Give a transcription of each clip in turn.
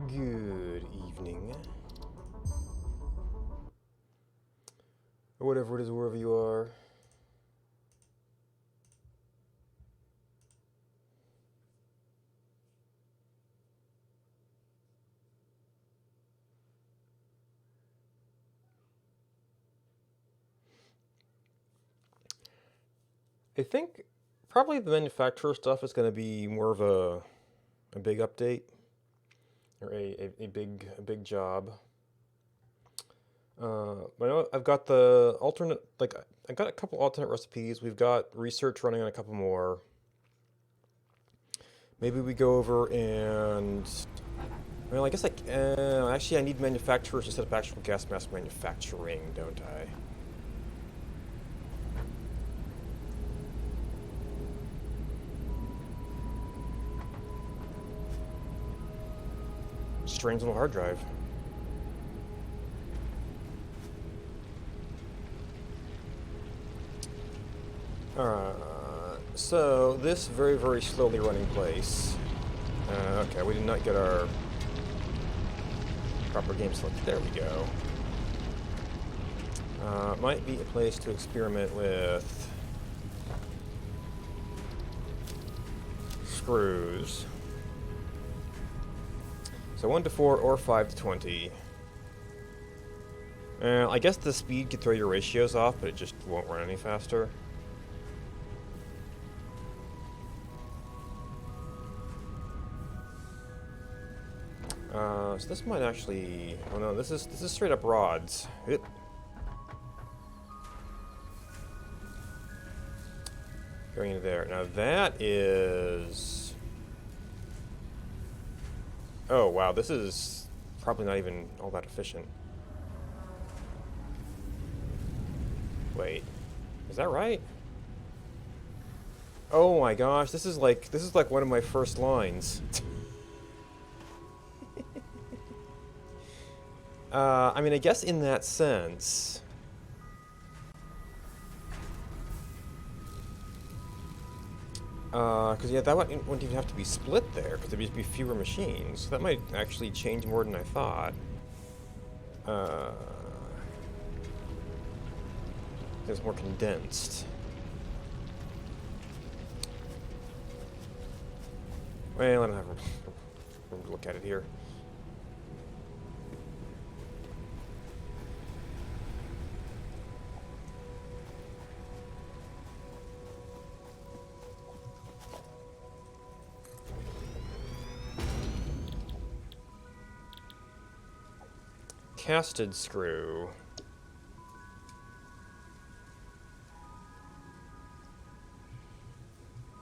Good evening. Or whatever it is, wherever you are. I think probably the manufacturer stuff is going to be more of a big update or a big job. I know I've got the alternate, like I got a couple alternate recipes. We've got research running on a couple more. Maybe we go over and, well, I guess actually I need manufacturers to set up actual gas mask manufacturing, don't I? Strains on the hard drive. So this very, very slowly running place. Okay, we did not get our proper game selected. There we go. Might be a place to experiment with screws. So 1 to 4 or 5 to 20. I guess the speed could throw your ratios off, but it just won't run any faster. So this might actually. Oh no, this is straight up rods. Going into there. Now that is. Oh wow, this is probably not even all that efficient. Wait, is that right? Oh my gosh, this is like one of my first lines. I mean, I guess in that sense. Because yeah, that wouldn't even have to be split there, because there'd just be fewer machines. That might actually change more than I thought. It's more condensed. Well, I don't have room to look at it here. Casted screw.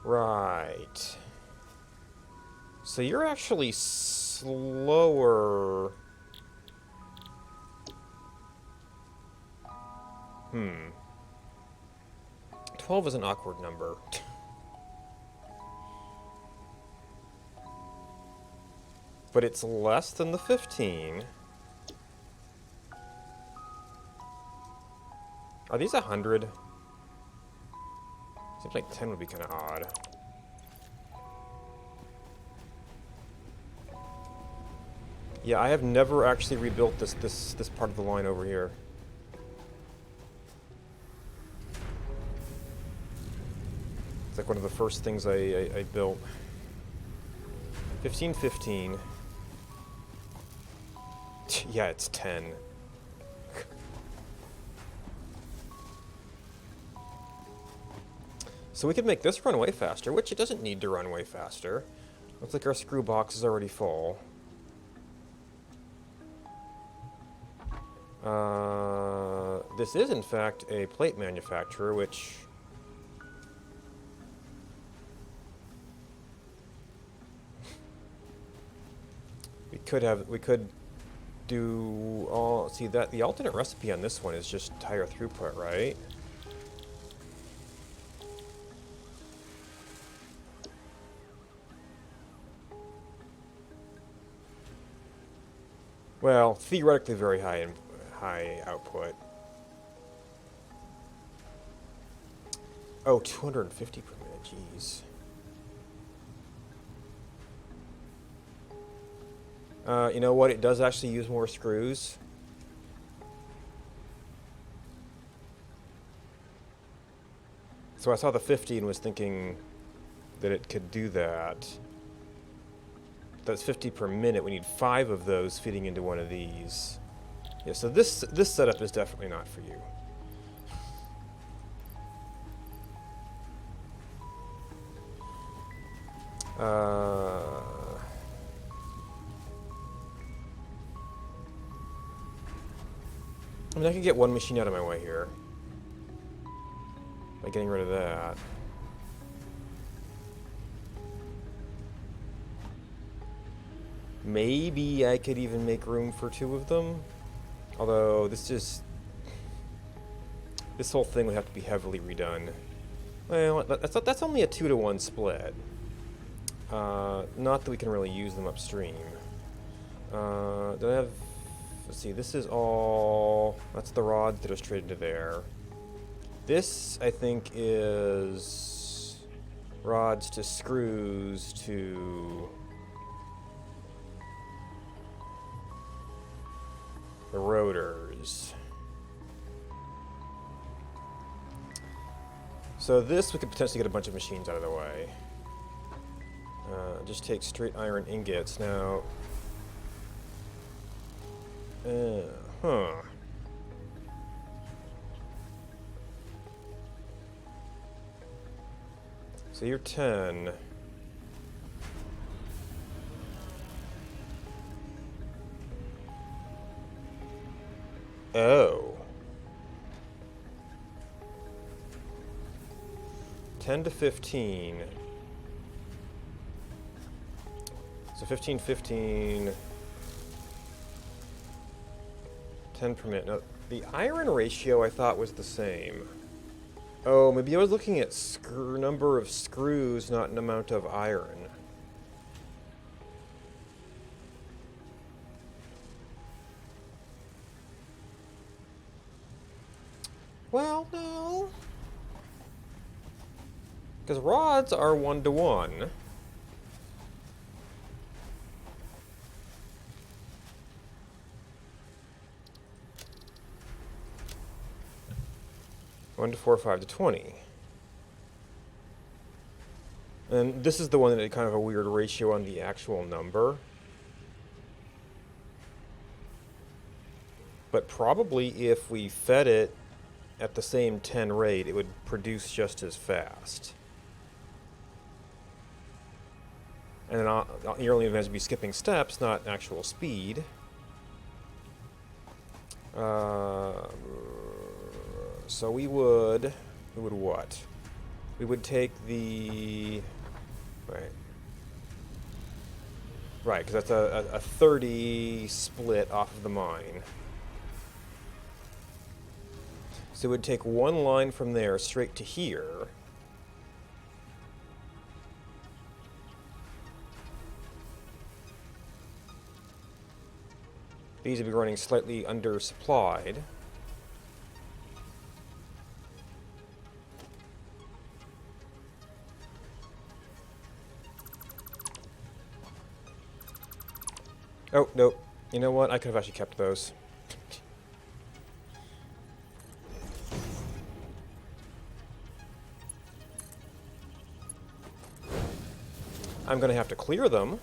Right. So you're actually slower. 12 is an awkward number. But it's less than the 15. Are these 100? Seems like 10 would be kind of odd. Yeah, I have never actually rebuilt this part of the line over here. It's like one of the first things I built. 15. Yeah, it's 10. So we could make this run way faster, which it doesn't need to run way faster. Looks like our screw box is already full. This is, in fact, a plate manufacturer, which... we could do all... See, that the alternate recipe on this one is just higher throughput, right? Well, theoretically very high output. Oh, 250 per minute, jeez. You know what? It does actually use more screws. So I saw the 50 and was thinking that it could do that. That's 50 per minute. We need 5 of those fitting into one of these. Yeah, so this setup is definitely not for you. I mean, I could get one machine out of my way here by getting rid of that. Maybe I could even make room for 2 of them. Although, this whole thing would have to be heavily redone. Well, that's only a 2-to-1 split. Not that we can really use them upstream. Do I have... Let's see, this is all... That's the rods that are straight into there. This, I think, is rods to screws to the rotors. So this, we could potentially get a bunch of machines out of the way. Just take straight iron ingots. Now... huh. So you're 10. Oh. 10 to 15. So 15, 15. 10 per minute. Now, the iron ratio I thought was the same. Oh, maybe I was looking at number of screws, not an amount of iron. Well, no. Because rods are 1-to-1. One to 4, 5 to 20. And this is the one that had kind of a weird ratio on the actual number. But probably if we fed it at the same 10 rate, it would produce just as fast. And then you're only going to be skipping steps, not actual speed. So we would what? We would take the... Right, because that's a 30 split off of the mine. So it would take one line from there straight to here. These would be running slightly undersupplied. Oh, nope. You know what? I could have actually kept those. I'm going to have to clear them.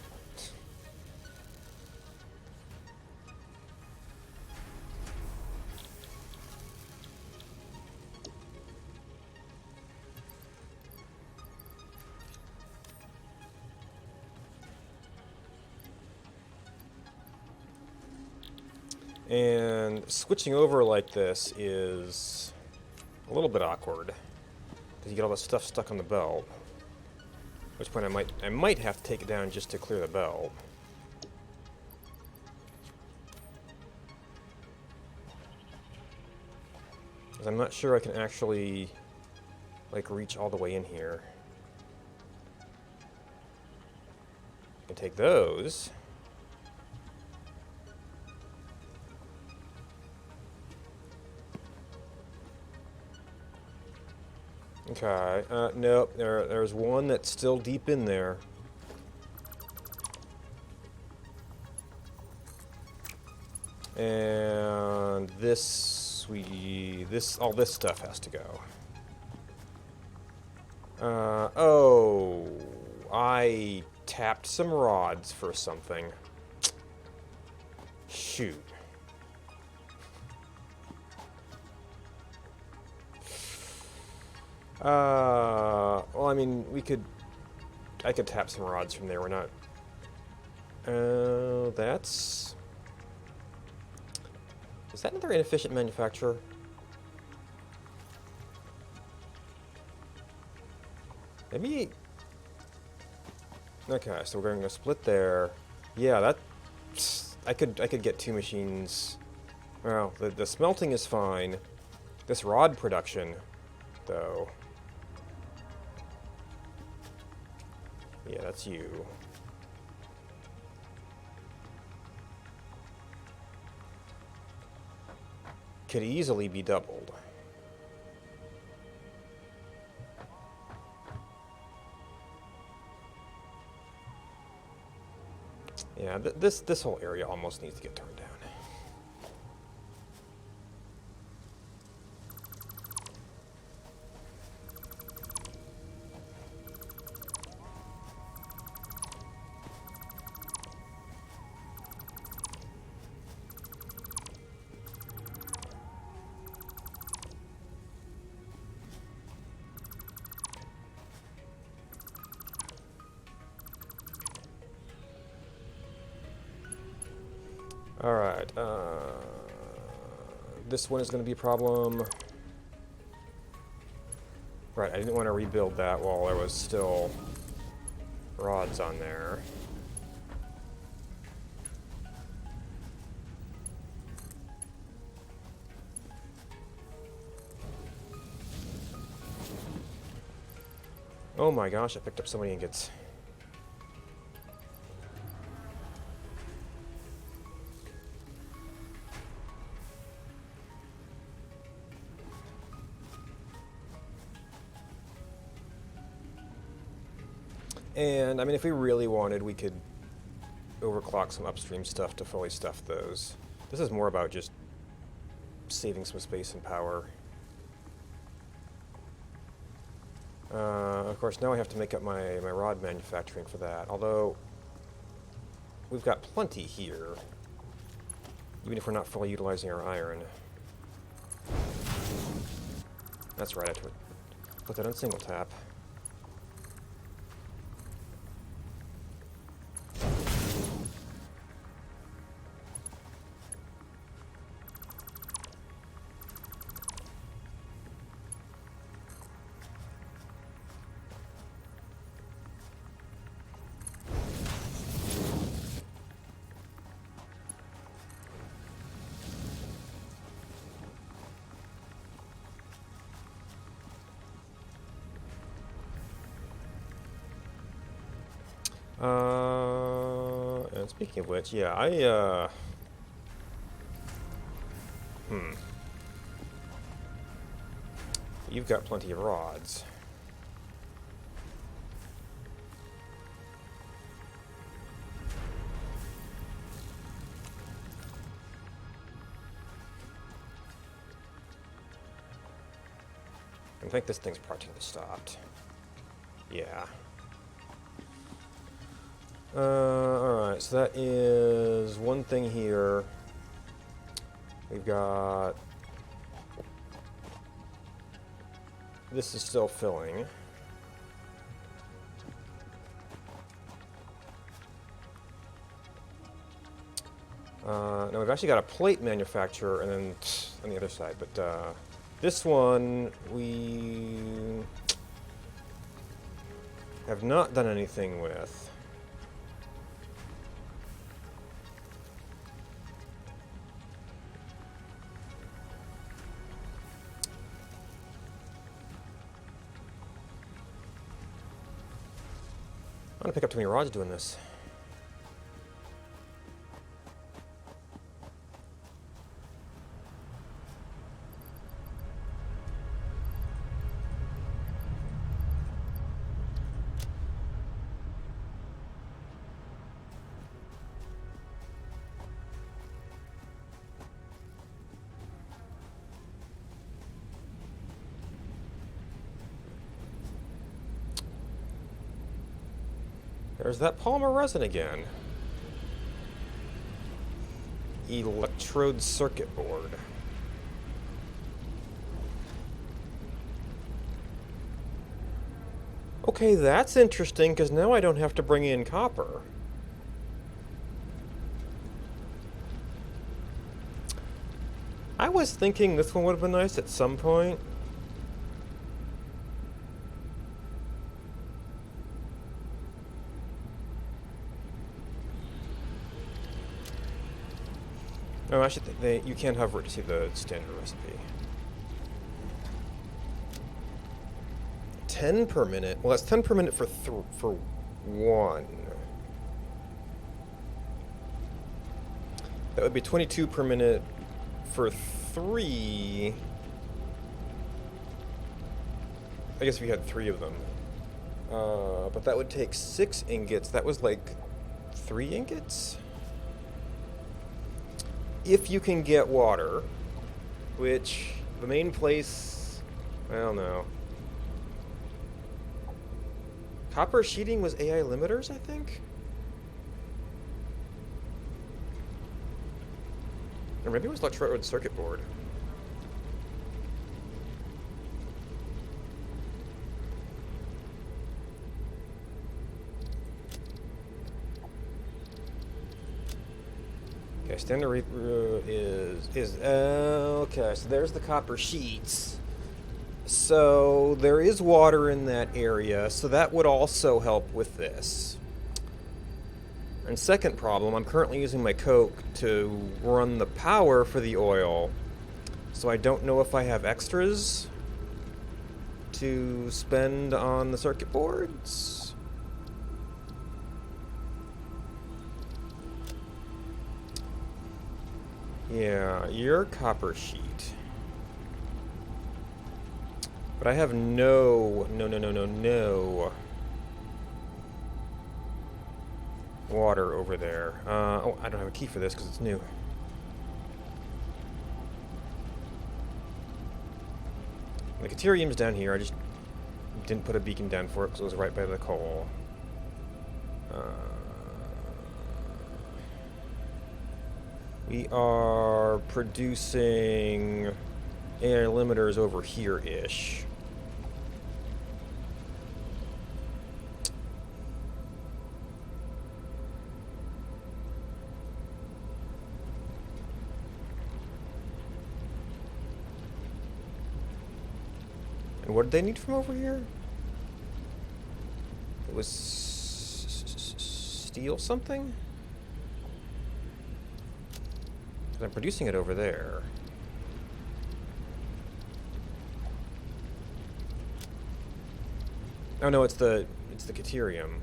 And switching over like this is a little bit awkward because you get all this stuff stuck on the belt. At which point I might have to take it down just to clear the belt. Because I'm not sure I can actually like reach all the way in here. I can take those. Okay, nope, there's one that's still deep in there. And all this stuff has to go. Oh, I tapped some rods for something. Shoot. Well, I mean, I could tap some rods from there. We're not. That's. Is that another inefficient manufacturer? Maybe. Okay, so we're going to split there. Yeah, that. I could get 2 machines. Well, the smelting is fine. This rod production, though. Yeah, that's you. Could easily be doubled. Yeah, this whole area almost needs to get turned down. Alright, this one is going to be a problem. Right, I didn't want to rebuild that while there was still rods on there. Oh my gosh, I picked up so many ingots. And, I mean, if we really wanted, we could overclock some upstream stuff to fully stuff those. This is more about just saving some space and power. Of course, now I have to make up my rod manufacturing for that, although we've got plenty here, even if we're not fully utilizing our iron. That's right, I have to put that on single tap. And speaking of which, yeah, You've got plenty of rods. I think this thing's practically stopped. Yeah. Alright, so that is one thing here. We've got... This is still filling. Now we've actually got a plate manufacturer and then on the other side, but this one we have not done anything with. I'm gonna pick up too many rods doing this. There's that polymer resin again. Electrode circuit board. Okay, that's interesting, because now I don't have to bring in copper. I was thinking this one would have been nice at some point. Oh, actually, you can't hover it to see the standard recipe. 10 per minute. Well, that's 10 per minute for one. That would be 22 per minute for 3. I guess if you had 3 of them. But that would take 6 ingots. That was like 3 ingots? If you can get water, which the main place, I don't know. Copper sheeting was AI limiters, I think? Or maybe it was electrode circuit board. Okay, standard is okay. So there's the copper sheets. So there is water in that area, so that would also help with this. And second problem, I'm currently using my coke to run the power for the oil, so I don't know if I have extras to spend on the circuit boards. Yeah, you're copper sheet. But I have no water over there. Oh, I don't have a key for this because it's new. The Caterium's down here. I just didn't put a beacon down for it because it was right by the coal. We are producing AI limiters over here-ish. And what did they need from over here? It was steel something? I'm producing it over there. Oh no, it's the Caterium.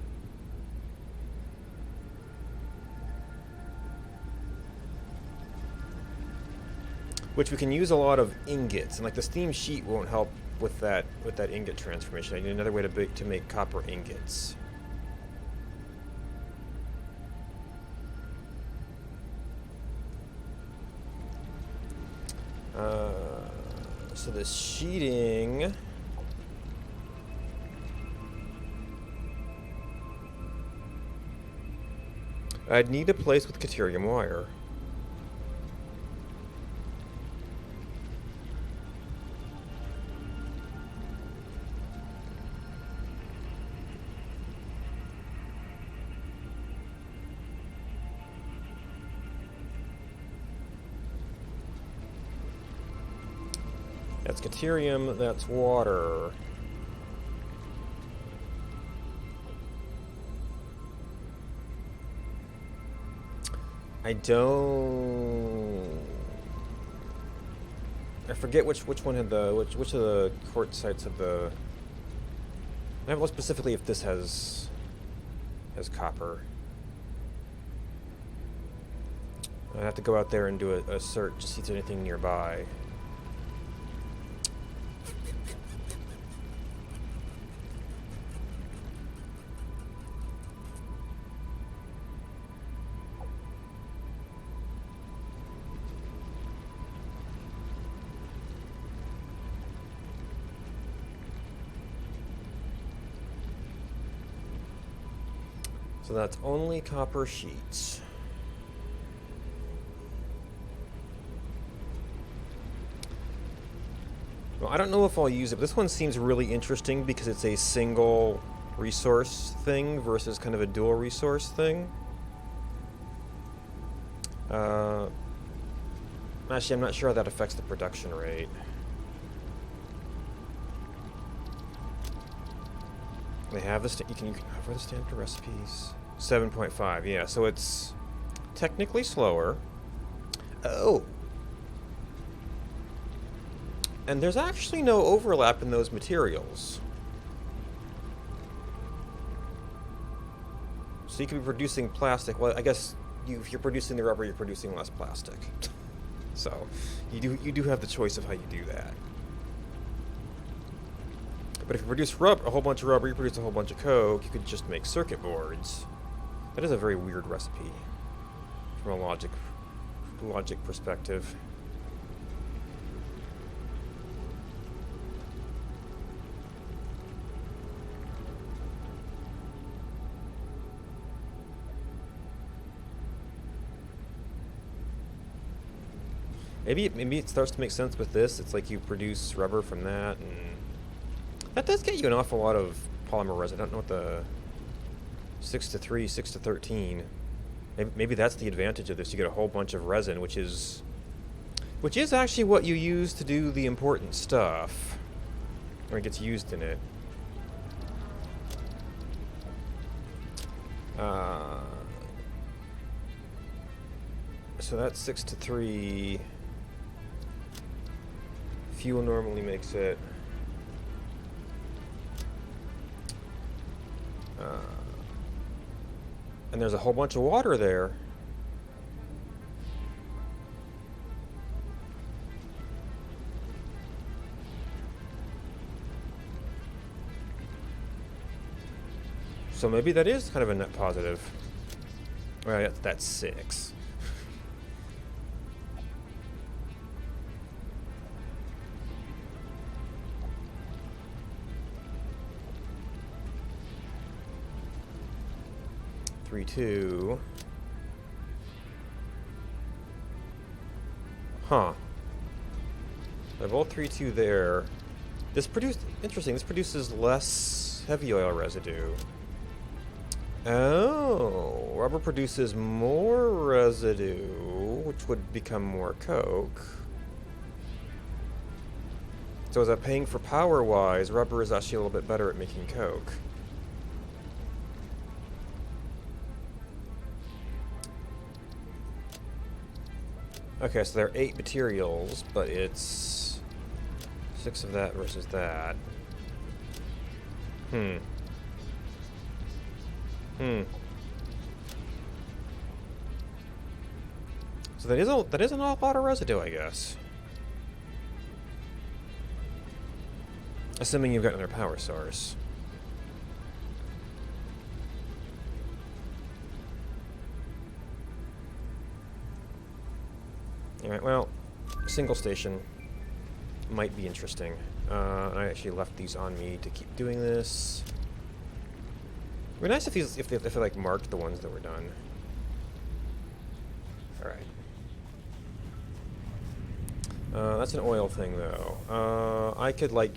Which we can use a lot of ingots, and like the steam sheet won't help with that ingot transformation. I need another way to make copper ingots. So the sheeting. I'd need a place with Caterium wire. That's Caterium, that's water. I forget which one had which of the quartz sites had the. I don't know specifically if this has copper. I have to go out there and do a search to see if there's anything nearby. So that's only copper sheets. Well, I don't know if I'll use it, but this one seems really interesting because it's a single resource thing versus kind of a dual resource thing. Actually, I'm not sure how that affects the production rate. They have this. You can cover the standard recipes. 7.5. Yeah, so it's technically slower. Oh. And there's actually no overlap in those materials. So you could be producing plastic. Well, I guess if you're producing the rubber, you're producing less plastic. So you do have the choice of how you do that. But if you produce a whole bunch of rubber, you produce a whole bunch of coke, you could just make circuit boards. That is a very weird recipe from a logic perspective. Maybe it starts to make sense with this. It's like you produce rubber from that, and that does get you an awful lot of polymer resin. I don't know what the 6 to 3, 6 to 13. Maybe that's the advantage of this. You get a whole bunch of resin, which is actually what you use to do the important stuff, or it gets used in it. So that's 6 to 3. Fuel normally makes it. And there's a whole bunch of water there. So maybe that is kind of a net positive. Well, that's 6. Three, 2. Huh. They're both 3, 2 there. This produces less heavy oil residue. Oh, rubber produces more residue, which would become more coke. So as I'm paying for power-wise, rubber is actually a little bit better at making coke. Okay, so there are 8 materials, but it's 6 of that versus that. So that is an awful lot of residue, I guess. Assuming you've got another power source. Alright, well, single station might be interesting. I actually left these on me to keep doing this. It'd be nice if they like marked the ones that were done. Alright. That's an oil thing, though. I could, like...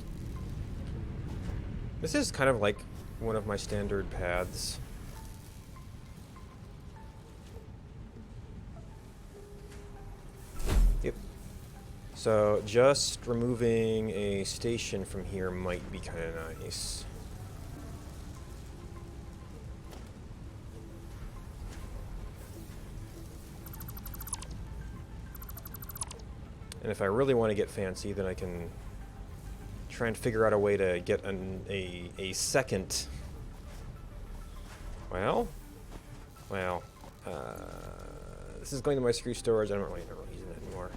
This is kind of like one of my standard paths. Yep. So, just removing a station from here might be kind of nice. And if I really want to get fancy, then I can try and figure out a way to get a second... Well, this is going to my screw storage. I don't really use it anymore.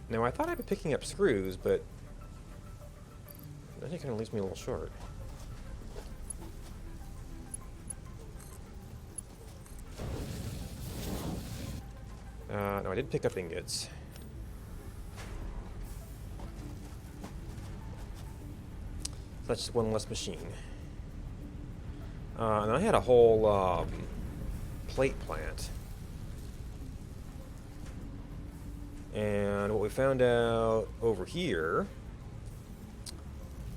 Now, I thought I'd be picking up screws, but that kind of leaves me a little short. No, I did pick up ingots. So that's just one less machine. And I had a whole plate plant. And what we found out over here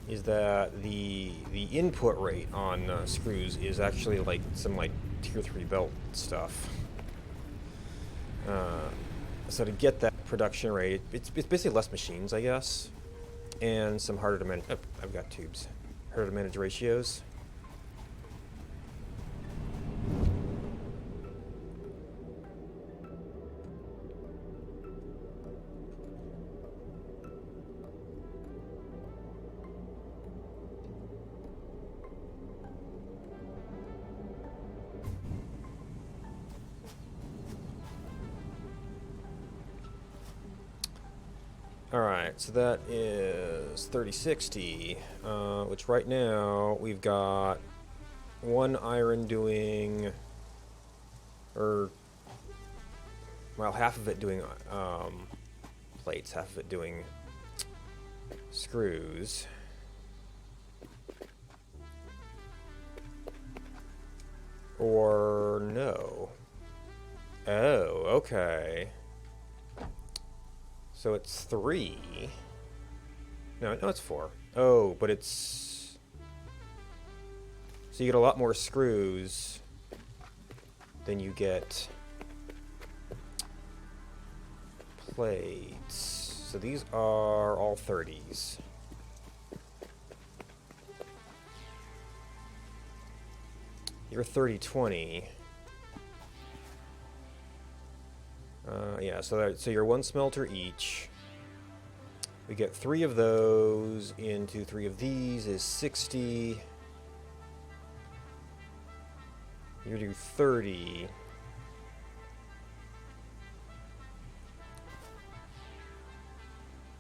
is that the input rate on screws is actually like some like tier 3 belt stuff. So to get that production rate, it's basically less machines, I guess, and some harder to manage. Oh, I've got tubes. Harder to manage ratios. Alright, so that is 3060, which right now we've got one iron doing, well, half of it doing plates, half of it doing screws. Or no. Oh, okay. So it's 3. No, it's 4. Oh, but it's... So you get a lot more screws than you get plates. So these are all 30s. You're 30-20. Yeah, so you're one smelter each. We get 3 of those into 3 of these is 60. You do 30.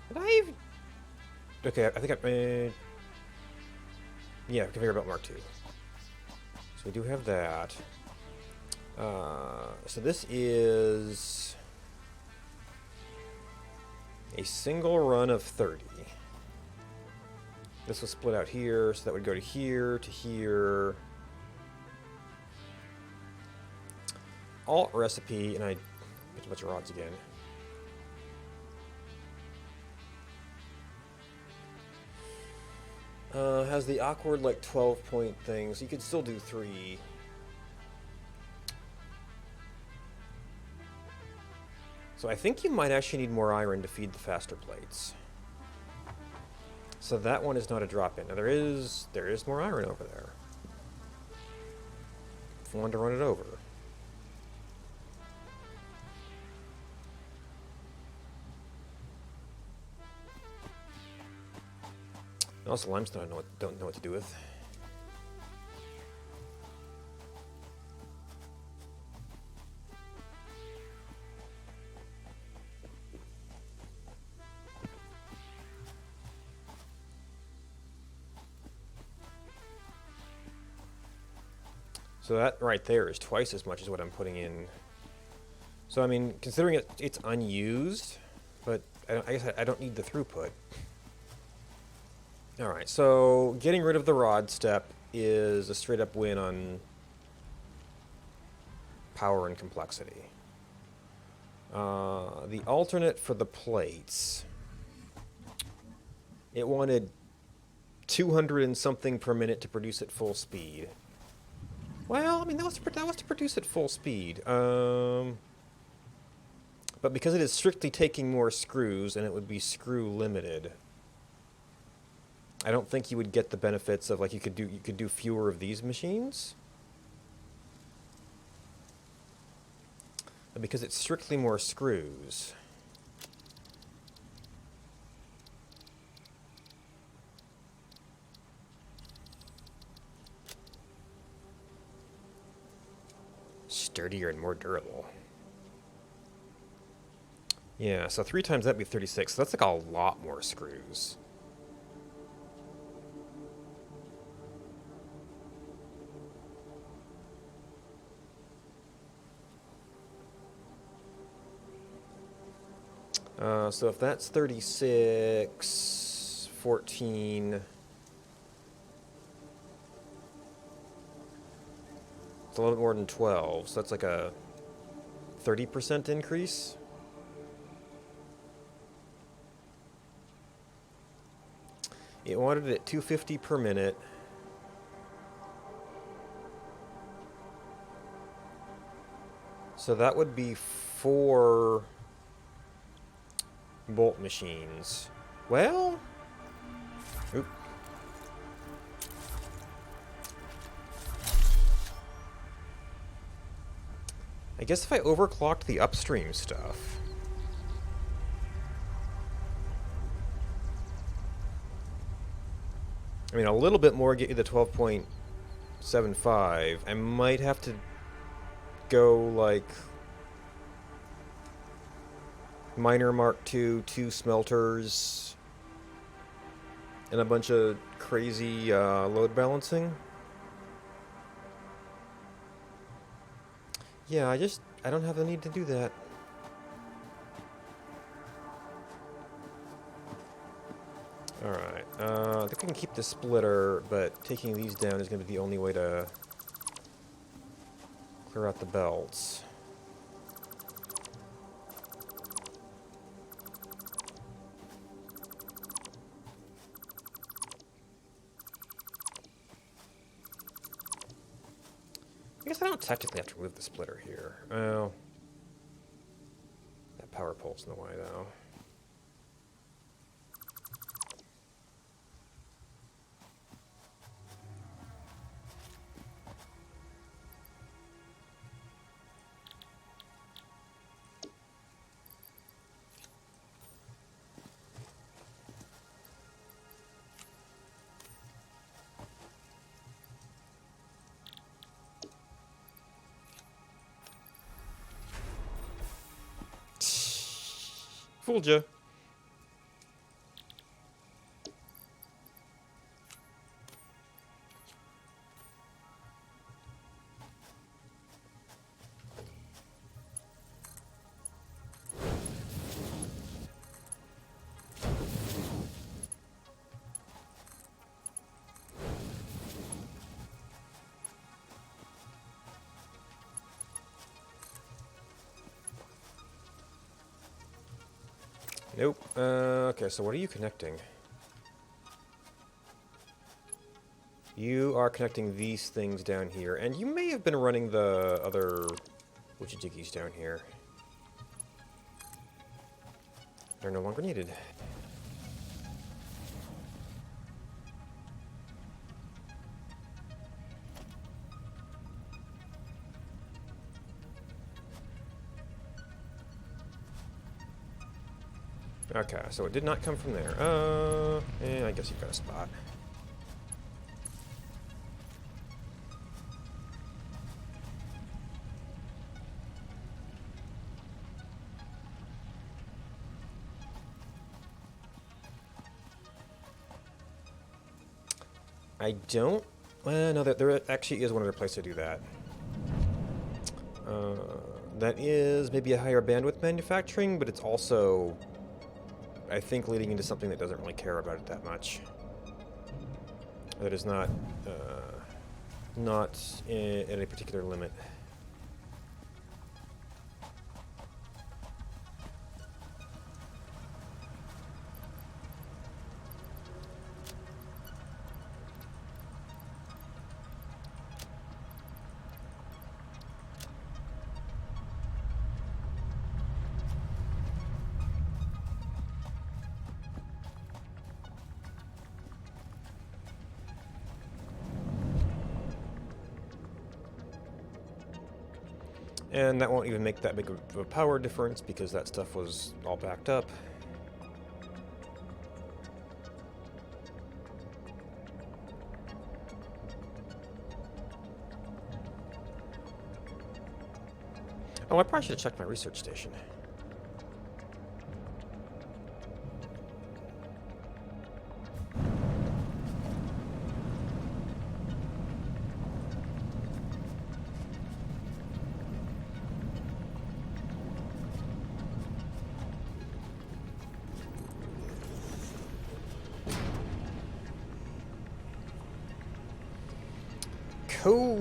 Did I even... Okay, I think I... yeah, conveyor belt Mark II. So we do have that. So this is a single run of 30. This will split out here, so that would go to here, to here. Alt recipe, and I picked a bunch of rods again. Has the awkward like 12-point thing, so you could still do 3. So I think you might actually need more iron to feed the faster plates. So that one is not a drop-in. Now there is more iron over there. If you wanted to run it over. Also, limestone I don't know what to do with. So that right there is twice as much as what I'm putting in. So I mean, considering it's unused, but I guess I don't need the throughput. Alright, so getting rid of the rod step is a straight up win on power and complexity. The alternate for the plates, it wanted 200 and something per minute to produce at full speed. Well, I mean, that was to produce at full speed. But because it is strictly taking more screws, and it would be screw limited, I don't think you would get the benefits of, like, you could do fewer of these machines. But because it's strictly more screws. Sturdier and more durable. Yeah, so 3 times that'd be 36. So that's like a lot more screws. So if that's 36, 14... It's a little bit more than 12, so that's like a 30% increase. It wanted it at 250 per minute. So that would be 4 bolt machines. Well, oop. I guess if I overclocked the upstream stuff. I mean, a little bit more get you the 12.75. I might have to go like Miner Mark II, 2 smelters, and a bunch of crazy load balancing. Yeah, I don't have the need to do that. Alright, I think we can keep the splitter, but taking these down is going to be the only way to clear out the belts. I guess I don't technically have to remove the splitter here. Oh. That power pole's in the way, though. Fooled ya. Nope. Okay, so what are you connecting? You are connecting these things down here, and you may have been running the other witchy-jiggies down here. They're no longer needed. Okay, so it did not come from there. I guess you've got a spot. I don't... Well, no, there actually is one other place to do that. That is maybe a higher bandwidth manufacturing, but it's also, I think, leading into something that doesn't really care about it that much. That is not at a particular limit. And that won't even make that big of a power difference because that stuff was all backed up. Oh, I probably should have checked my research station. Coke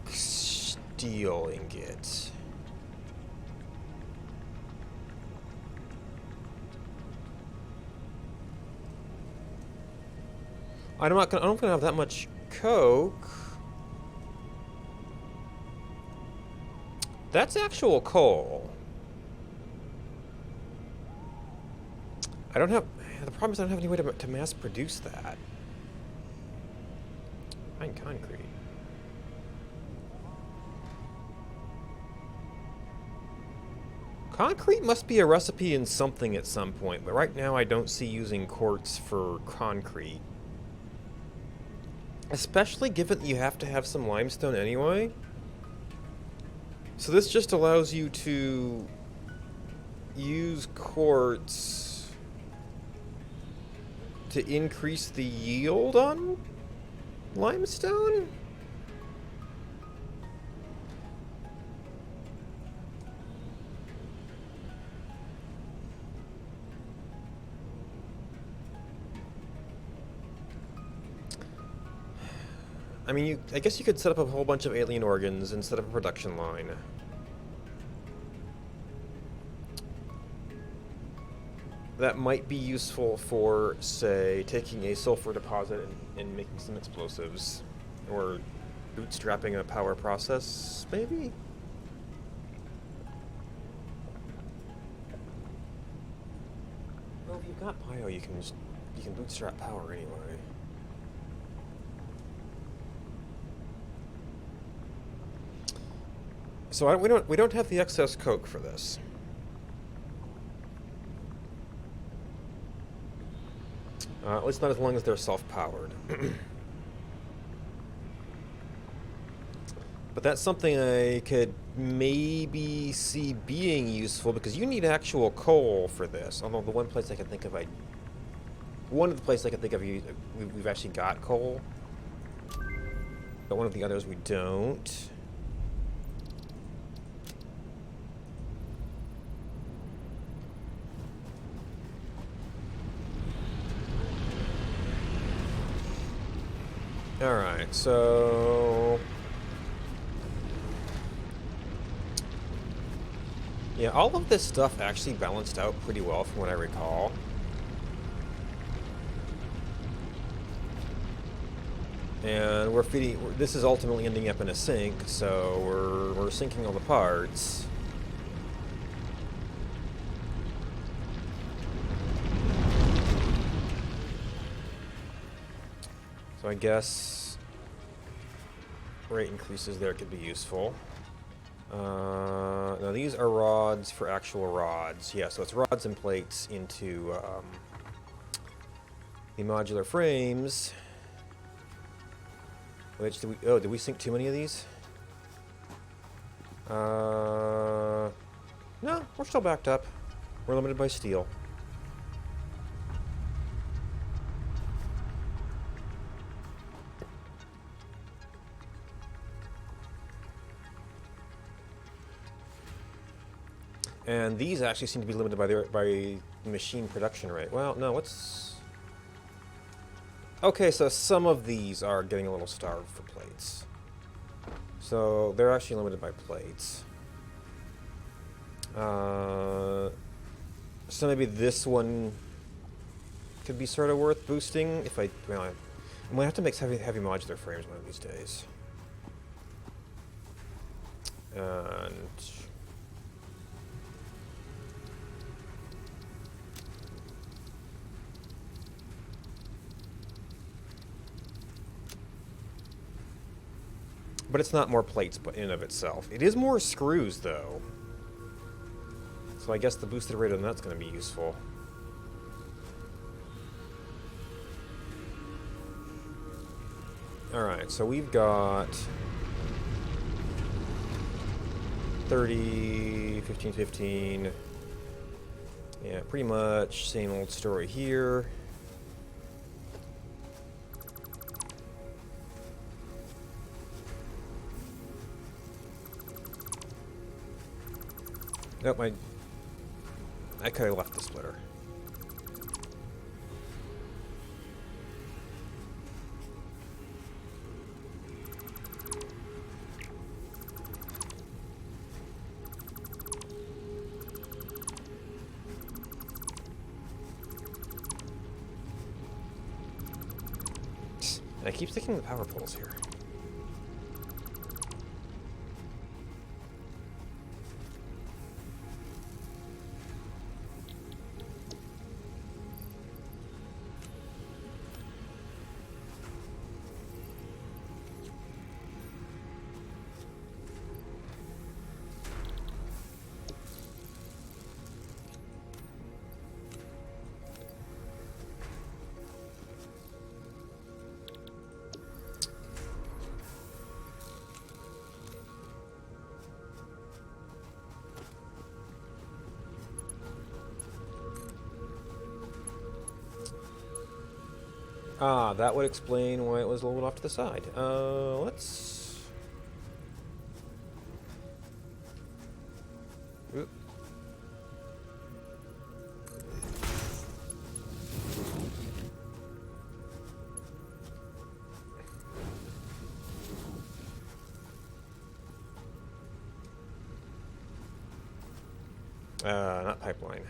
steel ingot. I don't gonna have that much coke. That's actual coal. I don't have. The problem is I don't have any way to mass produce that. Fine concrete. Concrete must be a recipe in something at some point, but right now I don't see using quartz for concrete. Especially given that you have to have some limestone anyway. So this just allows you to use quartz to increase the yield on limestone? I mean, I guess you could set up a whole bunch of alien organs instead of a production line. That might be useful for, say, taking a sulfur deposit and making some explosives. Or bootstrapping a power process, maybe? Well, if you've got bio, you can bootstrap power anyway. So we don't have the excess coke for this. At least not as long as they're self-powered. But that's something I could maybe see being useful, because you need actual coal for this. Although the one place I can think of, one of the places I can think of, we've actually got coal. But one of the others we don't. Alright, so... yeah, all of this stuff actually balanced out pretty well from what I recall. And we're feeding... this is ultimately ending up in a sink, so we're sinking all the parts. So I guess rate increases there could be useful. Now these are rods for actual rods. Yeah, so it's rods and plates into the modular frames. Which did we sink too many of these? No, we're still backed up. We're limited by steel. And these actually seem to be limited by machine production rate. Well, no, what's... okay, so some of these are getting a little starved for plates. So they're actually limited by plates. So maybe this one could be sort of worth boosting if I'm gonna have to make heavy modular frames one of these days. And... but it's not more plates in and of itself. It is more screws, though. So I guess the boosted rate on that's going to be useful. Alright, so we've got 30, 15, 15. Yeah, pretty much same old story here. Nope, I could have left the splitter. I keep sticking the power poles here. Ah, that would explain why it was a little bit off to the side. Let's... Oop. Not pipeline.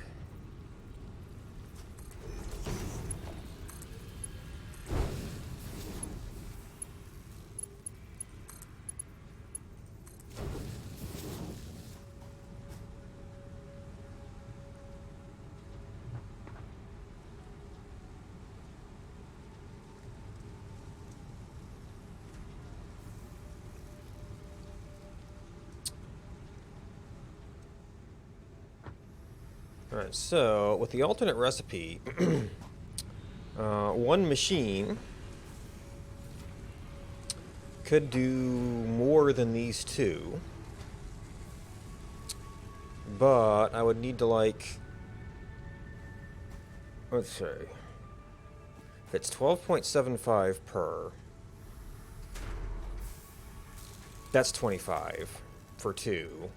Alright, so with the alternate recipe, one machine could do more than these two, but I would need to, like, let's see, if it's 12.75 per, that's 25 for two.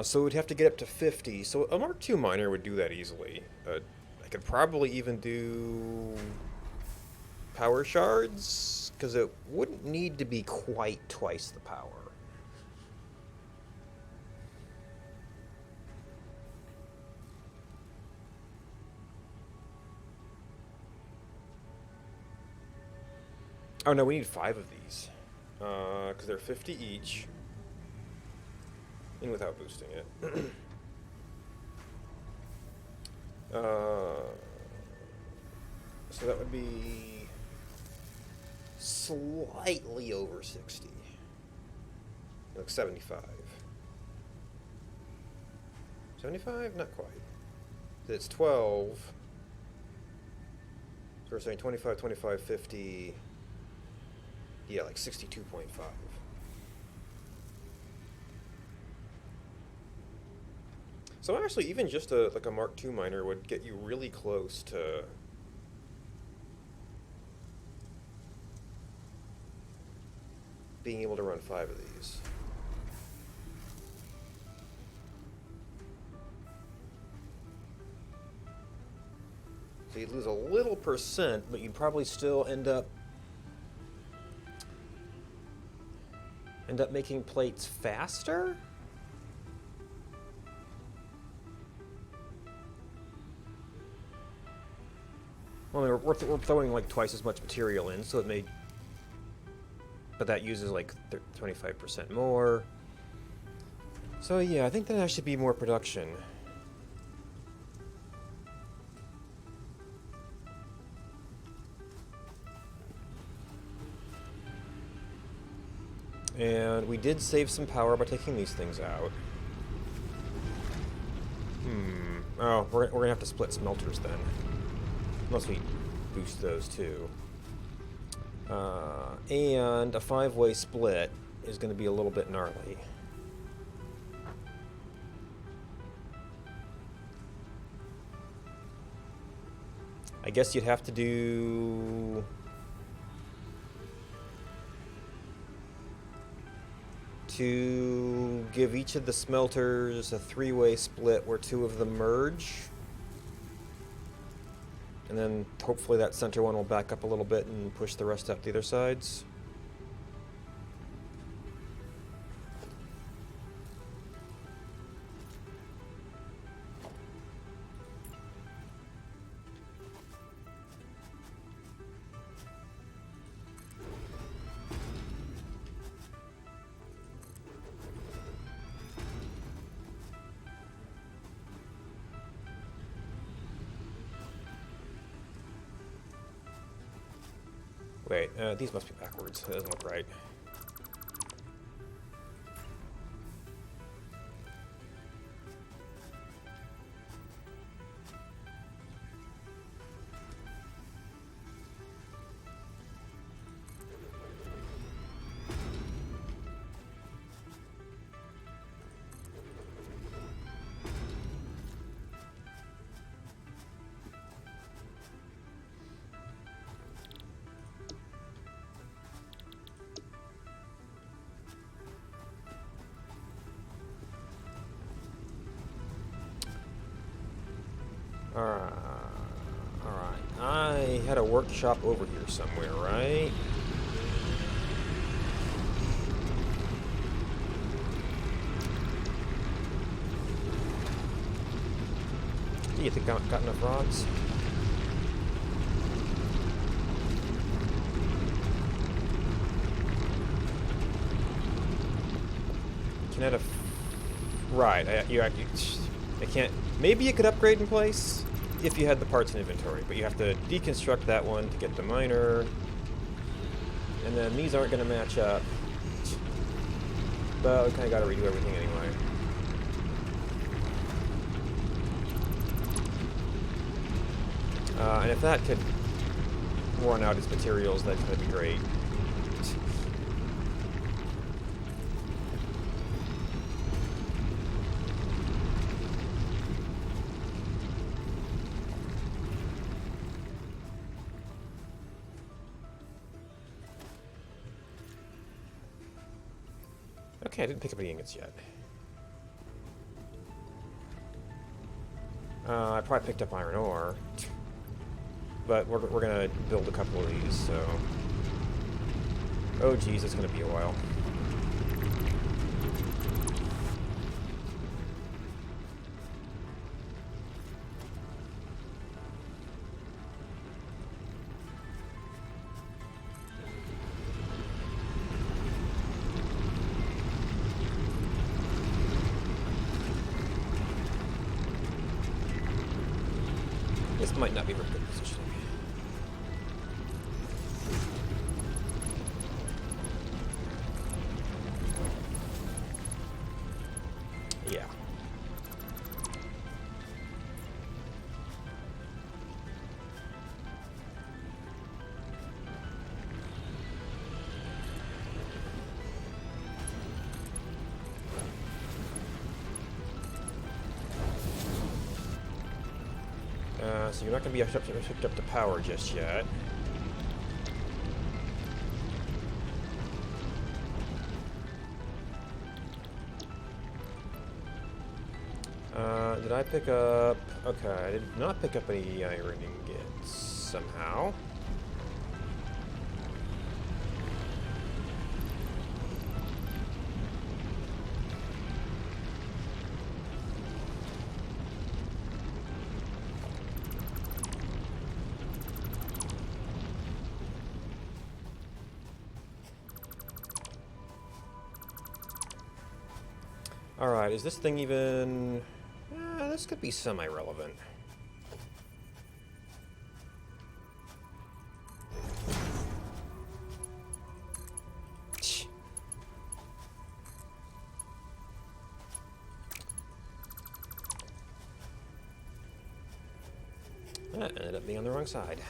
So we'd have to get up to 50. So a Mark II miner would do that easily. I could probably even do power shards, because it wouldn't need to be quite twice the power. Oh no, we need 5 of these, because they're 50 each. And without boosting it. So that would be slightly over 60. Like 75. 75? Not quite. It's 12. So we're saying 25, 25, 50. Yeah, like 62.5. So actually, even just like a Mark II miner would get you really close to being able to run 5 of these. So you'd lose a little percent, but you'd probably still end up making plates faster? Well, I mean, we're throwing like twice as much material in, so it may... But that uses like 25% more. So yeah, I think that should be more production. And we did save some power by taking these things out. Oh, we're gonna have to split smelters then. Unless we boost those too. And a 5-way split is going to be a little bit gnarly. I guess you'd have to do... to give each of the smelters a 3-way split where 2 of them merge. And then hopefully that center one will back up a little bit and push the rest up the other sides. Wait, these must be backwards. That doesn't look right. Alright. I had a workshop over here somewhere, right? Do you think I got enough rods? Can I have... Right, I can't... Maybe you could upgrade in place if you had the parts in inventory, but you have to deconstruct that one to get the miner. And then these aren't going to match up. But we kind of got to redo everything anyway. And if that could run out its materials, that'd kind of be great. Okay, I didn't pick up any ingots yet. I probably picked up iron ore. But we're gonna build a couple of these, so... Oh geez, it's gonna be a while. This might not be very good positioning. Yeah. So you're not going to be hooked up to power just yet. Did I pick up... Okay, I did not pick up any iron ingots somehow. Alright, is this thing even... this could be semi-relevant. That ended up being on the wrong side.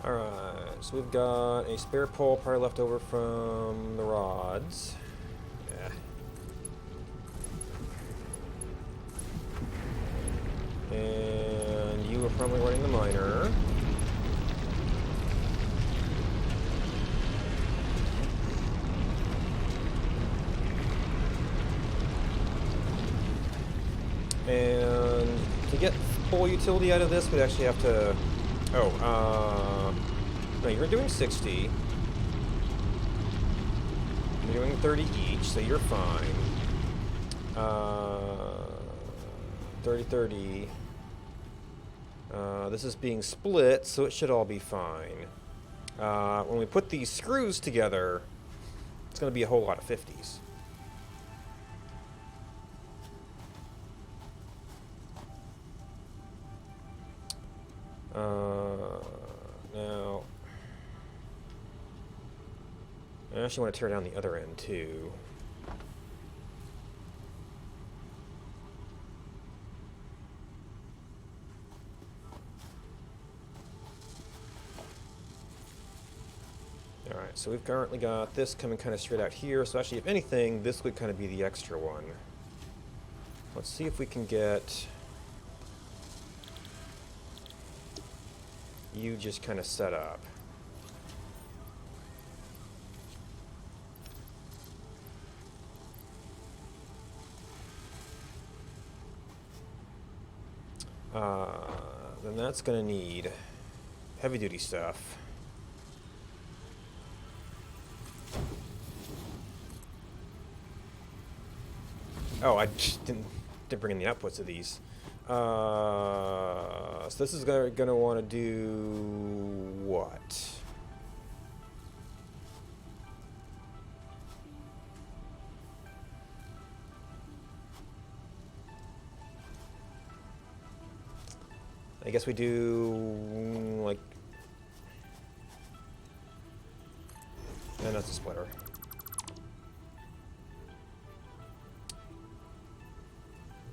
Alright. so we've got a spare pole probably left over from the rods. Yeah. And you were probably running the miner. And to get full utility out of this, we'd actually have to... Oh, no, you're doing 60. You're doing 30 each, so you're fine. 30, 30. This is being split, so it should all be fine. When we put these screws together, it's going to be a whole lot of 50s. Now, I actually want to tear down the other end too. Alright, so we've currently got this coming kind of straight out here, so actually if anything, this would kind of be the extra one. Let's see if we can get you just kind of set up. Then that's going to need heavy-duty stuff. Oh, I just didn't bring in the outputs of these. So this is going to want to do what? I guess we do like... No, that's a splitter.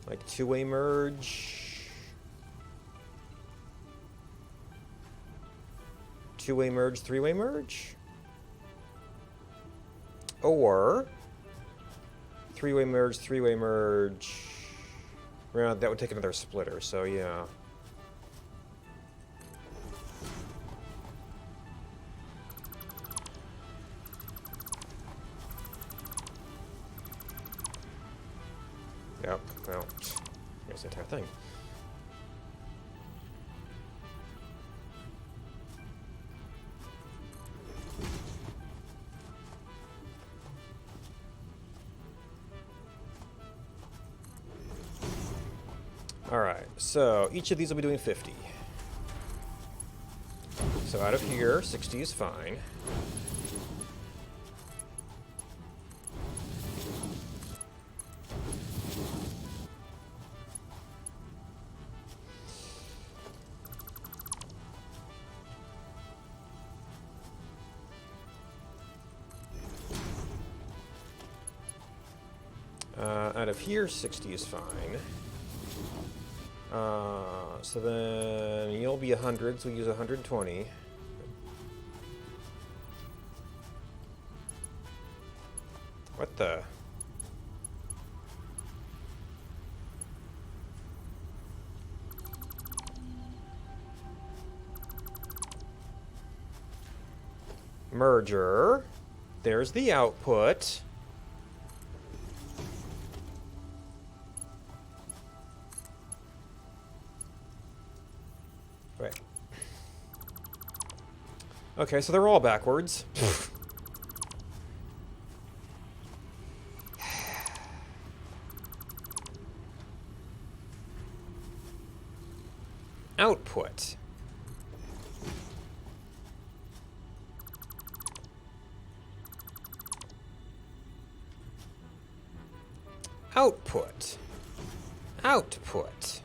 Like two-way merge. Two-way merge, three-way merge? Or three-way merge, three-way merge. Well, that would take another splitter, so yeah. Yep, well, here's the entire thing. Alright, so each of these will be doing 50. So out of here, 60 is fine. Out of here, 60 is fine. So then you'll be 100, so we use 120. What the? Merger. There's the output. Right. Okay, so they're all backwards. Output. Output. Output.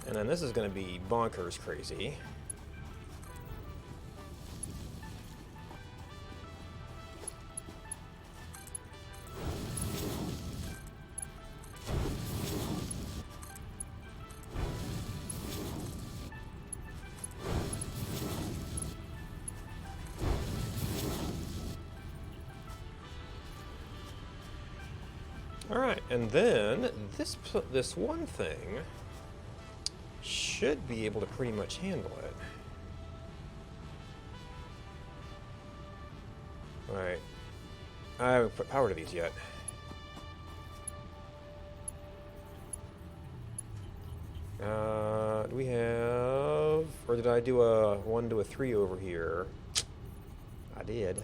And then this is going to be bonkers crazy. All right, and then this one thing should be able to pretty much handle it. All right, I haven't put power to these yet. Do we have, or did I do a 1 to a 3 over here? I did.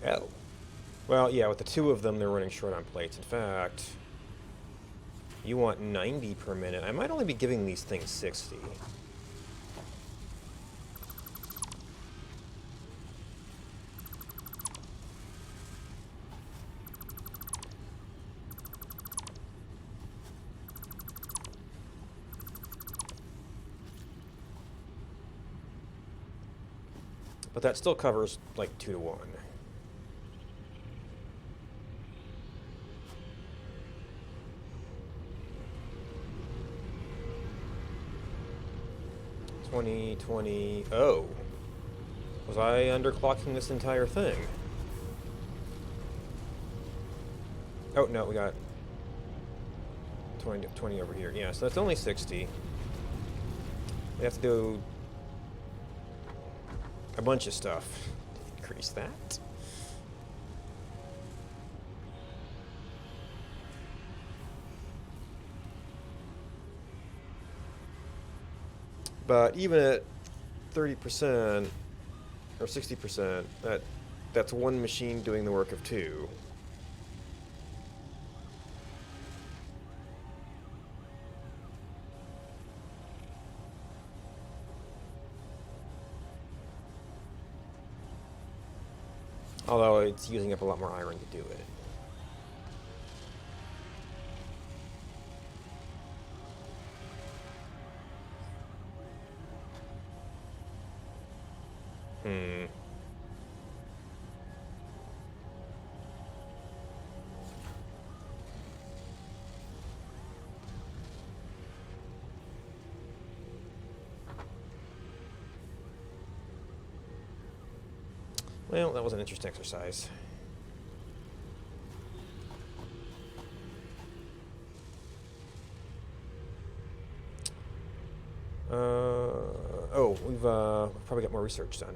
Oh. Well, yeah, with the two of them, they're running short on plates. In fact, you want 90 per minute. I might only be giving these things 60. But that still covers, like, 2 to 1. Oh. Was I underclocking this entire thing? Oh, no, we got 20 over here. Yeah, so that's only 60. We have to do a bunch of stuff to increase that. But even at 30% or 60%, that's one machine doing the work of 2. Although it's using up a lot more iron to do it. Well, that was an interesting exercise. We've probably got more research done.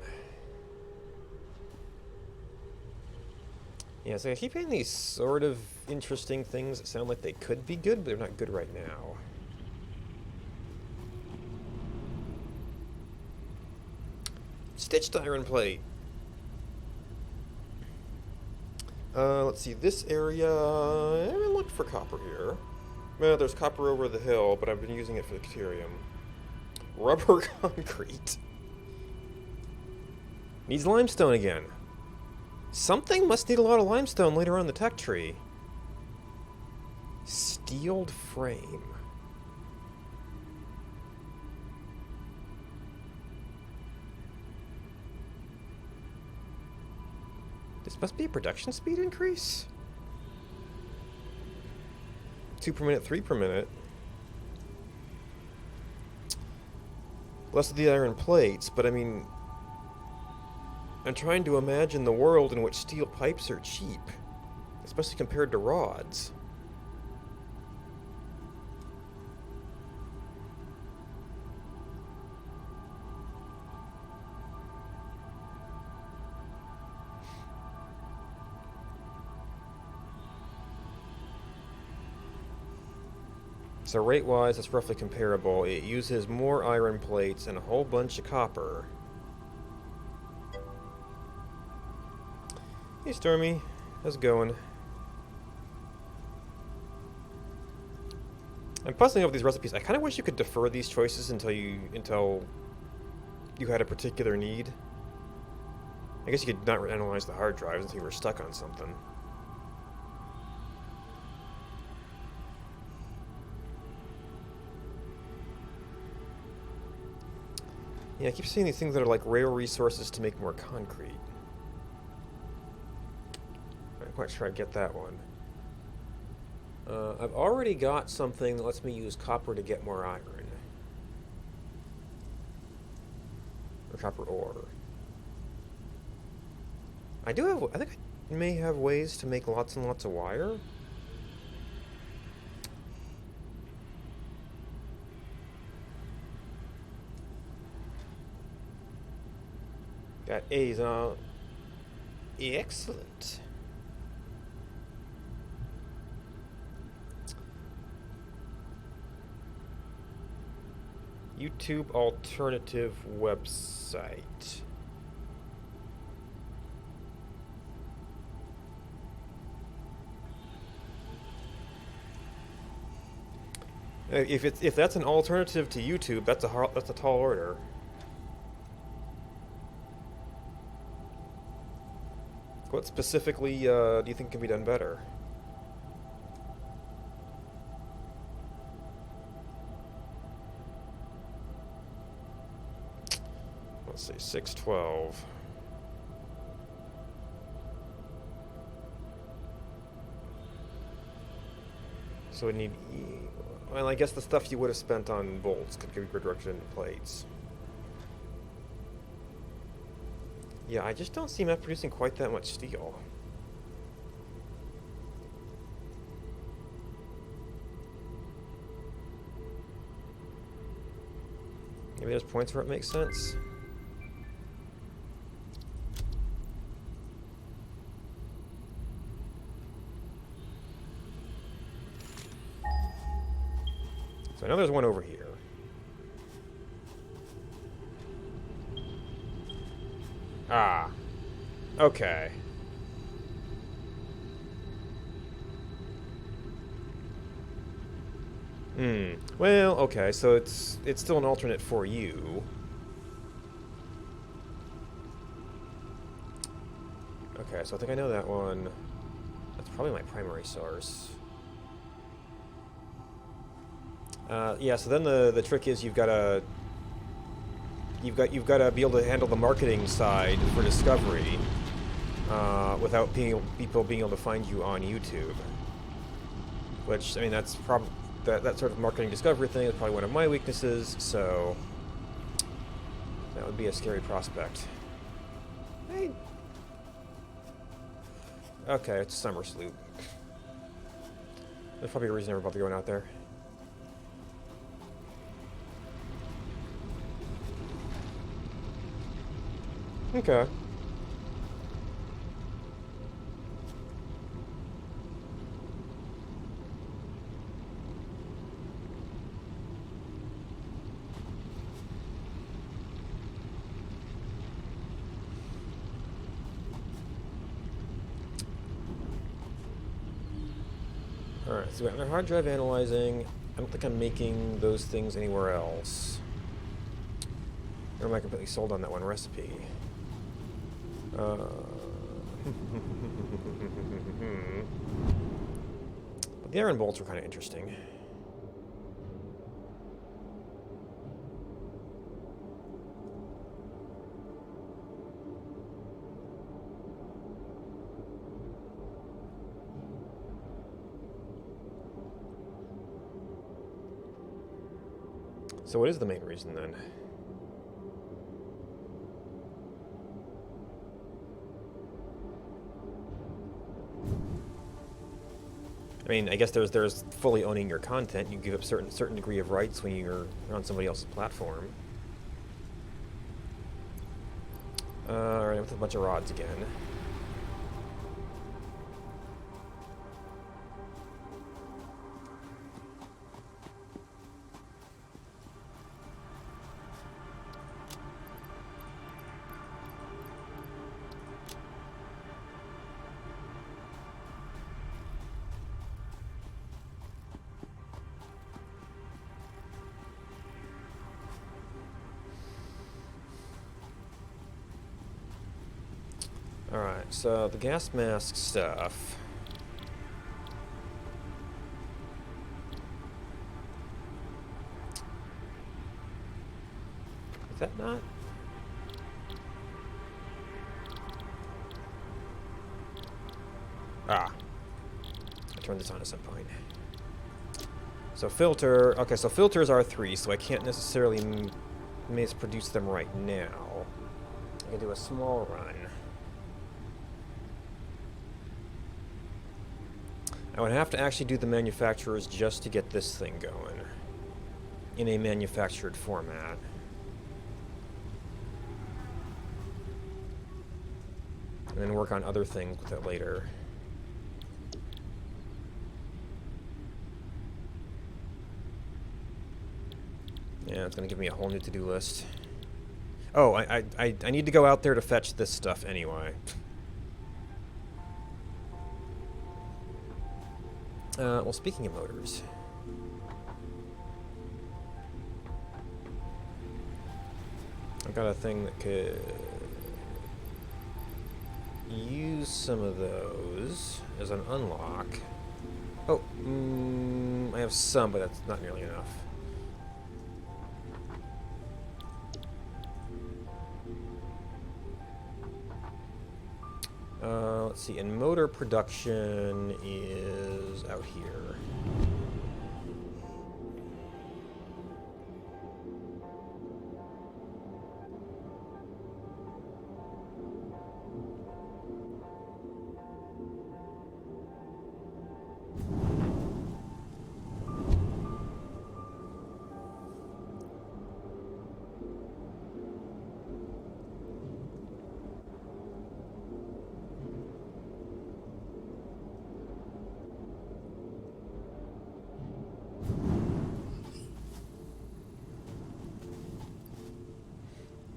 Yeah, so I keep getting these sort of interesting things that sound like they could be good, but they're not good right now. Stitched iron plate. Let's see, this area, I haven't looked for copper here. Well, there's copper over the hill, but I've been using it for the deuterium. Rubber concrete. Needs limestone again. Something must need a lot of limestone later on in the tech tree. Steeled frame. This must be a production speed increase? 2 per minute, 3 per minute. Less of the iron plates, but I mean, I'm trying to imagine the world in which steel pipes are cheap, especially compared to rods. So rate-wise, it's roughly comparable. It uses more iron plates and a whole bunch of copper. Hey Stormy, how's it going? I'm puzzling over these recipes. I kind of wish you could defer these choices until you had a particular need. I guess you could not analyze the hard drives until you were stuck on something. Yeah, I keep seeing these things that are like rare resources to make more concrete. I'm not quite sure I get that one. I've already got something that lets me use copper to get more iron. Or copper ore. I think I may have ways to make lots and lots of wire. Got A's on. Excellent. YouTube alternative website. If that's an alternative to YouTube, that's a tall order. What specifically do you think can be done better? Let's see, 612. So we need... Well, I guess the stuff you would have spent on bolts could be redirected into plates. Yeah, I just don't see map producing quite that much steel. Maybe there's points where it makes sense. So I know there's one over here. Ah. Okay. Well, okay, so it's still an alternate for you. Okay, so I think I know that one. That's probably my primary source. Yeah, so then the trick is you've got to be able to handle the marketing side for discovery without people being able to find you on YouTube. Which, I mean, that's probably that sort of marketing discovery thing is probably one of my weaknesses. So that would be a scary prospect. Hey. Okay, it's Summer Sloop. There's probably a reason everybody's going out there. Okay. Alright, so we got our hard drive analyzing. I don't think I'm making those things anywhere else. Or am I completely sold on that one recipe? But the iron bolts were kind of interesting. So what is the main reason then? I mean, I guess there's fully owning your content. You give up certain degree of rights when you're on somebody else's platform. Alright, with a bunch of rods again. Alright, so the gas mask stuff. Is that not? Ah. I turned this on at some point. So filter... Okay, so filters are 3, so I can't necessarily mass produce them right now. I can do a small run. I would have to actually do the manufacturers just to get this thing going in a manufactured format. And then work on other things with it later. Yeah, it's going to give me a whole new to-do list. Oh, I need to go out there to fetch this stuff anyway. Well, speaking of motors... I've got a thing that could use some of those as an unlock. Oh, I have some, but that's not nearly enough. Let's see, and motor production is out here.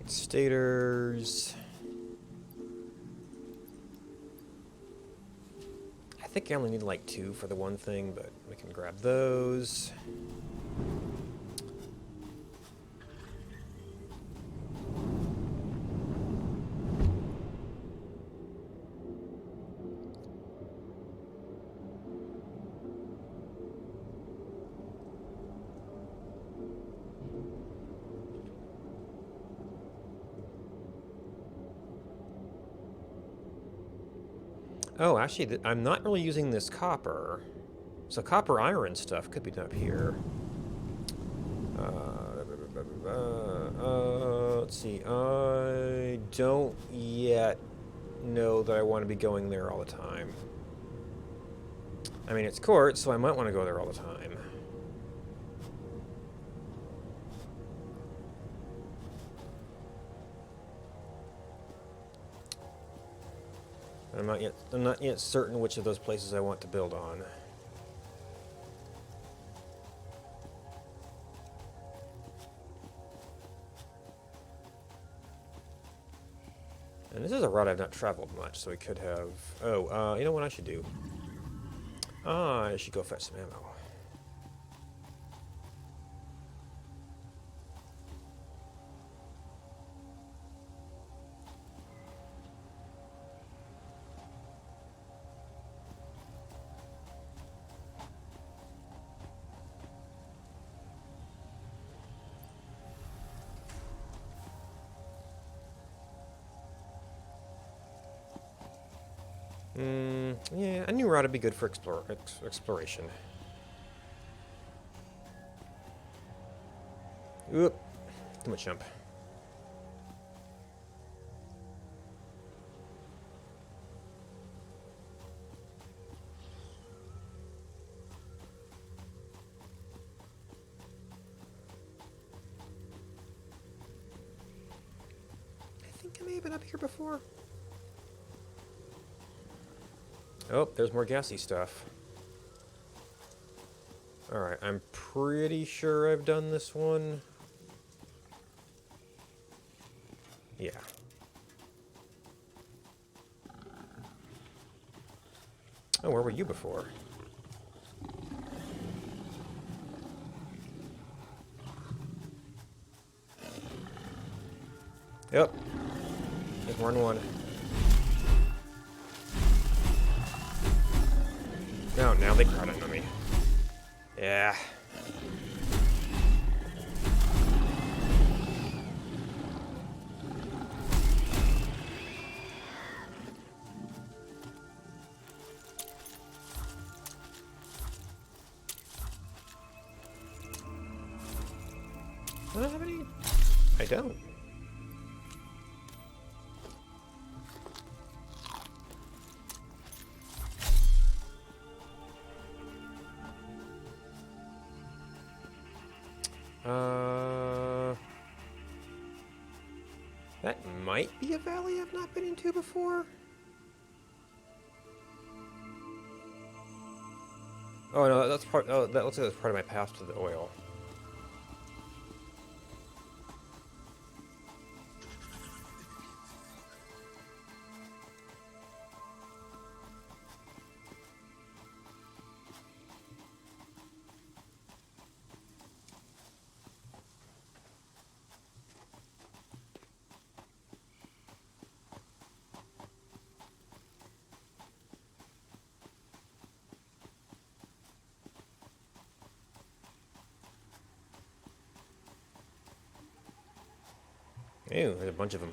Stators. I think I only need like 2 for the one thing, but we can grab those. Oh, actually, I'm not really using this copper. So copper iron stuff could be up here. Let's see. I don't yet know that I want to be going there all the time. I mean, it's court, so I might want to go there all the time. I'm not yet certain which of those places I want to build on. And this is a route I've not traveled much, so we could have... Oh, you know what I should do? I should go fetch some ammo. Yeah, a new route would be good for exploration. Oop, too much jump. I think I may have been up here before. Oh, there's more gassy stuff. Alright, I'm pretty sure I've done this one. Yeah. Oh, where were you before? Yep. There's more than one. No, now they crowd into me. Yeah. I don't. That might be a valley I've not been into before. Oh no, that's part. Oh, that looks like that's part of my path to the oil. Ew, there's a bunch of them.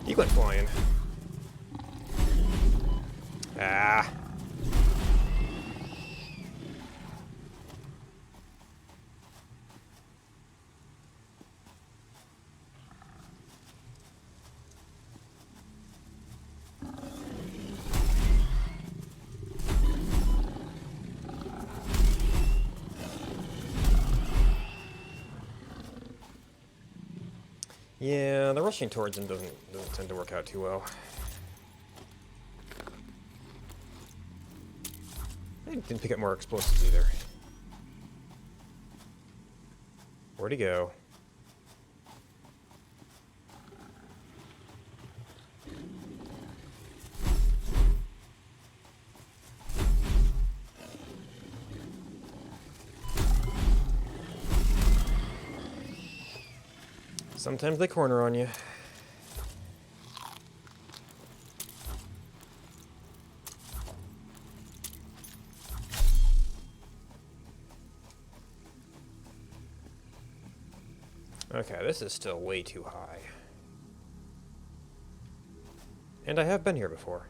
He went flying. Ah. Yeah, the rushing towards him doesn't tend to work out too well. I didn't pick up more explosives either. Where'd he go? Sometimes they corner on you. Okay, this is still way too high. And I have been here before.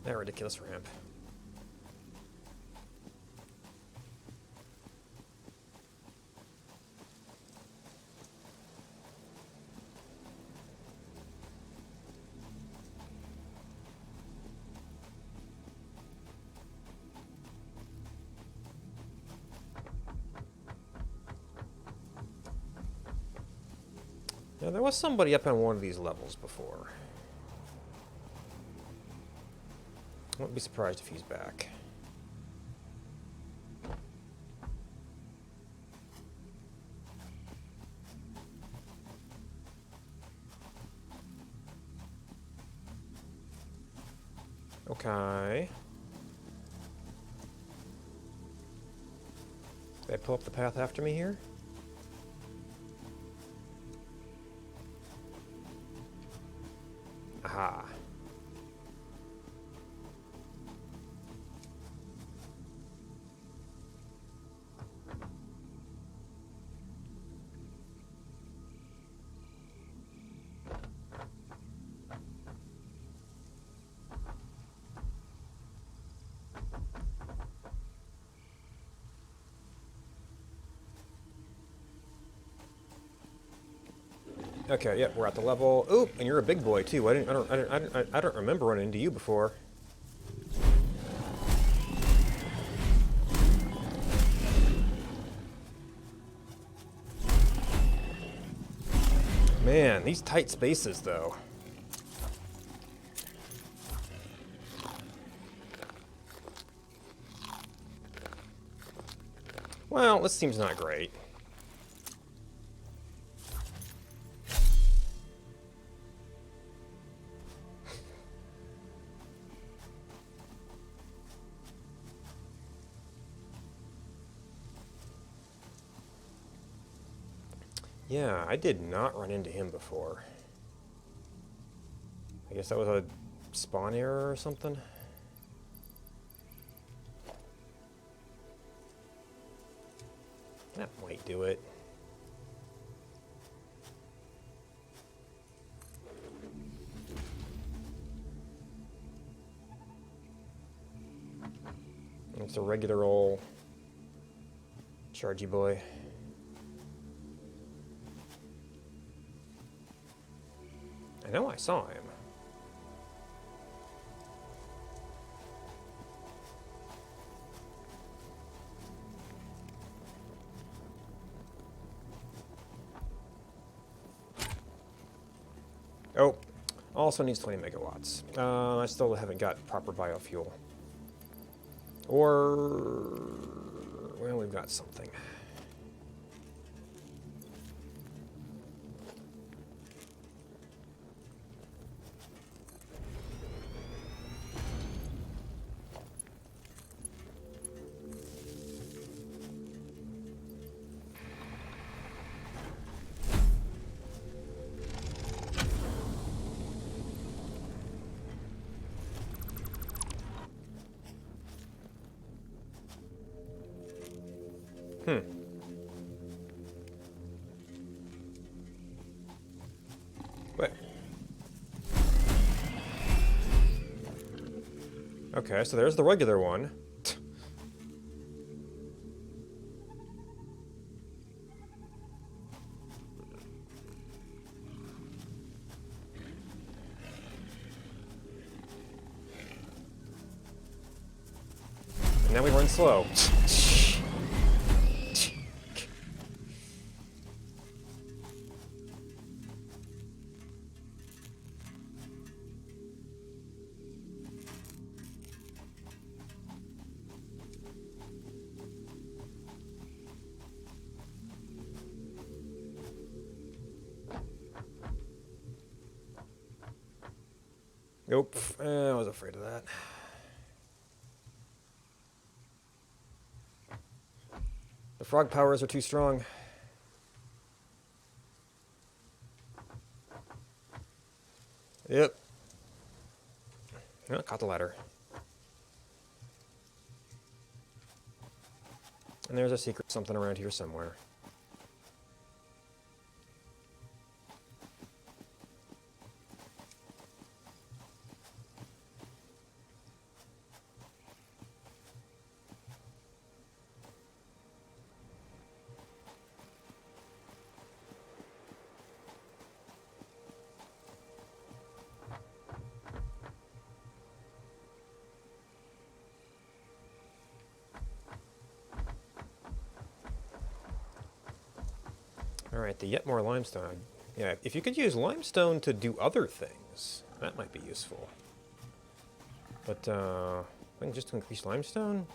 That ridiculous ramp. Now, there was somebody up on one of these levels before. I wouldn't be surprised if he's back. Okay. Did I pull up the path after me here? Aha. Okay, yep, we're at the level. Oop, and you're a big boy too. I don't remember running into you before. Man, these tight spaces though. Well, this seems not great. Yeah, I did not run into him before. I guess that was a spawn error or something. That might do it. It's a regular old chargy boy. I know I saw him. Oh, also needs 20 megawatts. I still haven't got proper biofuel. Or, well, we've got something. What? Okay, so there's the regular one. And now we run slow. Nope, I was afraid of that. The frog powers are too strong. Yep. Oh, caught the ladder. And there's a secret something around here somewhere. Alright, the yet more limestone. Yeah, if you could use limestone to do other things, that might be useful. But, I think just to increase limestone?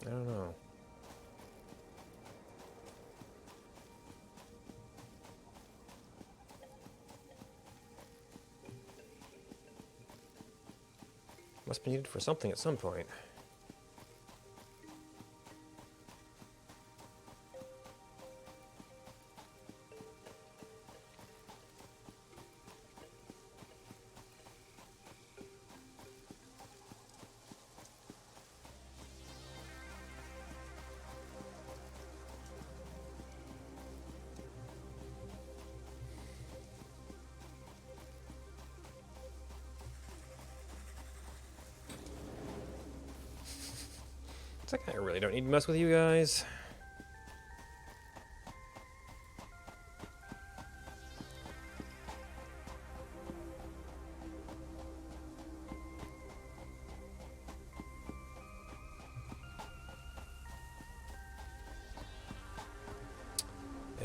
I don't know. Must be needed for something at some point. It's like I really don't need to mess with you guys.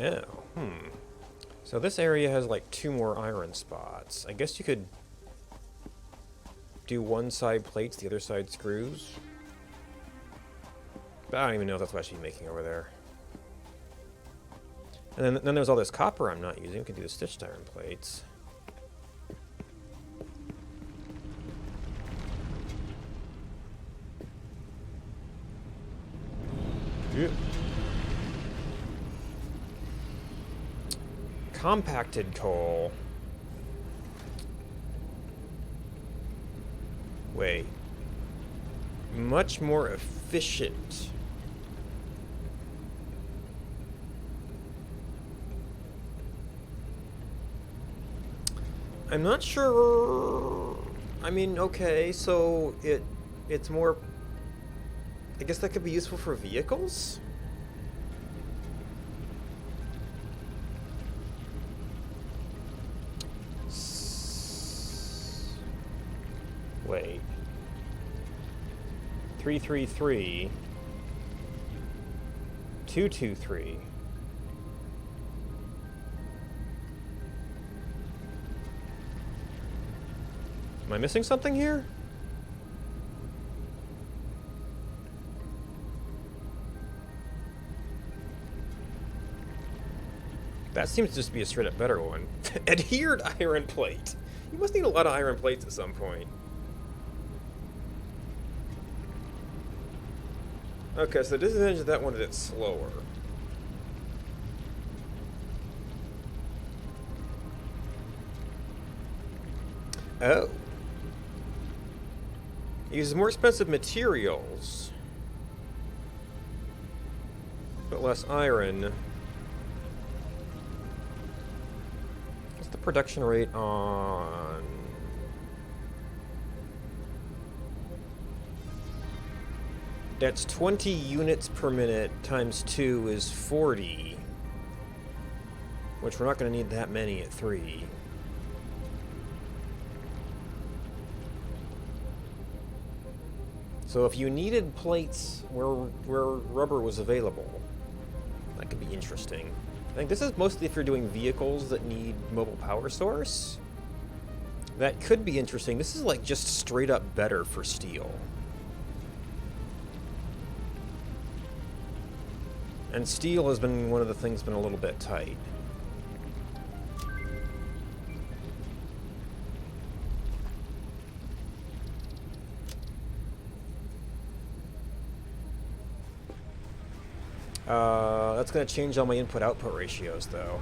Oh, So this area has like 2 more iron spots. I guess you could do one side plates, the other side screws. But I don't even know if that's what I should be making over there. And then there's all this copper I'm not using. We can do the stitched iron plates. Yeah. Compacted coal. Wait. Much more efficient. I'm not sure. I mean, okay, so it's more. I guess that could be useful for vehicles? Wait. 333. 223. Am I missing something here? That seems to just be a straight up better one. Adhered iron plate. You must need a lot of iron plates at some point. Okay, so the disadvantage of that one is it's slower. Oh. It uses more expensive materials, but less iron. What's the production rate on... That's 20 units per minute times 2 is 40. Which we're not going to need that many at 3. So if you needed plates where rubber was available, that could be interesting. I think this is mostly if you're doing vehicles that need mobile power source. That could be interesting. This is like just straight up better for steel. And steel has been one of the things been a little bit tight. That's going to change all my input-output ratios, though.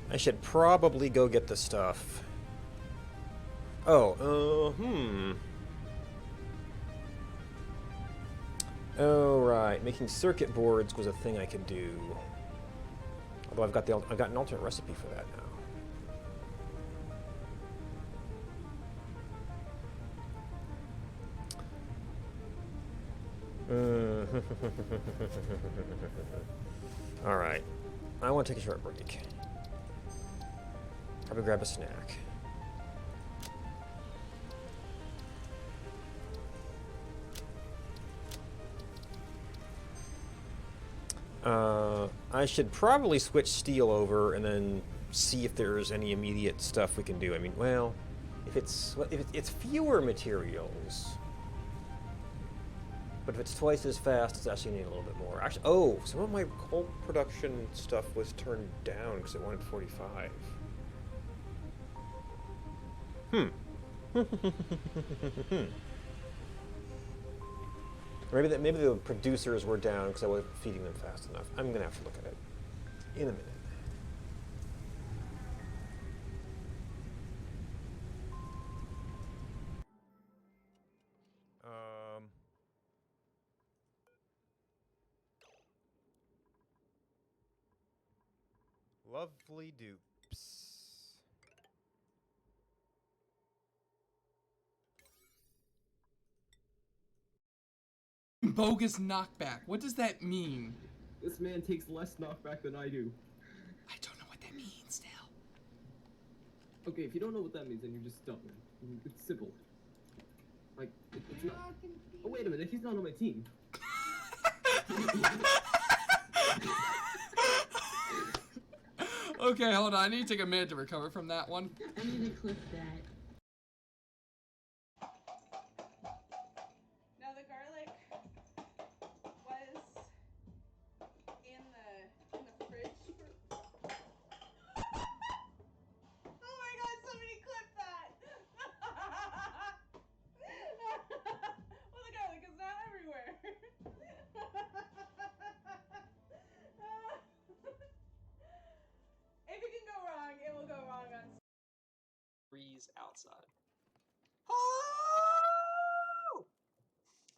I should probably go get the stuff. Oh, Oh, right. Making circuit boards was a thing I could do. Although I've got an alternate recipe for that now. All right. I want to take a short break. Probably grab a snack. I should probably switch steel over and then see if there's any immediate stuff we can do. I mean, well, if it's fewer materials, but if it's twice as fast, it's actually need a little bit more. Actually, oh, some of my coal production stuff was turned down because it wanted 45. Or maybe the producers were down because I wasn't feeding them fast enough. I'm gonna have to look at it in a minute. Lovely dupes. bogus knockback. What does that mean? This man takes less knockback than I do. I don't know what that means still. Okay, if you don't know what that means, then you're just dumb, man. It's simple. Like, it's not... Oh, wait a minute, he's not on my team. Okay, hold on. I need to take a minute to recover from that one. I'm gonna clip that. Now the garlic was in the fridge for... Oh my god, somebody clip that! Well, the garlic is not everywhere. If it can go wrong, it will go wrong on... Breeze outside. Oh!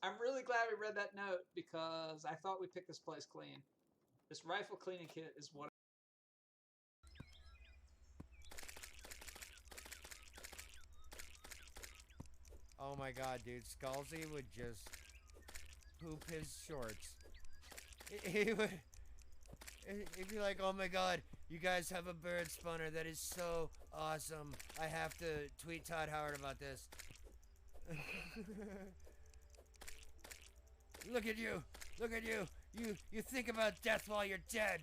I'm really glad we read that note because I thought we picked this place clean. This rifle cleaning kit is what. Oh my god, dude. Scalzi would just poop his shorts. He would... He'd be like, oh my god, you guys have a bird spawner. That is so awesome. I have to tweet Todd Howard about this. Look at you. Look at you. You think about death while you're dead.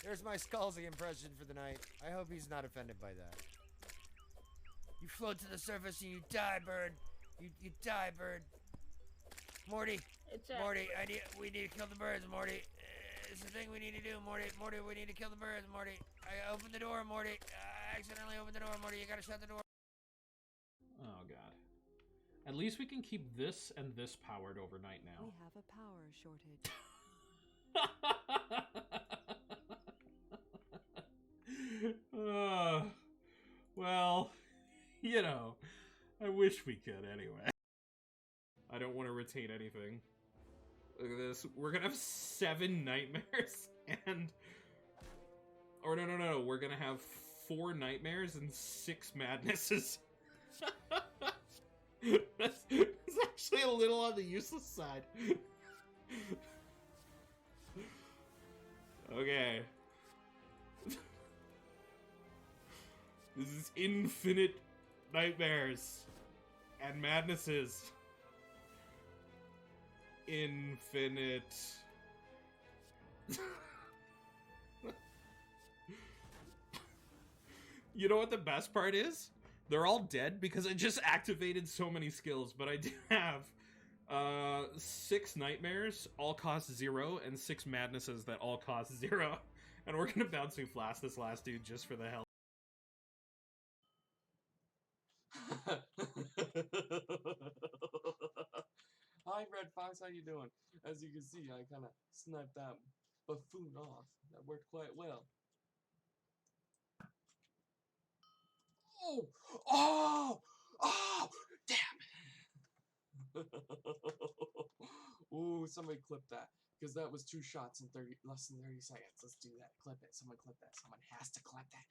There's my Scalzi impression for the night. I hope he's not offended by that. You float to the surface and you die, bird. You die, bird. Morty, Morty, we need to kill the birds, Morty. It's the thing we need to do, Morty. Morty, we need to kill the birds, Morty. I opened the door, Morty. I accidentally opened the door, Morty. You gotta shut the door. Oh god. At least we can keep this and this powered overnight now. We have a power shortage. Well, you know, I wish we could anyway. I don't want to retain anything. Look at this. We're gonna have 7 nightmares and... Or no. We're gonna have 4 nightmares and 6 madnesses. That's actually a little on the useless side. Okay. This is infinite nightmares and madnesses. Infinite. You know what the best part is? They're all dead because I just activated so many skills, but I do have 6 nightmares, all cost 0, and 6 madnesses that all cost 0. And we're gonna Bouncing Flash this last dude just for the hell. Hi, Red Fox, how you doing? As you can see, I kind of sniped that buffoon off. That worked quite well. Oh! Damn! Ooh, somebody clip that. Because that was 2 shots in less than 30 seconds. Let's do that. Clip it. Someone clip that. Someone has to clip that.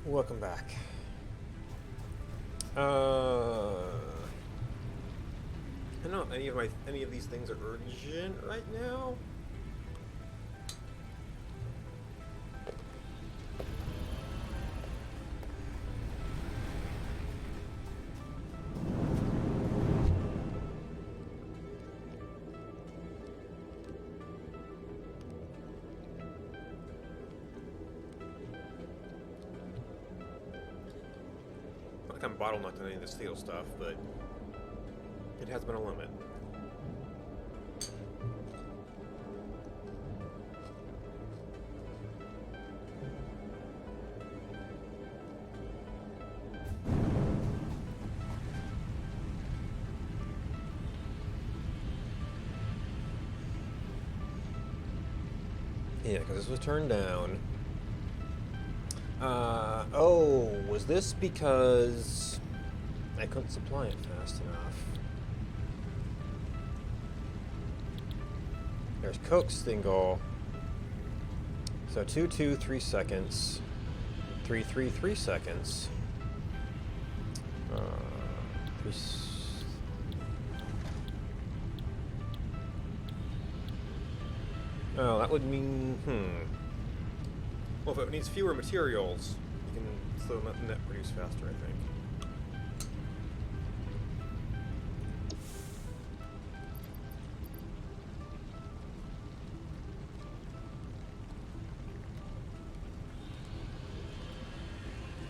Welcome back. I don't know if any of these things are urgent right now. I'm bottlenecked on any of this steel stuff, but it has been a limit. Yeah, because this was turned down. Oh, was this because I couldn't supply it fast enough? There's Coke Stingle. So 2, 2, 3 seconds. 3, 3, 3 seconds. Oh, that would mean, Well, if it needs fewer materials, you can still net produce faster, I think.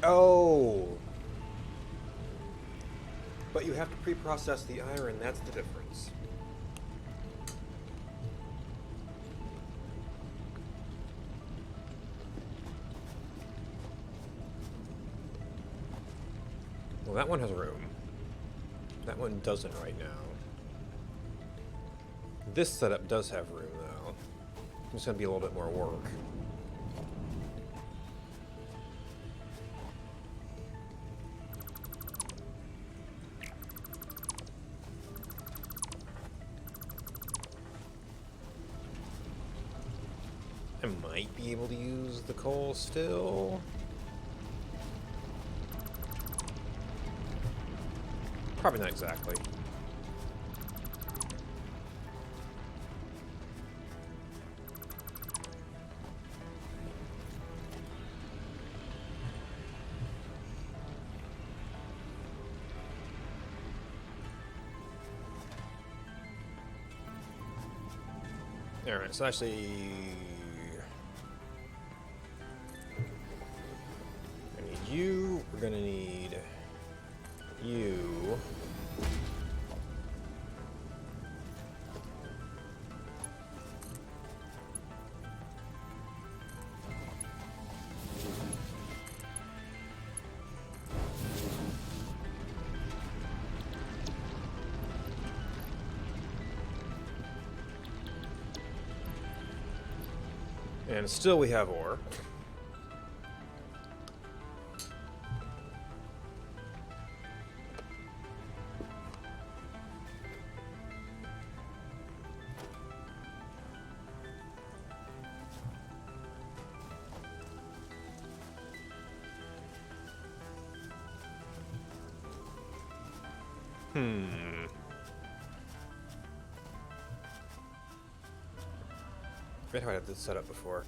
Oh! But you have to pre-process the iron, that's the difference. Well, that one has room. That one doesn't right now. This setup does have room, though. It's going to be a little bit more work. I might be able to use the coal still. Probably not exactly. Alright, so actually... I need you, we're gonna need you. And still we have ore. I forget how I had this set up before.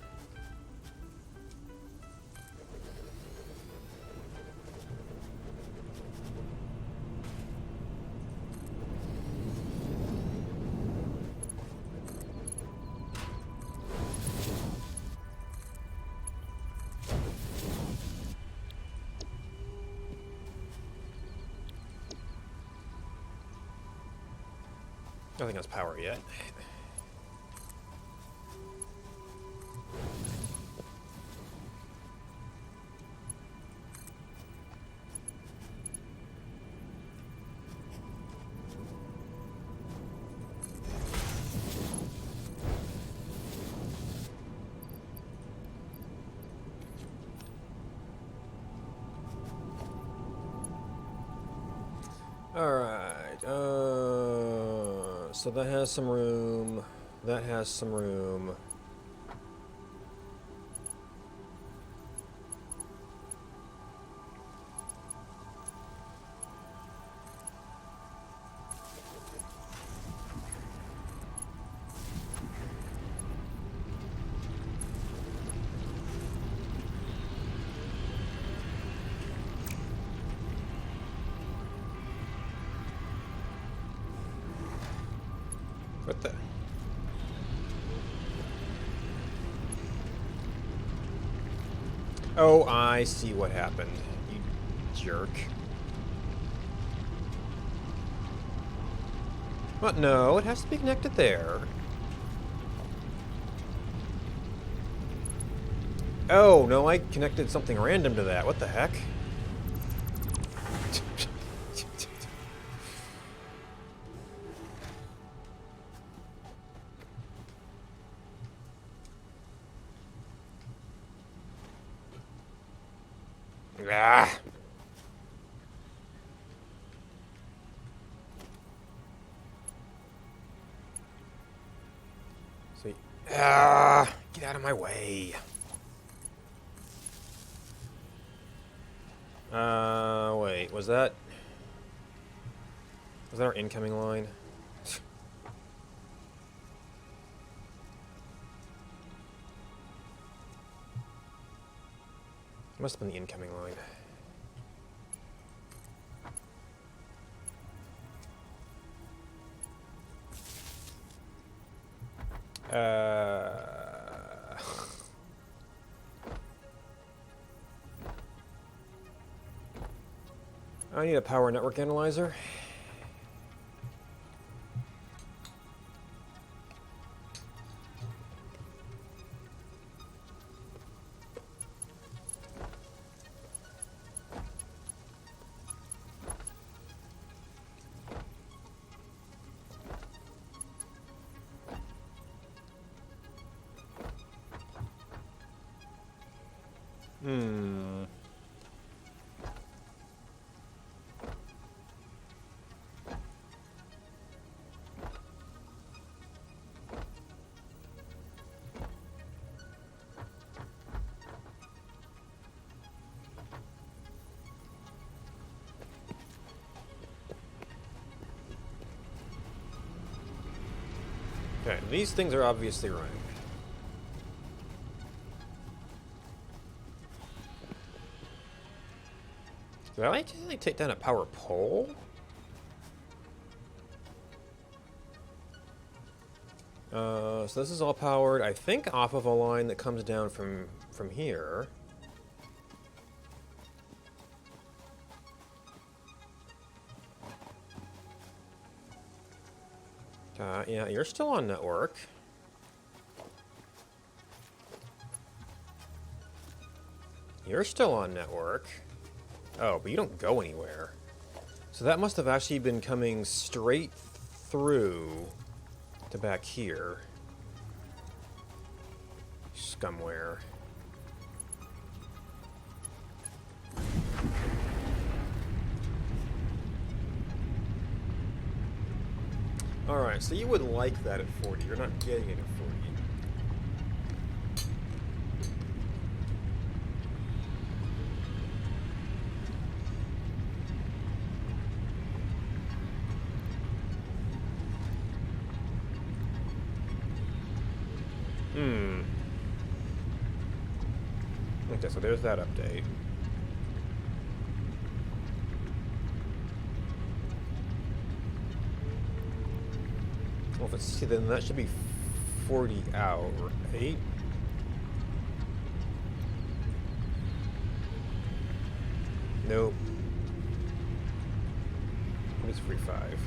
Nothing has power yet. Alright, so that has some room, that has some room. What the? Oh, I see what happened. You jerk. What? No, it has to be connected there. Oh, no, I connected something random to that. What the heck? Ah. So, get out of my way. Wait, was that? Is that our incoming line? Must have been the incoming line. I need a power network analyzer. Okay, these things are obviously running. Did I actually take down a power pole? So this is all powered, I think, off of a line that comes down from here. Yeah, you're still on network. You're still on network. Oh, but you don't go anywhere. So that must have actually been coming straight through to back here. Scumware. Alright, so you would like that at 40. You're not getting it at 40. Okay, so there's that update. Well, if it's, see, then that should be 40 out, right? Nope. It's 45.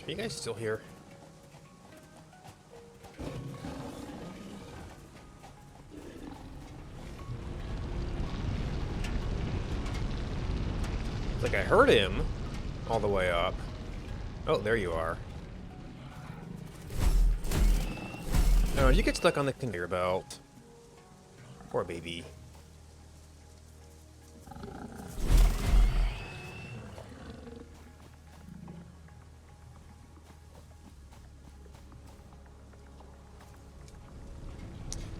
Are you guys still here? It's like I heard him all the way up. Oh, there you are. Oh, you get stuck on the conveyor belt. Poor baby.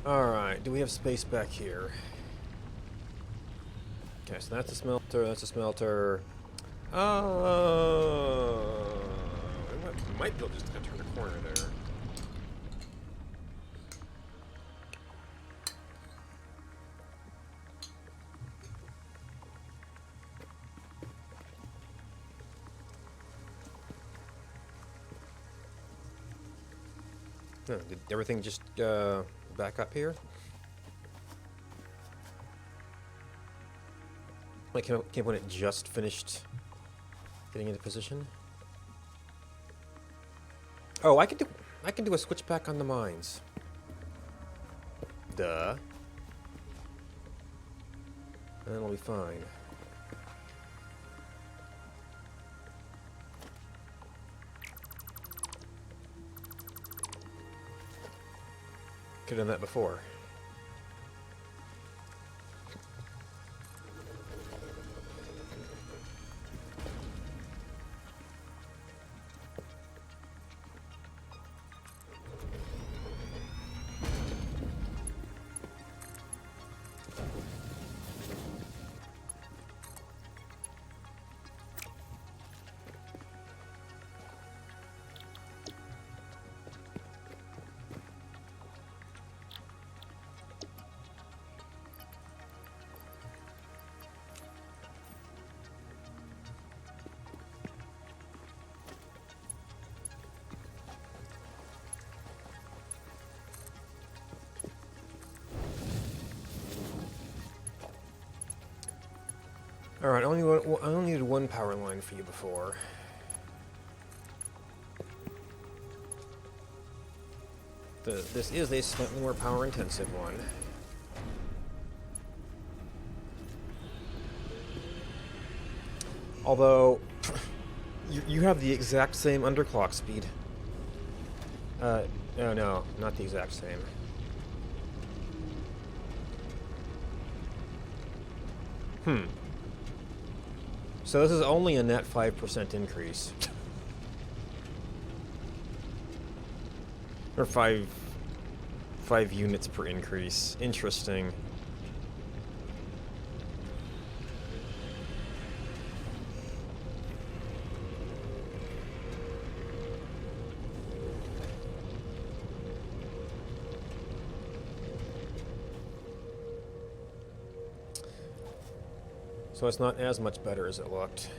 Alright, do we have space back here? Okay, so that's a smelter, that's a smelter. might be able to just kind of turn a corner there. Oh, did everything just back up here? Like came when it just finished getting into position. Oh, I can do a switchback on the mines. Duh. And it'll be fine. Could have done that before. All right, I only needed one power line for you before. This is a slightly more power-intensive one. Although, you have the exact same underclock speed. No, not the exact same. So this is only a net 5% increase. Or 5 units per increase. Interesting. So it's not as much better as it looked.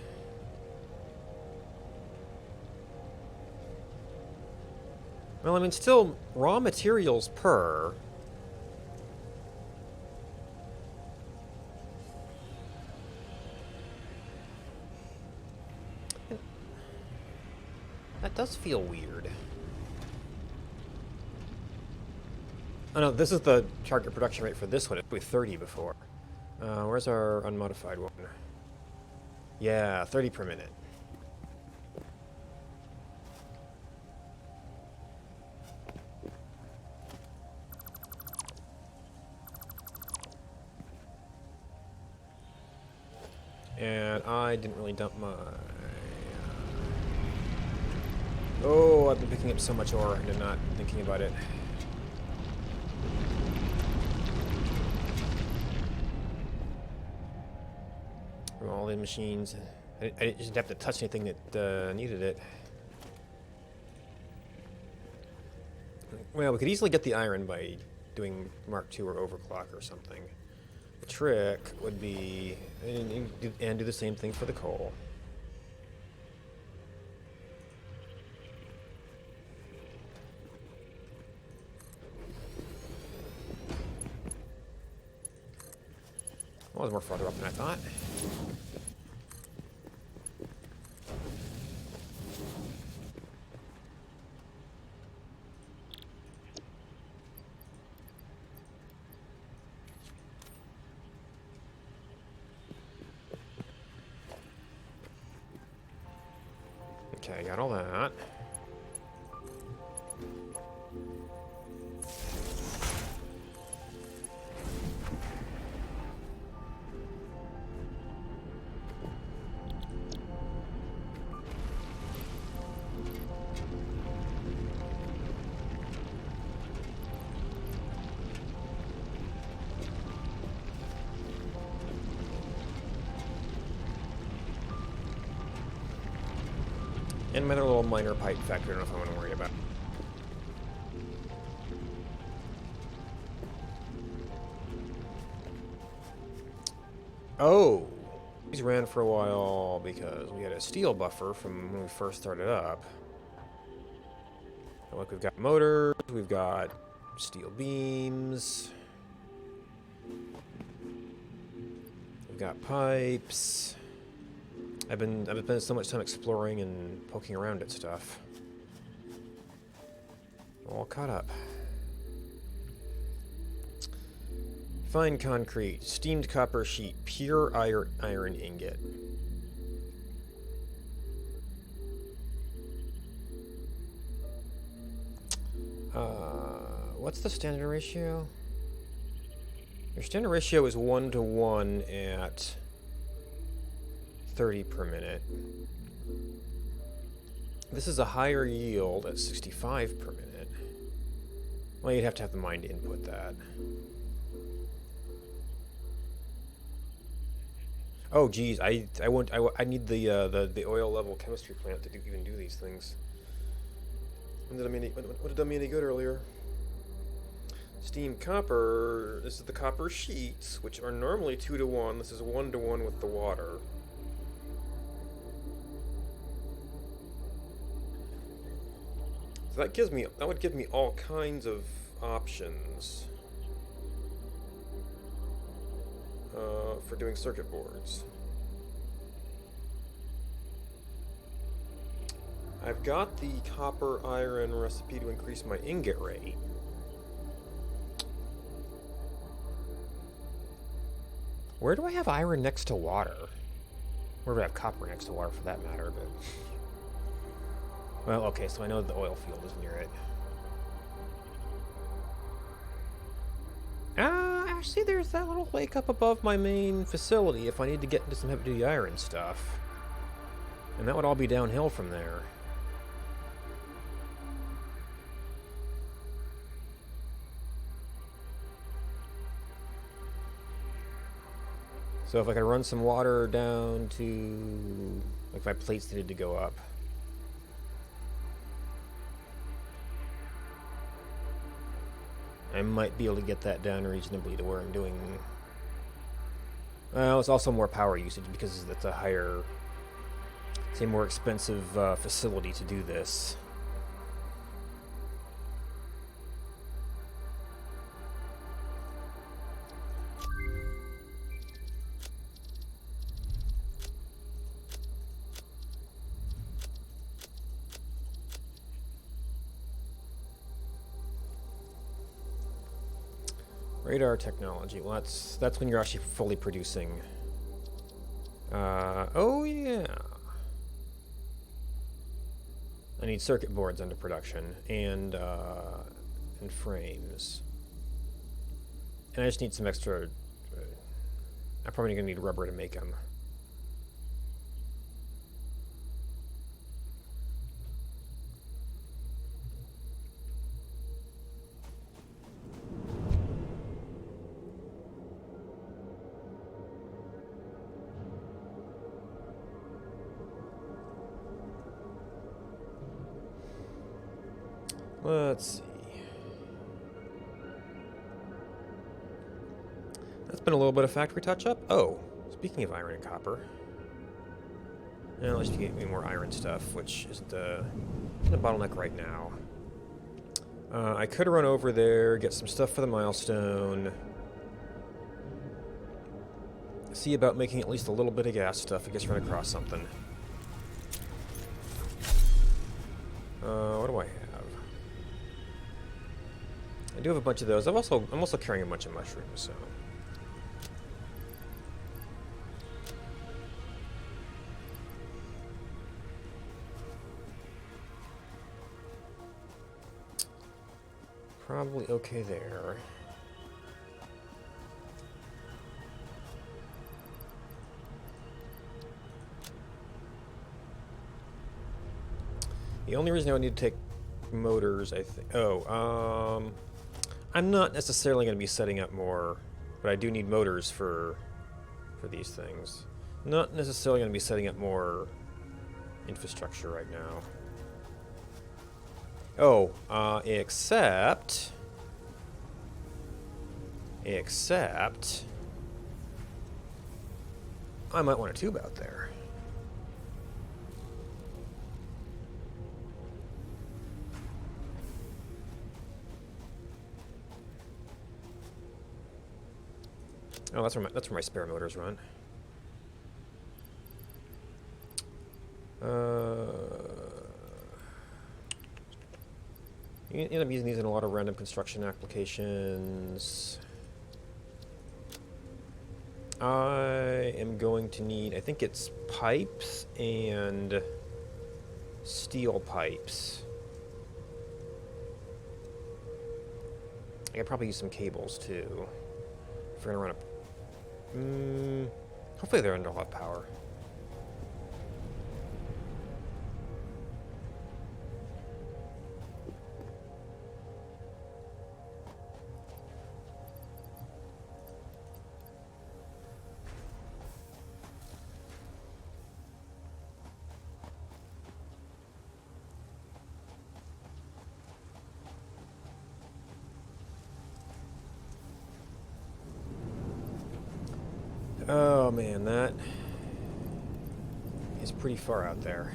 Well, I mean, still, raw materials per. That does feel weird. Oh no, this is the target production rate for this one. It was 30 before. Where's our unmodified one? Yeah, 30 per minute. And I didn't really dump my... Oh, I've been picking up so much ore and I'm not thinking about it. From all the machines. I didn't have to touch anything that needed it. Well, we could easily get the iron by doing Mark II or overclock or something. The trick would be, and do the same thing for the coal. Well, it was more farther up than I thought. Okay, got all that. And my other little minor pipe factory, I don't know if I want to worry about. Oh! These ran for a while because we had a steel buffer from when we first started up. And look, we've got motors, we've got steel beams. We've got pipes. I've been spending so much time exploring and poking around at stuff. All caught up. Fine concrete, steamed copper sheet, pure iron ingot. What's the standard ratio? Your standard ratio is 1:1 at 30 per minute. This is a higher yield at 65 per minute. Well, you'd have to have the mind to input that. Oh, geez, I need the oil level chemistry plant to even do these things. What did I mean any good earlier? Steam copper. This is the copper sheets, which are normally 2:1. This is 1:1 with the water. So that would give me all kinds of options for doing circuit boards. I've got the copper iron recipe to increase my ingot rate. Where do I have iron next to water? Where do I have copper next to water for that matter, but... Well, okay, so I know the oil field is near it. Actually, there's that little lake up above my main facility if I need to get into some heavy-duty iron stuff. And that would all be downhill from there. So if I could run some water down to... like if my plates needed to go up. I might be able to get that down reasonably to where I'm doing... Well, it's also more power usage because it's a higher... it's a more expensive facility to do this. Radar technology. Well, that's when you're actually fully producing. Oh yeah. I need circuit boards under production and frames. And I just need some extra. I'm probably gonna need rubber to make them. Let's see. That's been a little bit of factory touch-up. Oh, speaking of iron and copper. Now let's get me more iron stuff, which is the bottleneck right now. I could run over there, get some stuff for the milestone. See about making at least a little bit of gas stuff. I guess run across something. What do I have? I do have a bunch of those. I'm also carrying a bunch of mushrooms, so. Probably okay there. The only reason I would need to take motors, I think. Oh, I'm not necessarily going to be setting up more, but I do need motors for these things. Not necessarily going to be setting up more infrastructure right now. Oh, except I might want a tube out there. Oh, that's where my spare motors run. You end up using these in a lot of random construction applications. I am going to need, I think it's pipes and steel pipes. I could probably use some cables too. If we're gonna run a... hopefully they're under a lot of power. Oh man, that is pretty far out there.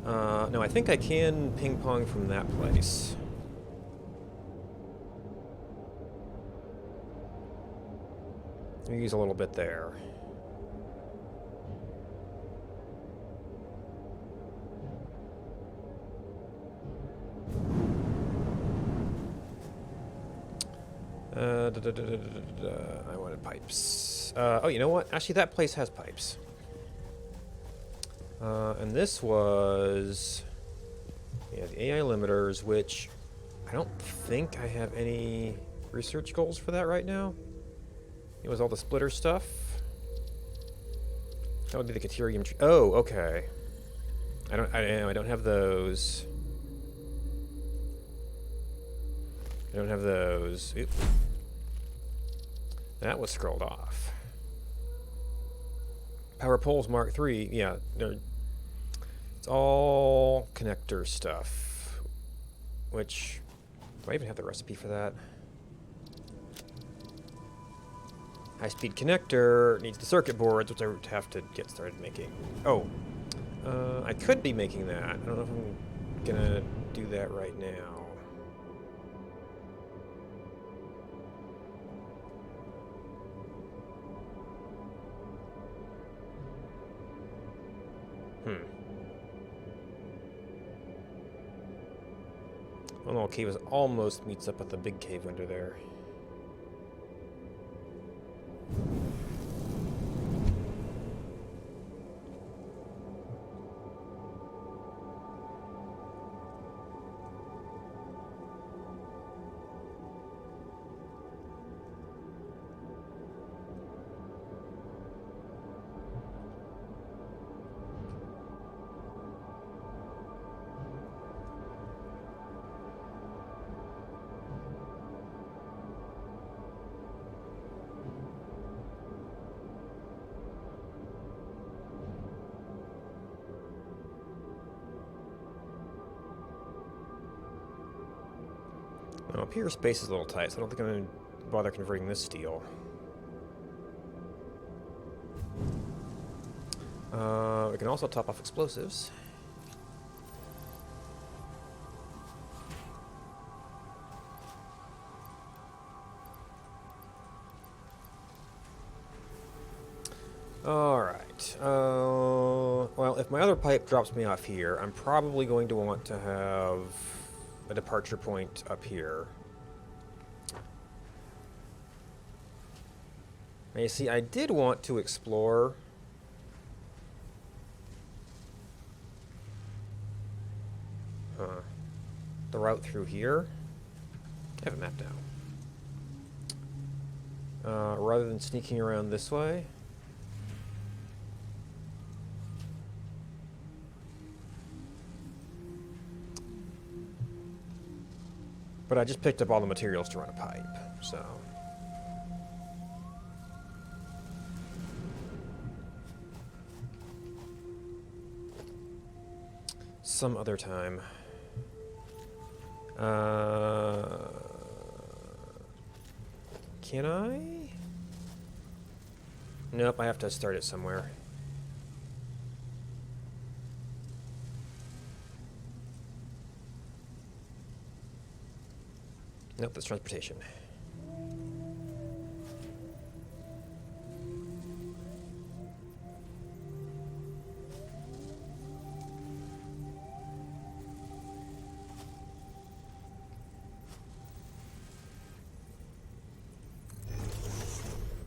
No, I think I can ping pong from that place. Let me use a little bit there. I wanted pipes. Oh, you know what? Actually, that place has pipes. And this was... Yeah, the AI limiters, which I don't think I have any research goals for that right now. It was all the splitter stuff. That would be the Caterium tree. Oh, okay. I don't have those. I don't have those. Oop. That was scrolled off. Power poles Mark III. Yeah, it's all connector stuff. Which, do I even have the recipe for that? High-speed connector needs the circuit boards, which I would have to get started making. Oh, I could be making that. I don't know if I'm gonna do that right now. Well, no, cave is almost meets up with the big cave under there. Now, up here space is a little tight, so I don't think I'm going to bother converting this steel. We can also top off explosives. Alright. Well, if my other pipe drops me off here, I'm probably going to want to have a departure point up here. Now you see, I did want to explore the route through here. I have a map now. Rather than sneaking around this way. But I just picked up all the materials to run a pipe, so... some other time. Can I? Nope, I have to start it somewhere. Nope, that's transportation.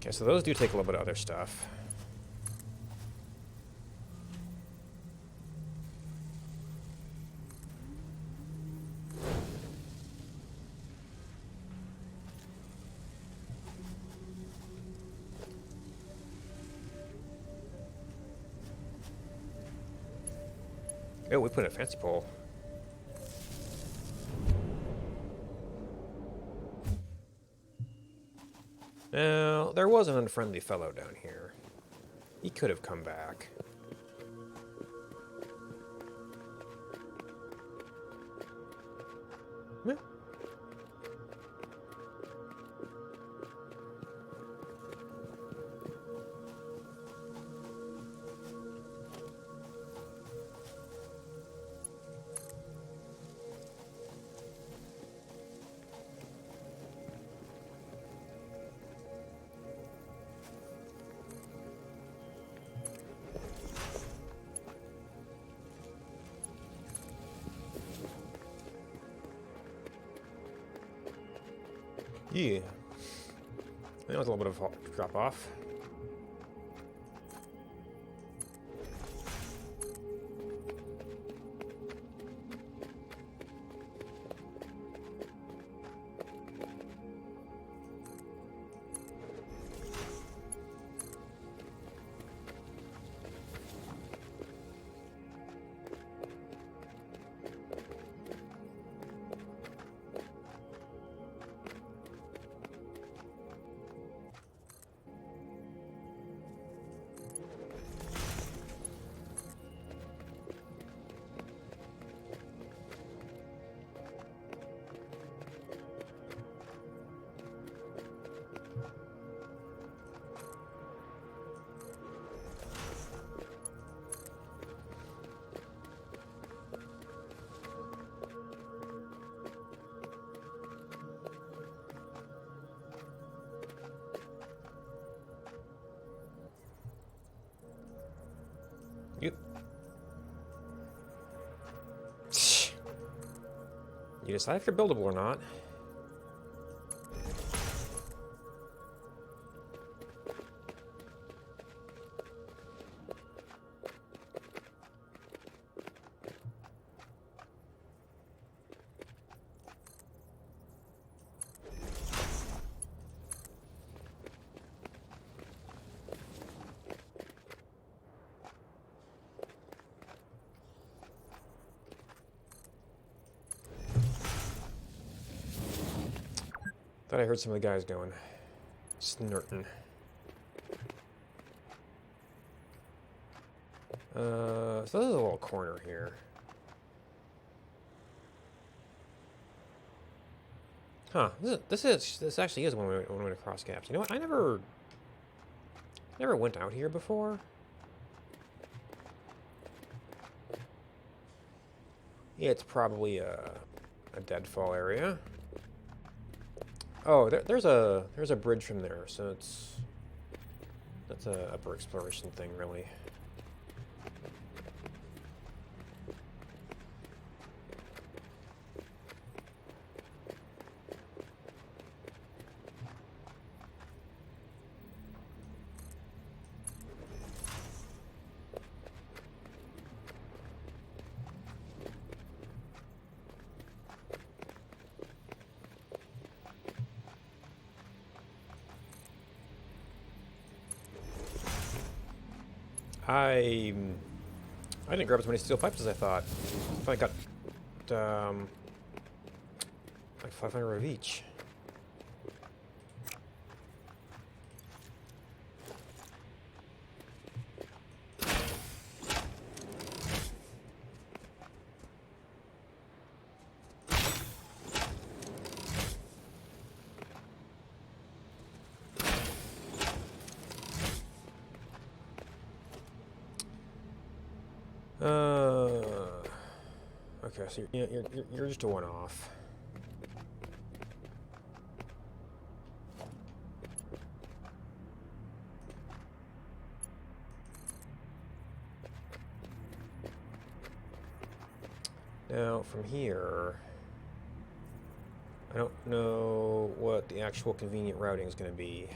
Okay, so those do take a little bit of other stuff. Oh, we put in a fancy pole. Now, there was an unfriendly fellow down here. He could have come back. Meh. Yeah. That was a little bit of a drop off. Yep. You decide if you're buildable or not. Thought I heard some of the guys going. Snurting. So this is a little corner here. Huh. This actually is one way to cross gaps. You know what? I never went out here before. Yeah, it's probably a deadfall area. Oh, there's a bridge from there, so that's a upper exploration thing, really. I didn't grab as many steel pipes as I thought. I got like 500 of each. Okay, so you're just a one-off. Now, from here, I don't know what the actual convenient routing is going to be.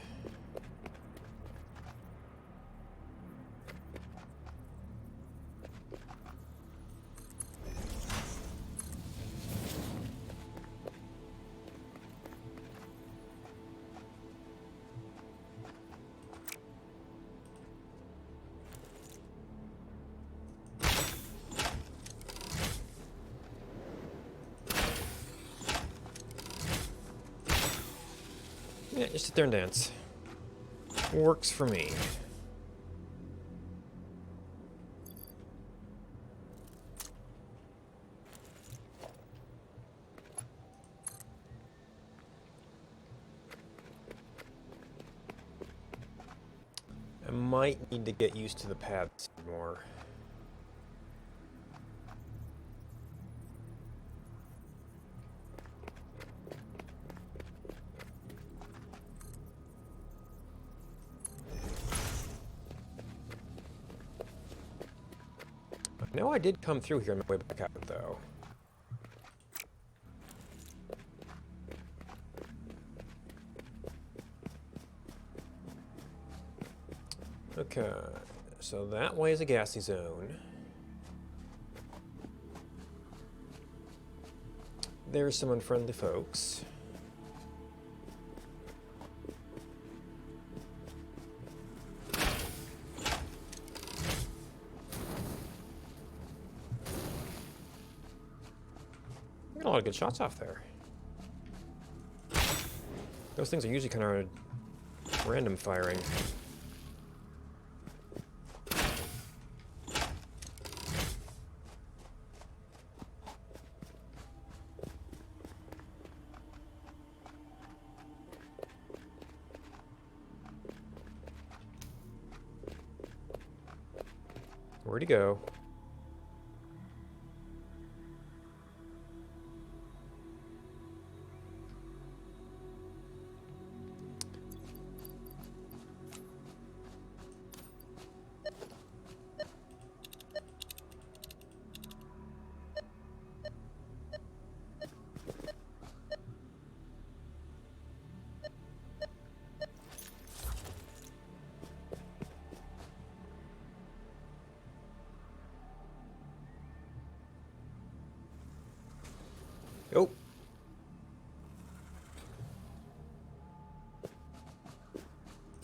Yeah, just sit there and dance. Works for me. I might need to get used to the paths more. I know I did come through here on my way back out, though. Okay, so that way is a gassy zone. There's some unfriendly folks. Got a lot of good shots off there. Those things are usually kind of random firing. Where'd he go? Oh.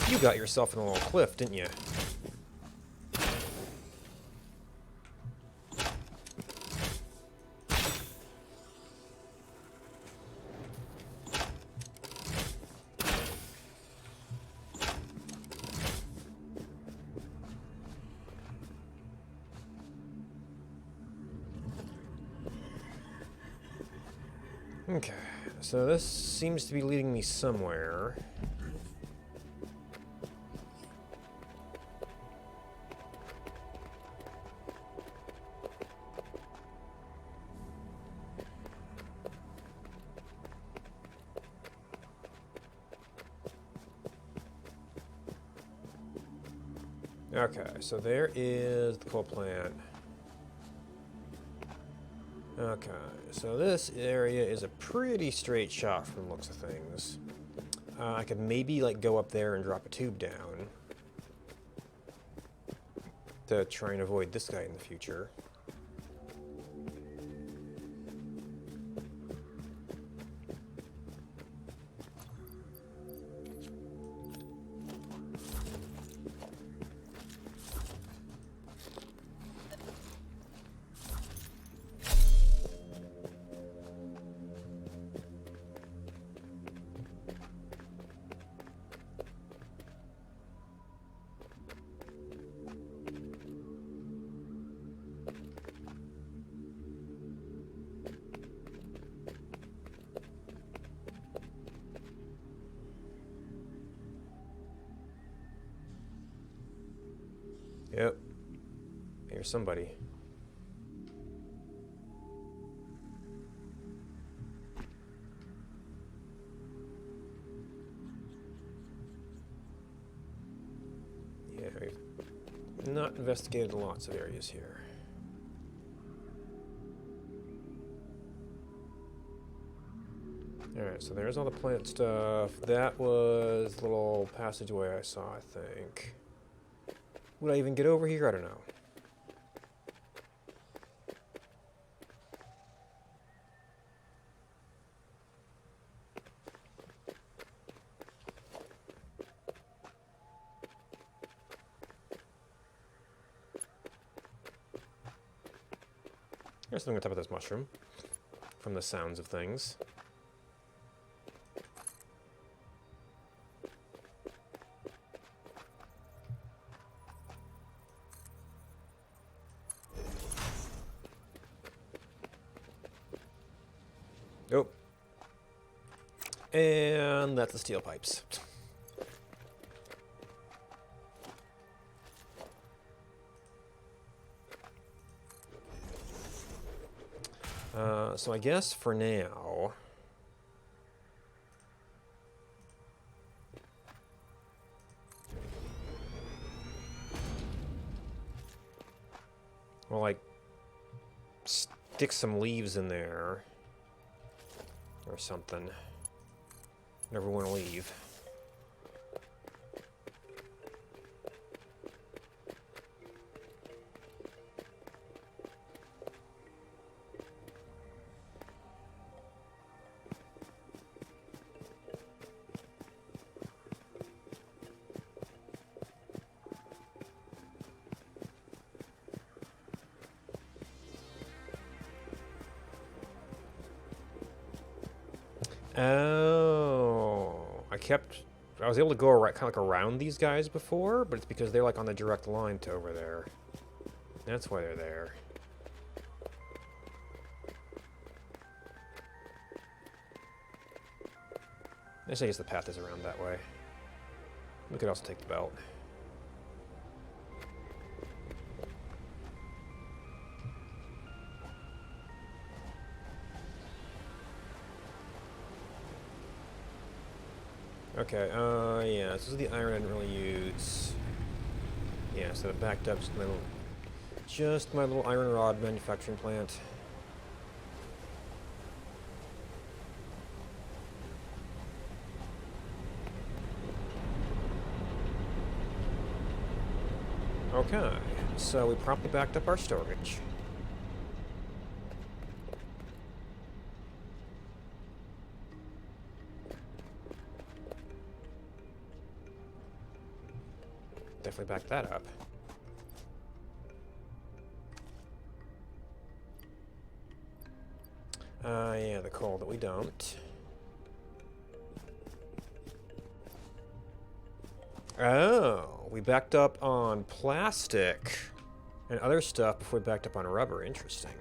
You got yourself in a little cliff, didn't you? Okay, so this seems to be leading me somewhere. Okay, so there is the coal plant. Okay, so this area is a pretty straight shot from the looks of things. I could maybe like go up there and drop a tube down to try and avoid this guy in the future. Yep. Here's somebody. not investigated lots of areas here. Alright, so there's all the plant stuff. That was the little passageway I saw, I think. Would I even get over here? I don't know. There's something on top of this mushroom, from the sounds of things. Nope. And that's the steel pipes. So I guess for now... Well, like, stick some leaves in there. Or something. Never want to leave. Oh, I was able to go around, kind of like around these guys before, but it's because they're like on the direct line to over there. That's why they're there. I guess the path is around that way. We could also take the belt. Okay, yeah, this is the iron I didn't really use. Yeah, so it backed up just my little iron rod manufacturing plant. Okay, so we promptly backed up our storage. Definitely back that up. Yeah, the coal that we dumped. Oh, we backed up on plastic and other stuff before we backed up on rubber. Interesting.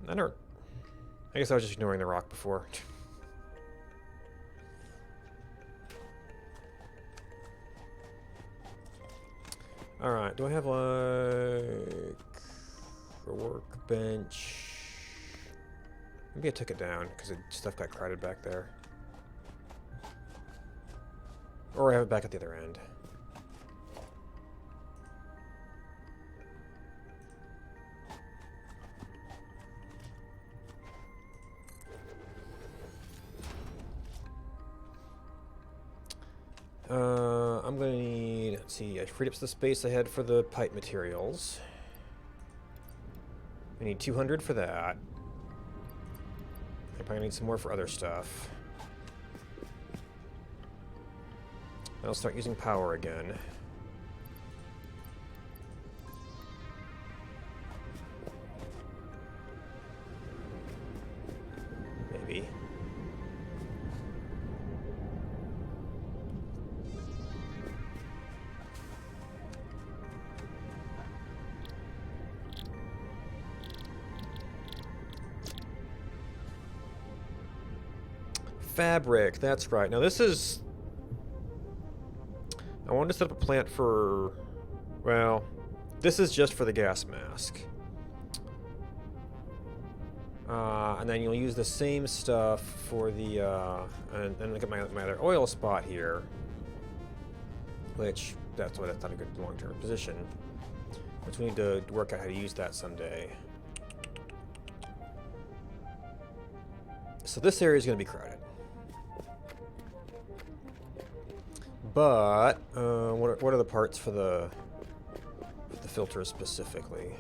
I guess I was just ignoring the rock before. Alright, do I have like a workbench? Maybe I took it down because stuff got crowded back there. Or I have it back at the other end. I'm gonna need, let's see, I freed up the space I had for the pipe materials. I need 200 for that. I probably need some more for other stuff. I'll start using power again. Maybe. Fabric, that's right. Now this is... I wanted to set up a plant for... Well, this is just for the gas mask. And then you'll use the same stuff for the, and look at my other oil spot here, which, that's not a good long-term position, which we need to work out how to use that someday. So this area is going to be crowded. But, what are the parts for the filters specifically?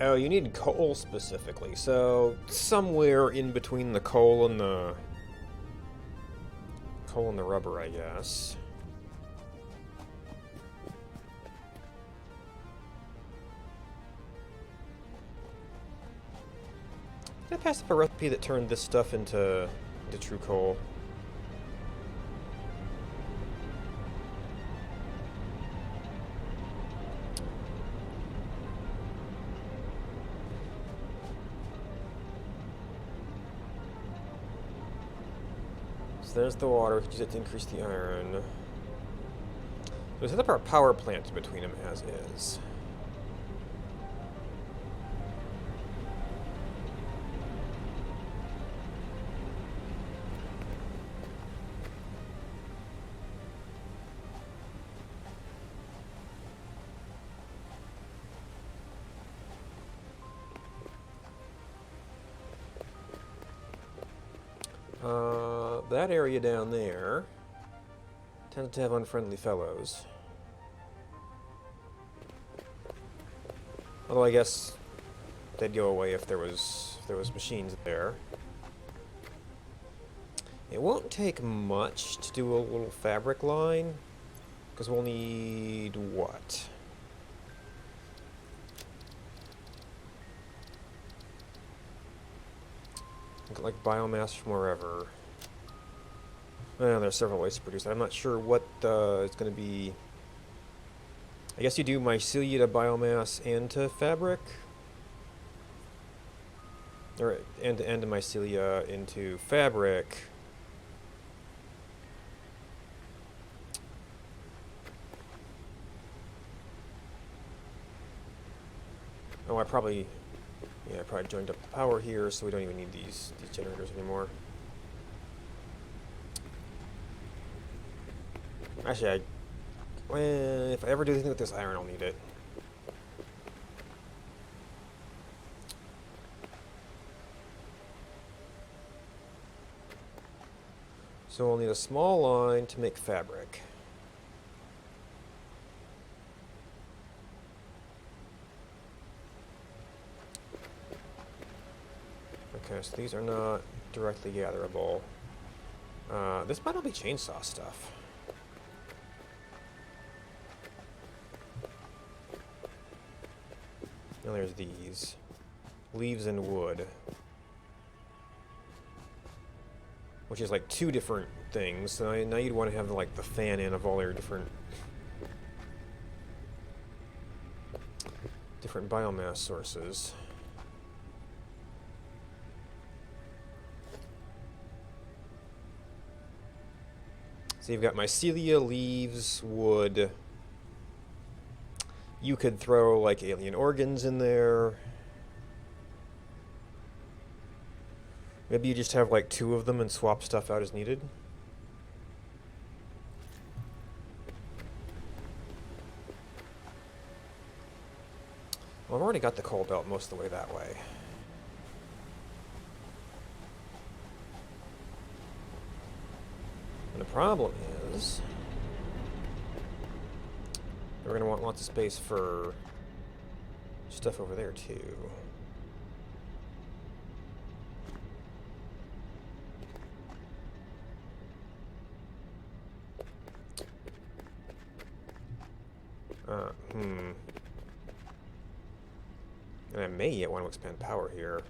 Oh, you need coal specifically. So somewhere in between the coal and the rubber, I guess. Did I pass up a recipe that turned this stuff into true coal? So there's the water. We can use it to increase the iron. We set up our power plant between them as is. That area down there tends to have unfriendly fellows. Although I guess they'd go away if there was machines there. It won't take much to do a little fabric line, because we'll need what? Like biomass from wherever. There's several ways to produce that. I'm not sure what it's going to be. I guess you do mycelia to biomass and to fabric, or and to mycelia into fabric. Oh, I probably joined up the power here, so we don't even need these generators anymore. Actually, if I ever do anything with this iron, I'll need it. So we'll need a small line to make fabric. Okay, so these are not directly gatherable. This might all be chainsaw stuff. And there's these. Leaves and wood. Which is like two different things. So now you'd want to have like the fan in of all your different biomass sources. So you've got mycelia, leaves, wood. You could throw like alien organs in there. Maybe you just have like two of them and swap stuff out as needed. Well, I've already got the coal belt most of the way that way. And the problem is, we're going to want lots of space for stuff over there too. And I may yet want to expand power here.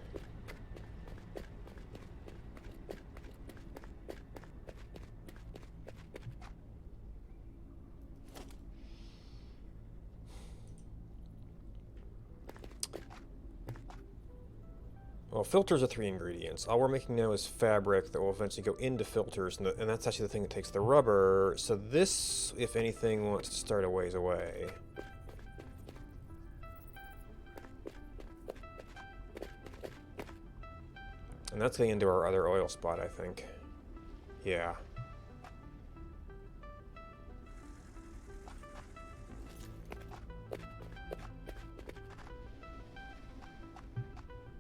Well, filters are 3 ingredients. All we're making now is fabric that will eventually go into filters, and that's actually the thing that takes the rubber. So this, if anything, wants to start a ways away. And that's getting into our other oil spot, I think. Yeah.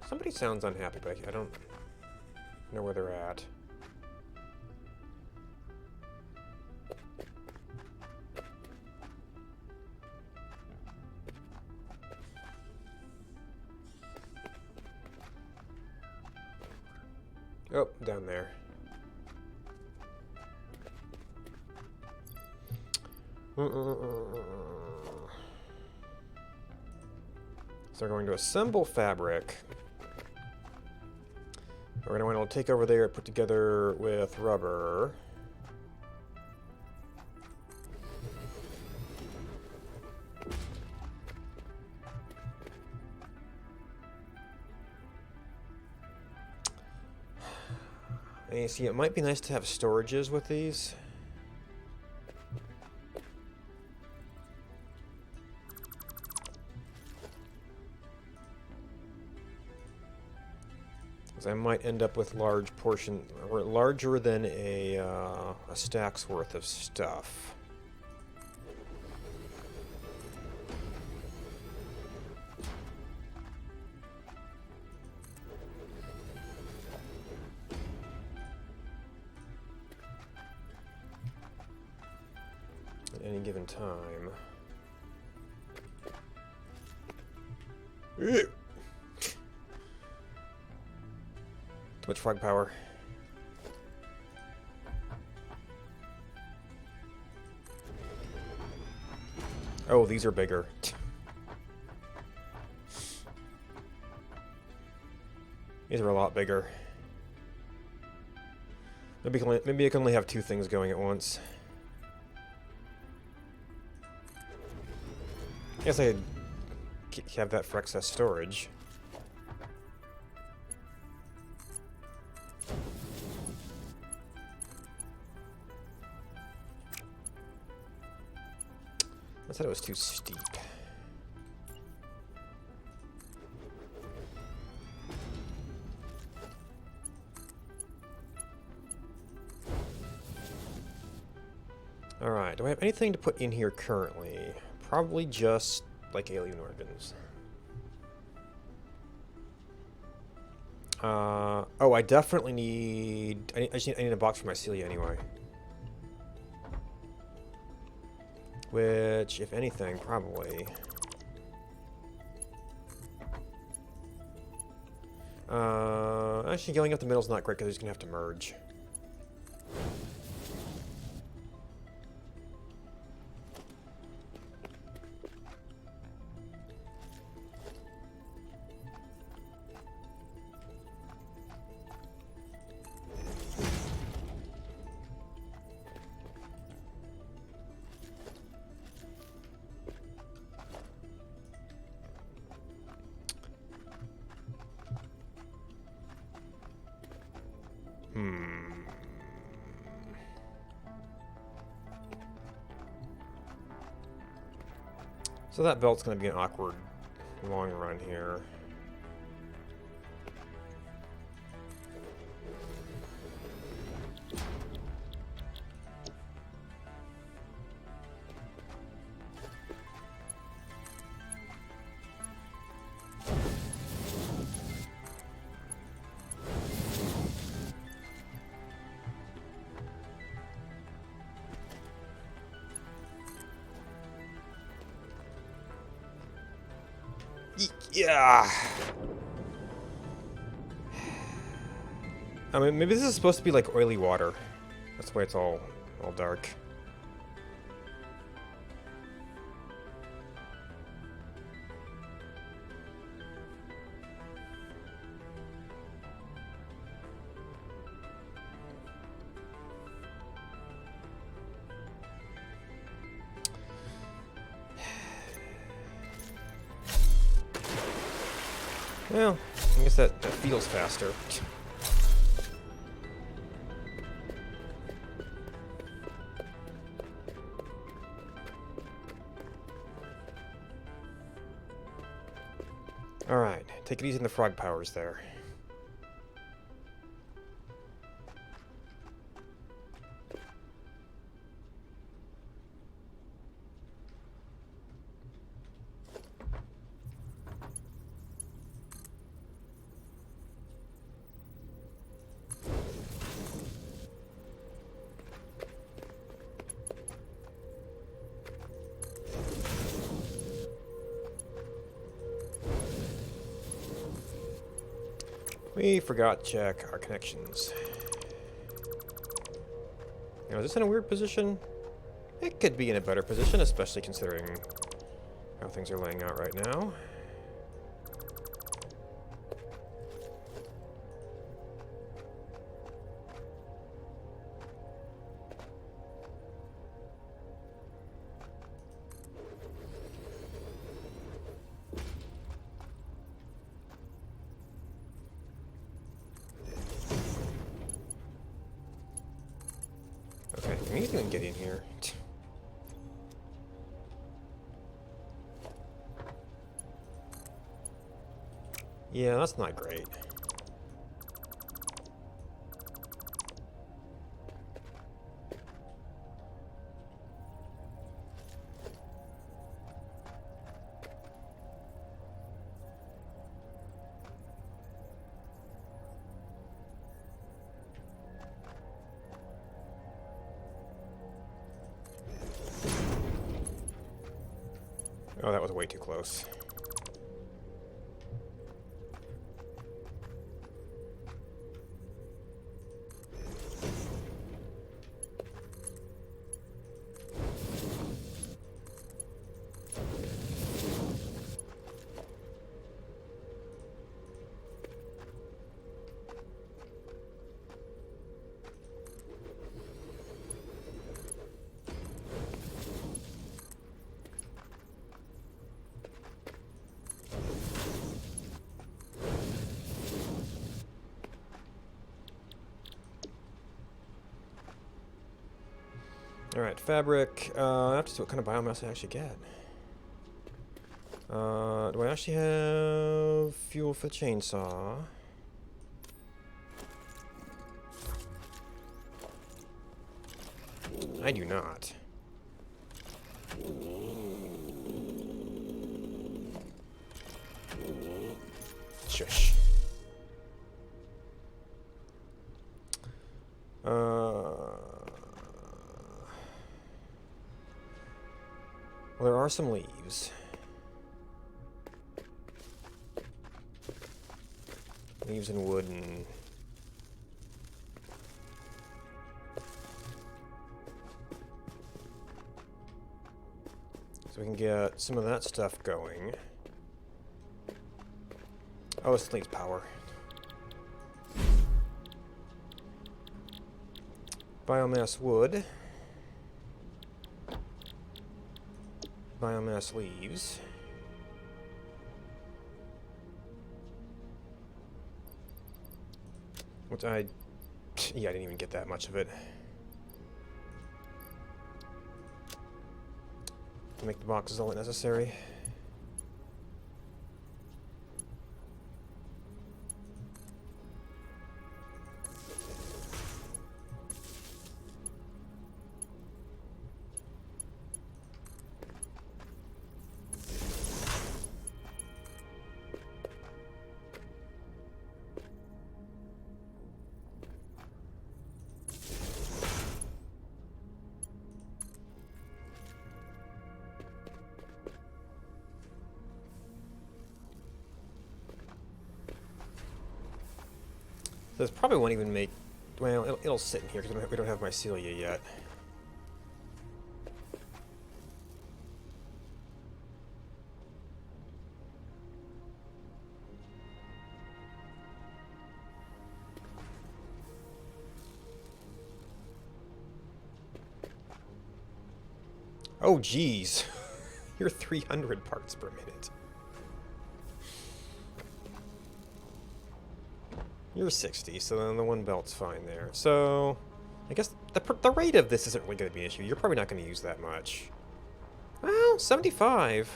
Somebody sounds unhappy, but I don't know where they're at. Oh, down there. So we're going to assemble fabric. We're going to want to take over there, put together with rubber. And you see, it might be nice to have storages with these. I might end up with large portion, or larger than a stack's worth of stuff. At any given time. Too much frog power. Oh, these are bigger. These are a lot bigger. Maybe I can only have 2 things going at once. Guess I could have that for excess storage. I said it was too steep. Alright, do I have anything to put in here currently? Probably just, like, alien organs. Oh, I definitely need... I need a box for my Celia anyway. Which, if anything, probably... actually, going up the middle is not great because he's going to have to merge. So that belt's going to be an awkward long run here. Yeah. I mean, maybe this is supposed to be like oily water. That's why it's all dark. Well, I guess that feels faster. Alright, take it easy in the frog powers there. We forgot to check our connections. Now, is this in a weird position? It could be in a better position, especially considering how things are laying out right now. Okay, can we even get in here? Yeah, that's not great. Oh, that was way too close. Alright, fabric. I have to see what kind of biomass I actually get. Do I actually have fuel for the chainsaw? I do not. Shush. Well, there are some leaves. Leaves and wood and... So we can get some of that stuff going. Oh, this needs power. Biomass wood. Biomass leaves. Which yeah, I didn't even get that much of it. To make the boxes all necessary. This probably won't even make... Well, it'll sit in here because we don't have mycelia yet. Oh, geez. You're 300 parts per minute. You're 60, so then the one belt's fine there. So, I guess the rate of this isn't really going to be an issue. You're probably not going to use that much. Well, 75.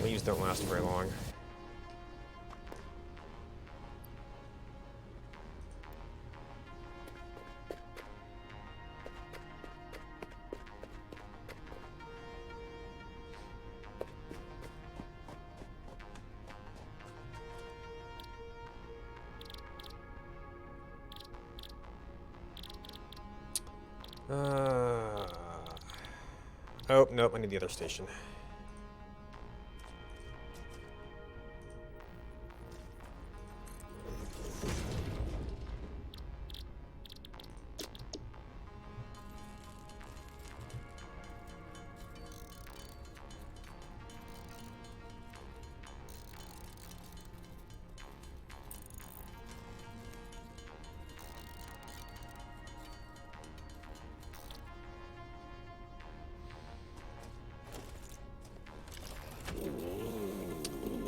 Leaves don't last very long. Oh, nope, I need the other station.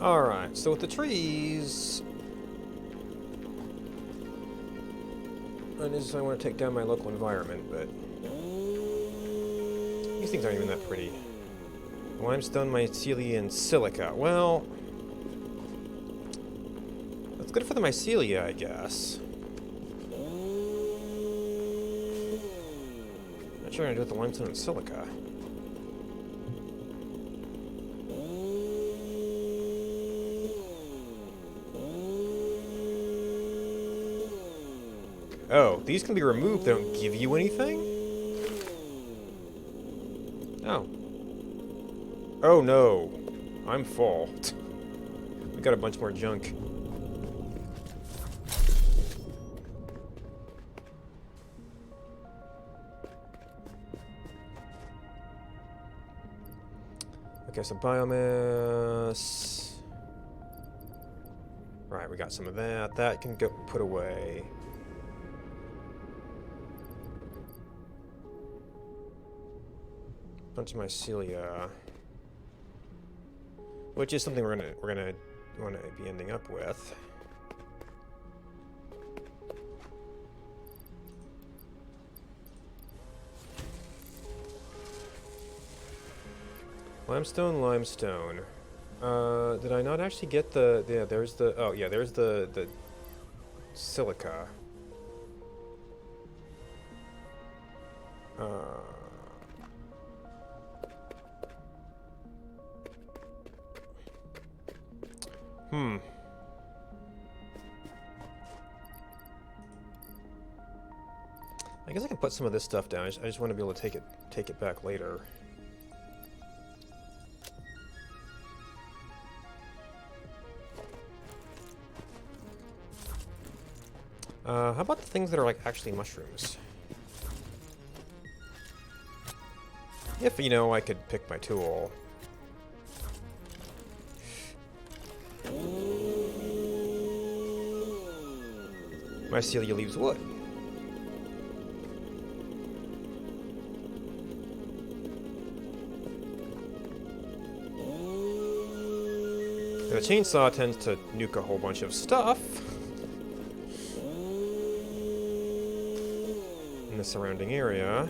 Alright, so with the trees... I want to take down my local environment, but... These things aren't even that pretty. Limestone, mycelia, and silica. Well... That's good for the mycelia, I guess. Not sure what I'm going to do with the limestone and silica. Oh, these can be removed. They don't give you anything? Oh. Oh no. I'm full. We got a bunch more junk. Okay, so biomass. Right, we got some of that. That can go put away. Bunch of mycelia, which is something we're gonna want to be ending up with. Limestone, limestone. Did I not actually get the? Yeah, there's the. Oh yeah, there's the silica. I guess I can put some of this stuff down. I just want to be able to take it back later. How about the things that are like actually mushrooms? If, you know, I could pick my tool. Mycelia leaves wood. And the chainsaw tends to nuke a whole bunch of stuff in the surrounding area.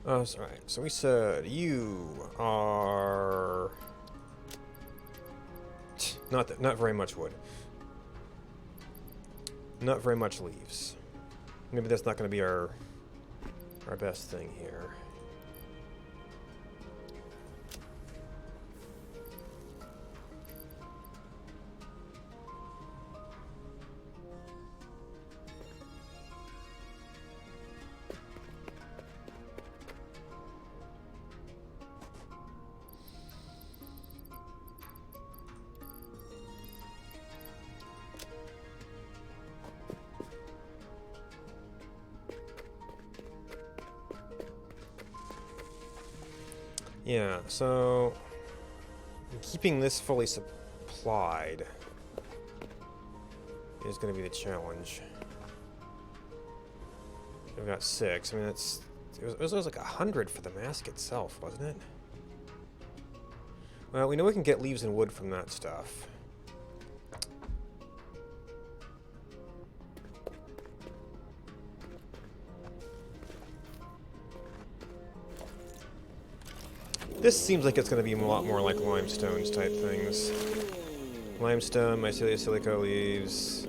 Oh, sorry. So we said you are not very much wood. Not very much leaves. Maybe that's not going to be our best thing here. Yeah, so keeping this fully supplied is going to be the challenge. We've got 6. I mean, it was like 100 for the mask itself, wasn't it? Well, we know we can get leaves and wood from that stuff. This seems like it's going to be a lot more like limestones type things. Limestone, mycelia silica leaves.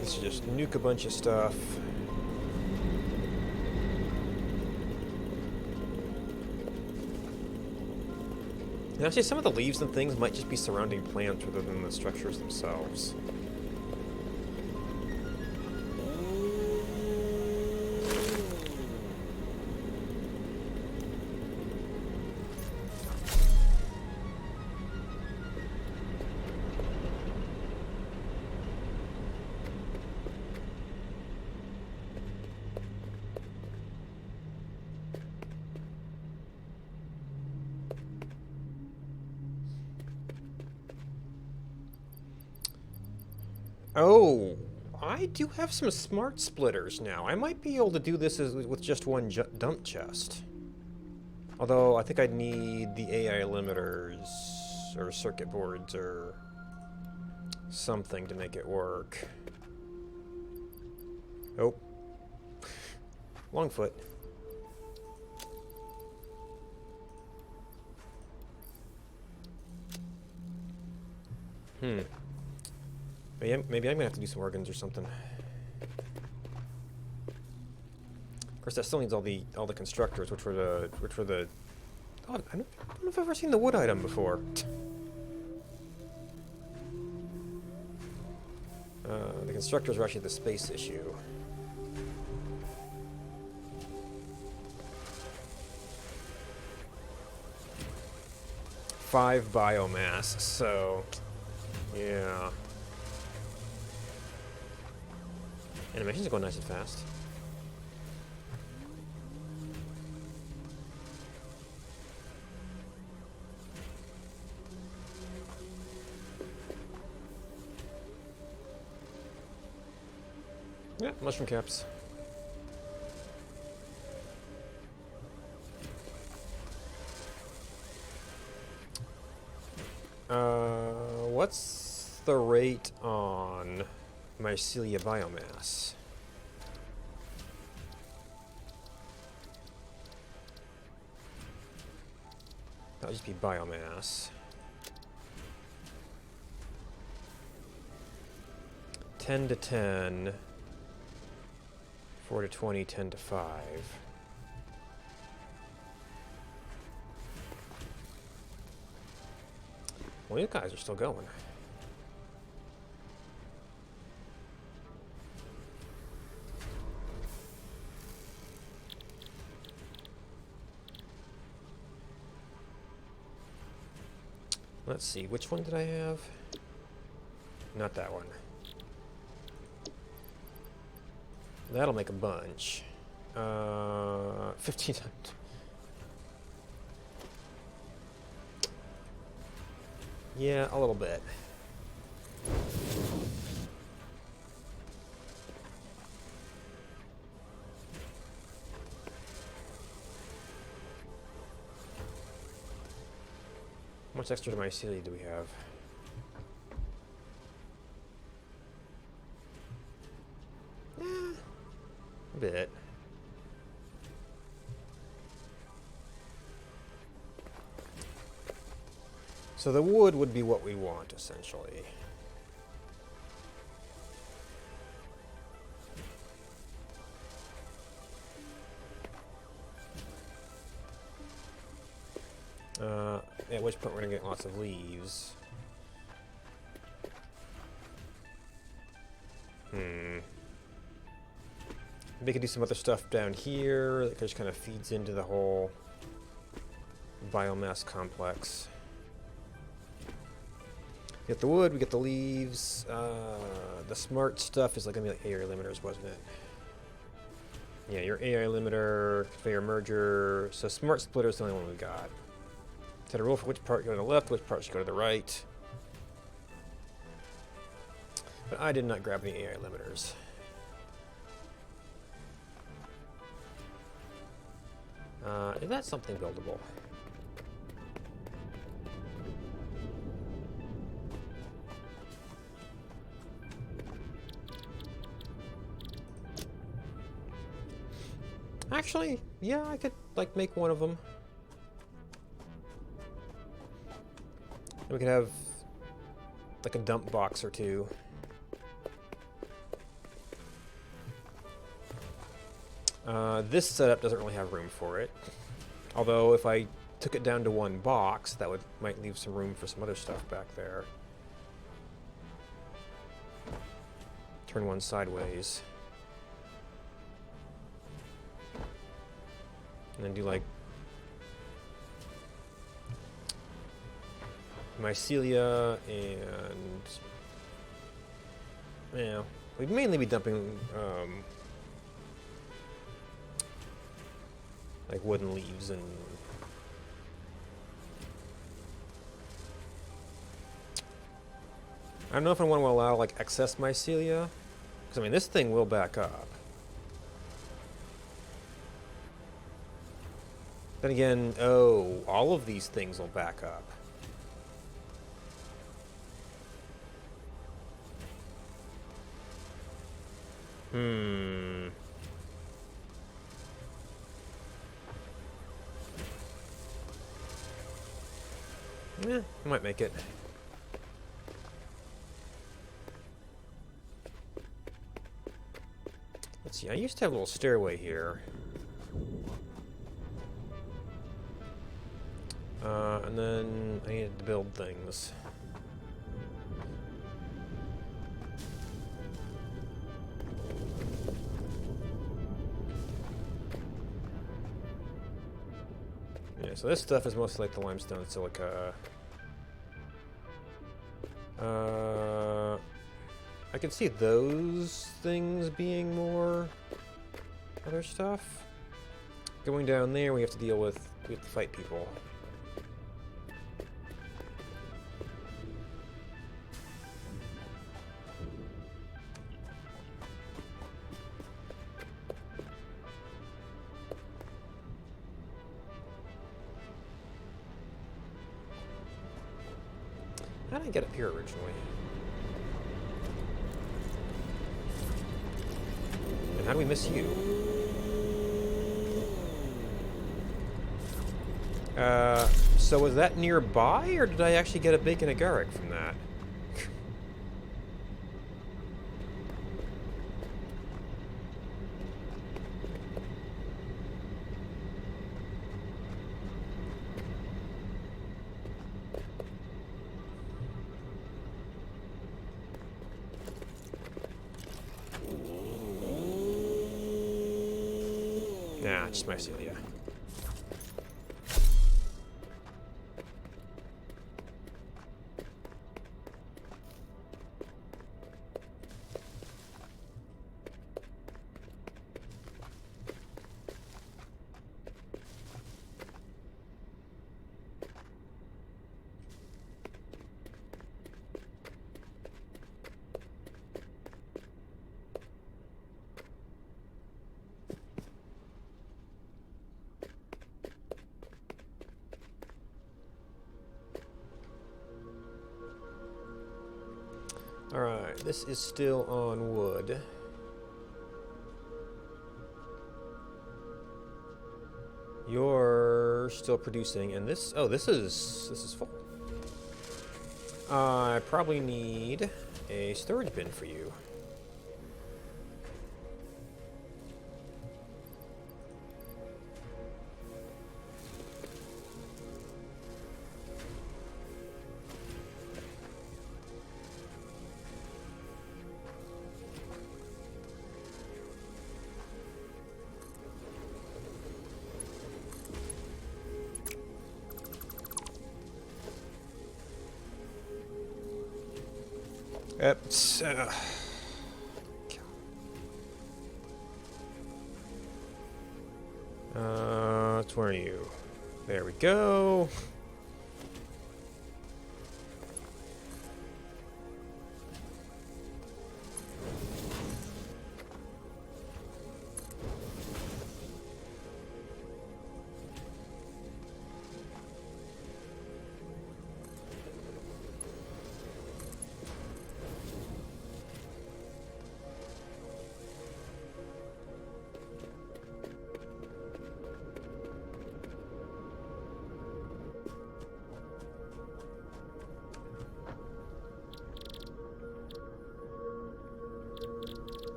This should just nuke a bunch of stuff. And actually, some of the leaves and things might just be surrounding plants rather than the structures themselves. Oh, I do have some smart splitters now. I might be able to do this with just one dump chest. Although, I think I'd need the AI limiters, or circuit boards, or something to make it work. Oh. Longfoot. Maybe I'm gonna have to do some organs or something. Of course, that still needs all the constructors, which were the. Oh, I don't know if I've ever seen the wood item before. The constructors are actually the space issue. Five biomass, so yeah. Animations are going nice and fast. Yeah, mushroom caps. What's the rate on mycelia biomass? That'll just be biomass. 10 to 10. 4 to 20, 10 to 5. Well, these guys are still going. Let's see, which one did I have? Not that one. That'll make a bunch. 1500. Yeah, a little bit. How much extra mycelia do we have? A bit. So the wood would be what we want, essentially. At which point we're gonna get lots of leaves. We could do some other stuff down here that just kind of feeds into the whole biomass complex. Get the wood, we get the leaves. The smart stuff is like gonna be like AI limiters, wasn't it? Yeah, your AI limiter, conveyor merger. So smart splitter is the only one we got. Set a rule for which part go to the left, which part should go to the right. But I did not grab any AI limiters. Is that something buildable? Actually, yeah, I could like make one of them. We could have like a dump box or two. This setup doesn't really have room for it. Although if I took it down to one box, that might leave some room for some other stuff back there. Turn one sideways. And then do like mycelia and yeah, we'd mainly be dumping like wooden leaves and I don't know if I want to allow like excess mycelia, because I mean this thing will back up. Then again, oh, all of these things will back up. Yeah, I might make it. Let's see, I used to have a little stairway here. And then I needed to build things. Yeah, so this stuff is mostly like the limestone silica. I can see those things being more other stuff. Going down there, we have to deal with, we have to fight people. How did I get up here originally? And how do we miss you? So was that nearby, or did I actually get a bacon agaric from that? Nah, just mycelia. Alright, this is still on wood. You're still producing, and this, oh, this is full. I probably need a storage bin for you. It's, where are you? There we go.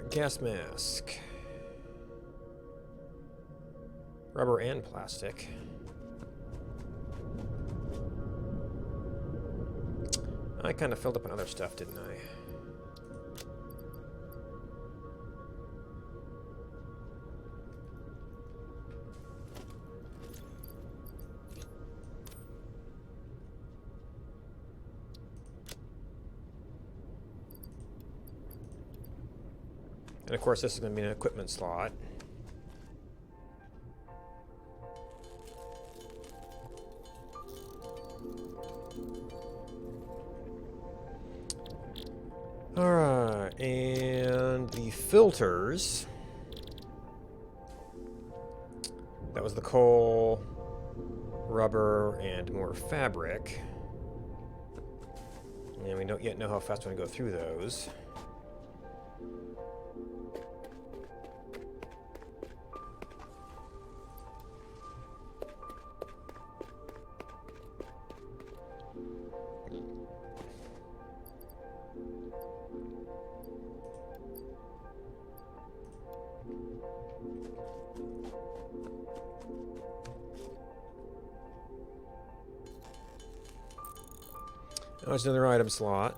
Gas mask. Rubber and plastic. I kind of filled up on other stuff, didn't I? And of course, this is going to be an equipment slot. Alright, and the filters. That was the coal, rubber, and more fabric. And we don't yet know how fast we're going to go through those. Oh, there's another item slot.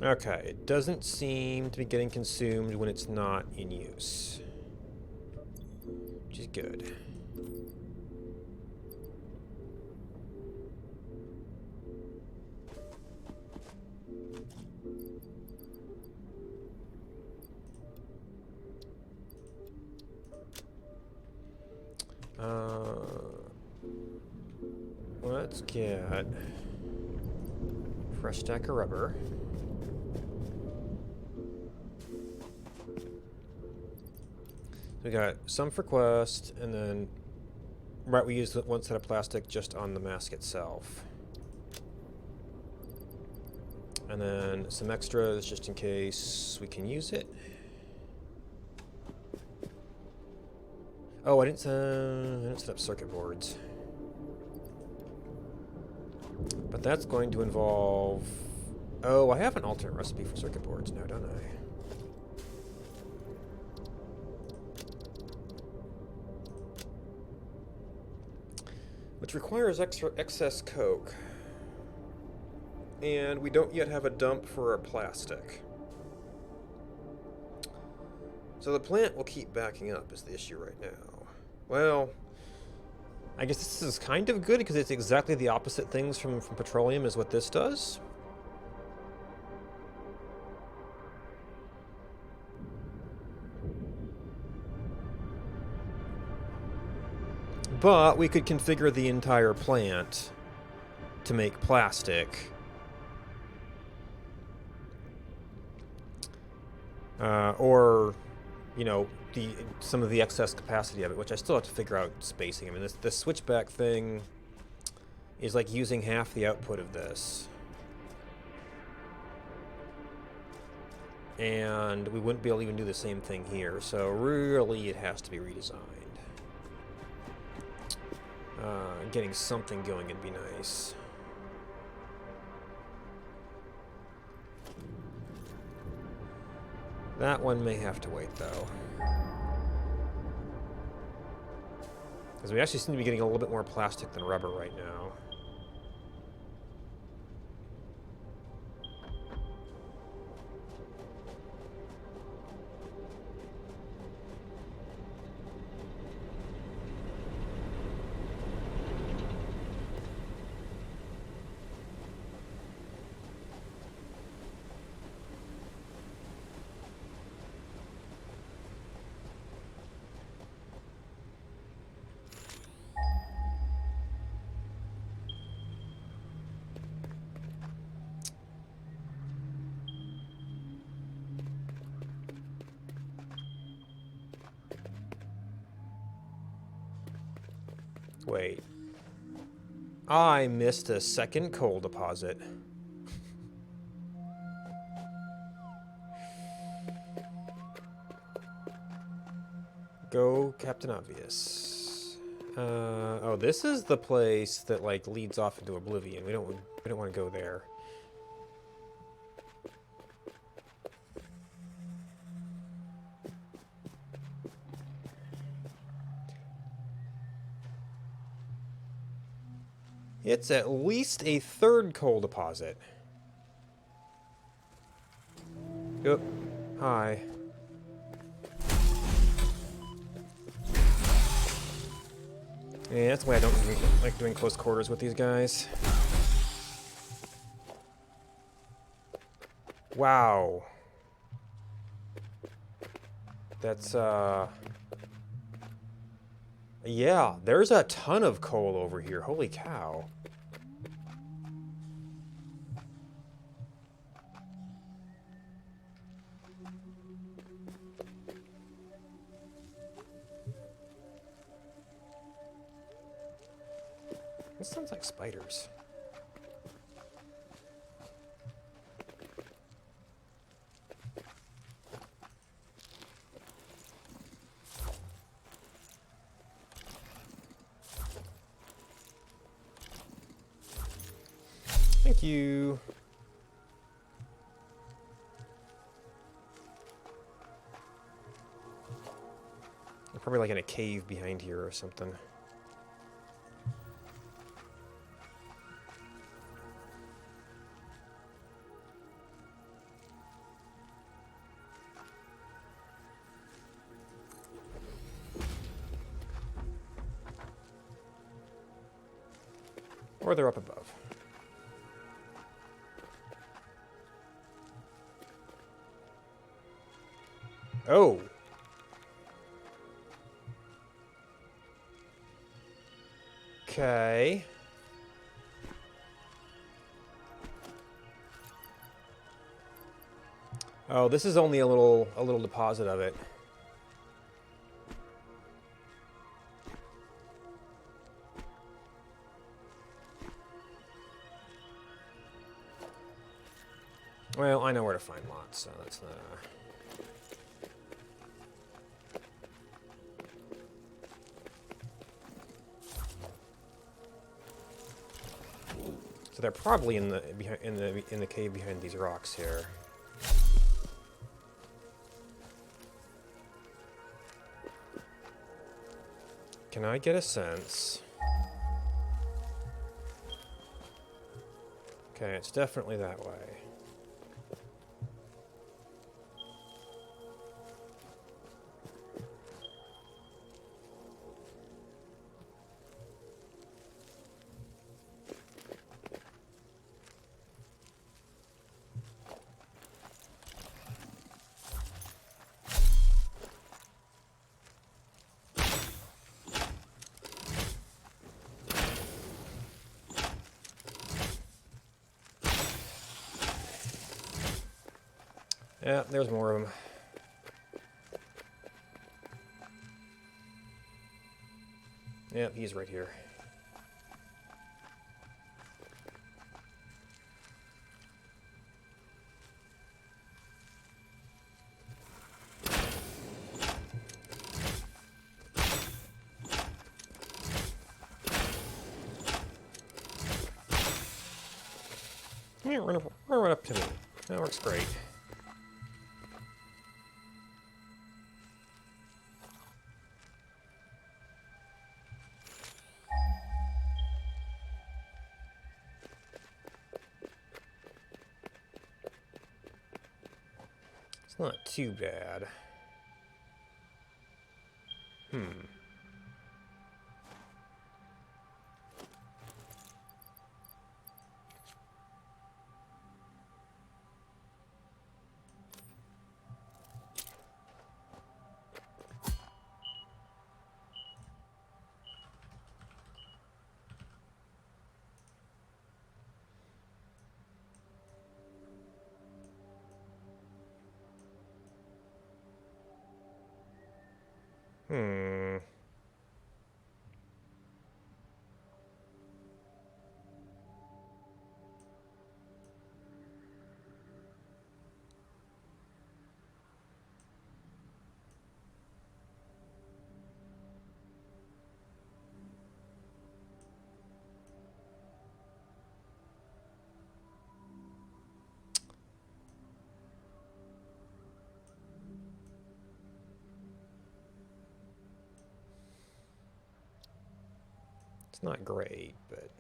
Okay, it doesn't seem to be getting consumed when it's not in use, which is good. Let's get a fresh stack of rubber. We got some for quest, and then we used one set of plastic just on the mask itself. And then some extras just in case we can use it. Oh, I didn't set up circuit boards. But that's going to involve... Oh, I have an alternate recipe for circuit boards now, don't I? Which requires excess coke. And we don't yet have a dump for our plastic. So the plant will keep backing up is the issue right now. Well, I guess this is kind of good because it's exactly the opposite things from petroleum is what this does. But we could configure the entire plant to make plastic. Or, you know, some of the excess capacity of it, which I still have to figure out spacing. I mean, this switchback thing is like using half the output of this. And we wouldn't be able to even do the same thing here, so really it has to be redesigned. Getting something going would be nice. That one may have to wait, though. Because we actually seem to be getting a little bit more plastic than rubber right now. Wait. I missed a second coal deposit. Go, Captain Obvious. Oh, this is the place that like leads off into oblivion. We don't want to go there. It's at least a third coal deposit. Yep. Hi. Yeah, that's why I don't really like doing close quarters with these guys. Wow. That's, yeah, there's a ton of coal over here. Holy cow. This sounds like spiders. Thank you. They're probably like in a cave behind here or something. Or they're up above. Oh. Okay. Oh, this is only a little deposit of it. Well, I know where to find lots, so that's not... So they're probably in the cave behind these rocks here. Can I get a sense? Okay, it's definitely that way. Yeah, there's more of them. Yeah, he's right here. Yeah, run up to me. That works great. It's not too bad. Hmm. It's not great, but...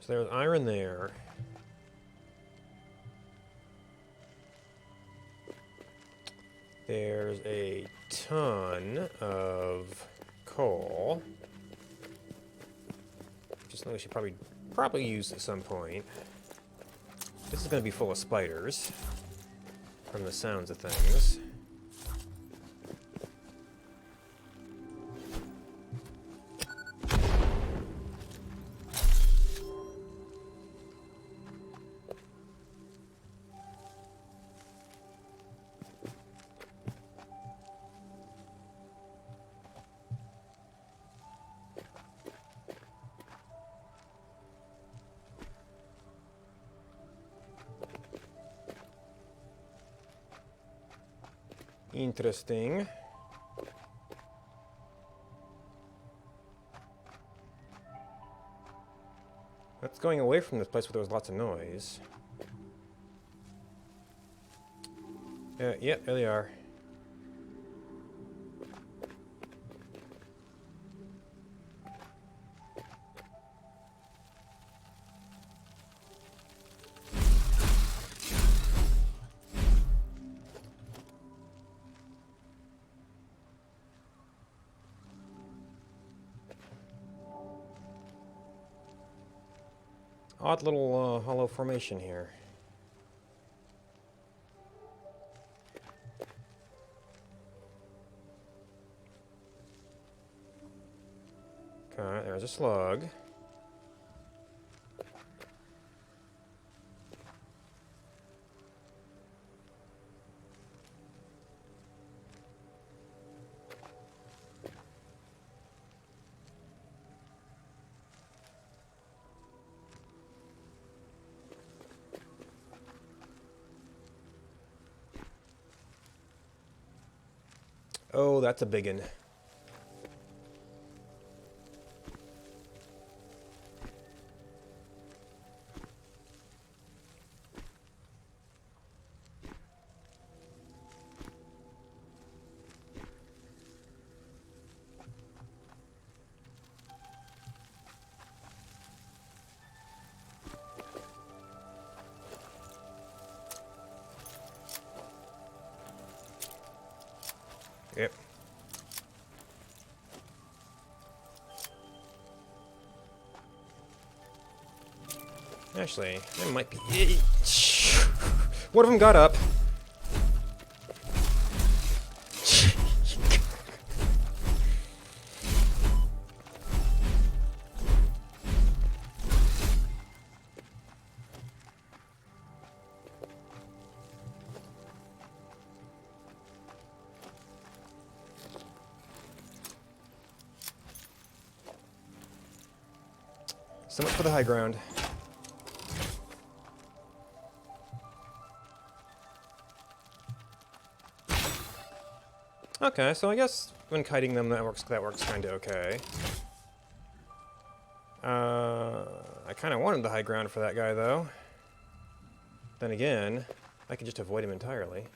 So there's iron there. There's a ton of coal. Just something we should probably use at some point. This is going to be full of spiders, from the sounds of things. Interesting. That's going away from this place where there was lots of noise. Yep, there they are. Odd little hollow formation here. Okay, there's a slug. Oh, that's a biggin. Yep. Actually, that might be... One of them got up. So much for the high ground. Okay, so I guess when kiting them, that works kind of okay. I kind of wanted the high ground for that guy, though. Then again, I could just avoid him entirely.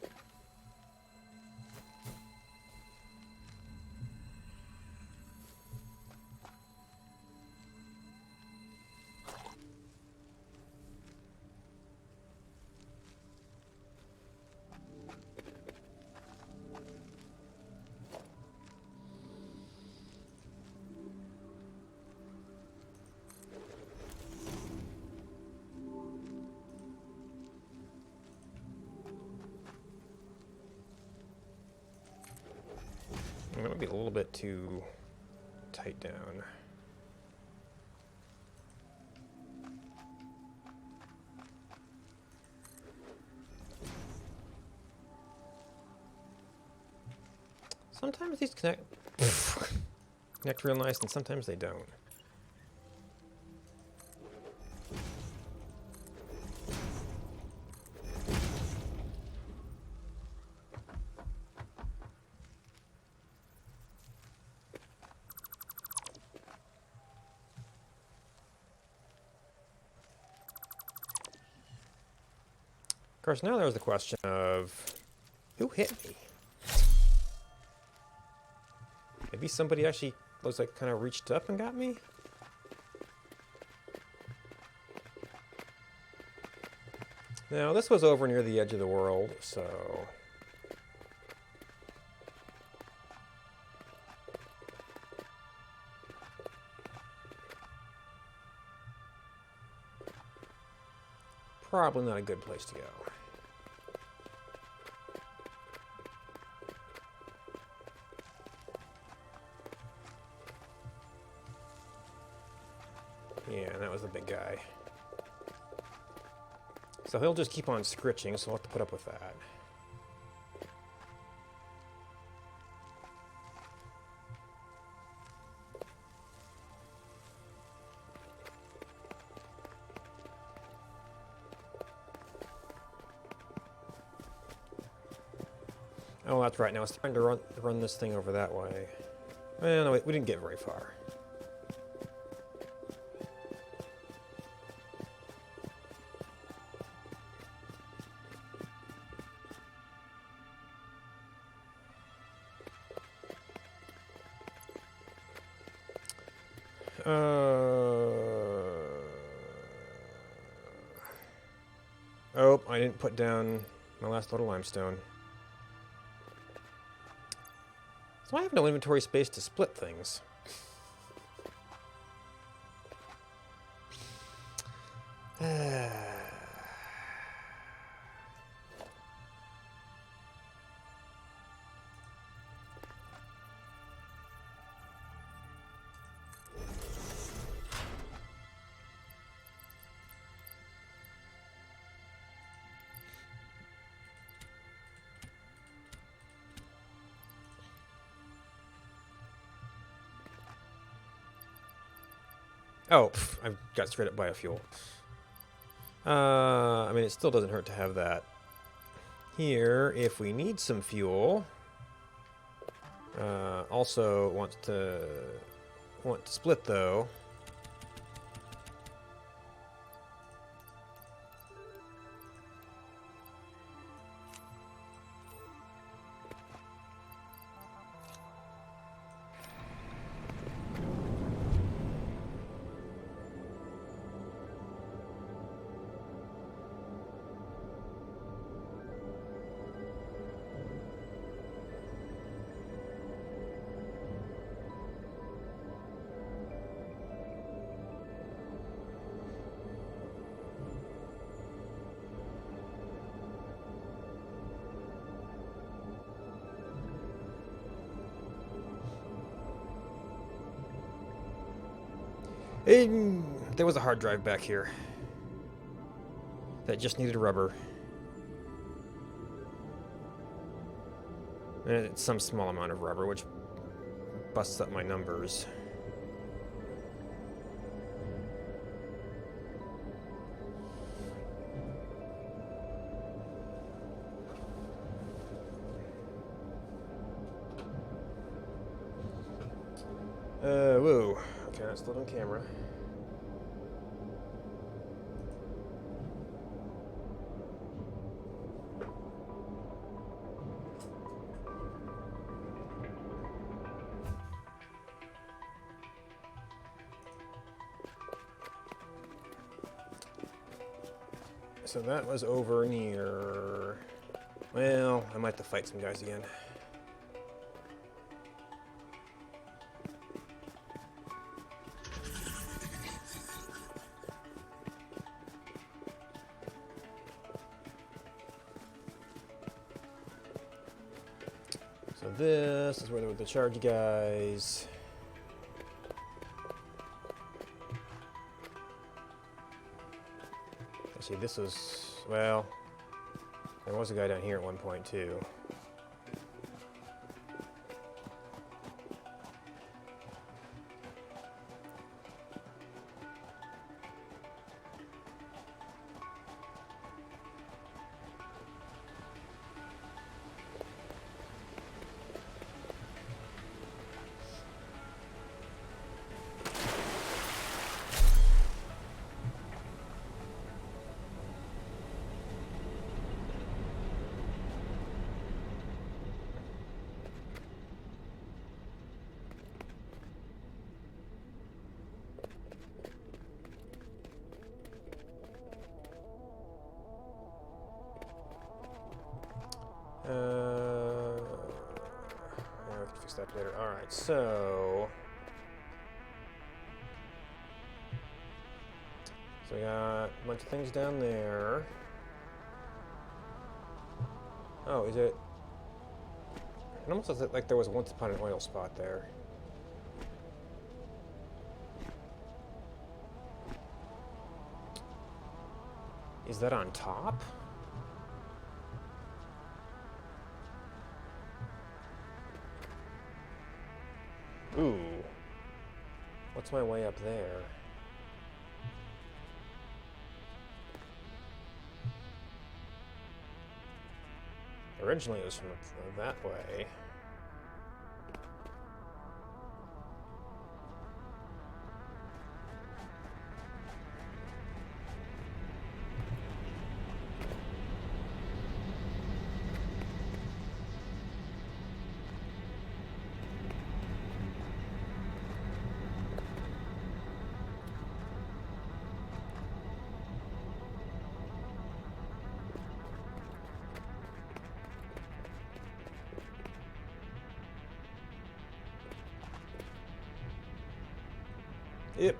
That would be a little bit too tight down. Sometimes these connect real nice, and sometimes they don't. Of course, now there's the question of who hit me? Maybe somebody actually looks like kind of reached up and got me? Now, this was over near the edge of the world, so... probably not a good place to go. Yeah, that was the big guy. So he'll just keep on scritching, so we'll have to put up with that. Oh, that's right. Now it's trying to run this thing over that way. Well, no, we didn't get very far. Oh, I didn't put down my last little limestone. So I have no inventory space to split things. Oh, I've got straight up biofuel. I mean, it still doesn't hurt to have that here if we need some fuel. Also want to split though. There was a hard drive back here that just needed rubber. And it's some small amount of rubber, which busts up my numbers. Whoa. Okay, that's still on camera. So that was over near... Well, I might have to fight some guys again. So this is where there were the charge guys. See, this was, well, there was a guy down here at one point too. fix that later. Alright, so... So we got a bunch of things down there. Oh, is it... It almost looks like there was once upon an oil spot there. Is that on top? Ooh. What's my way up there? Originally it was from that way. Yep.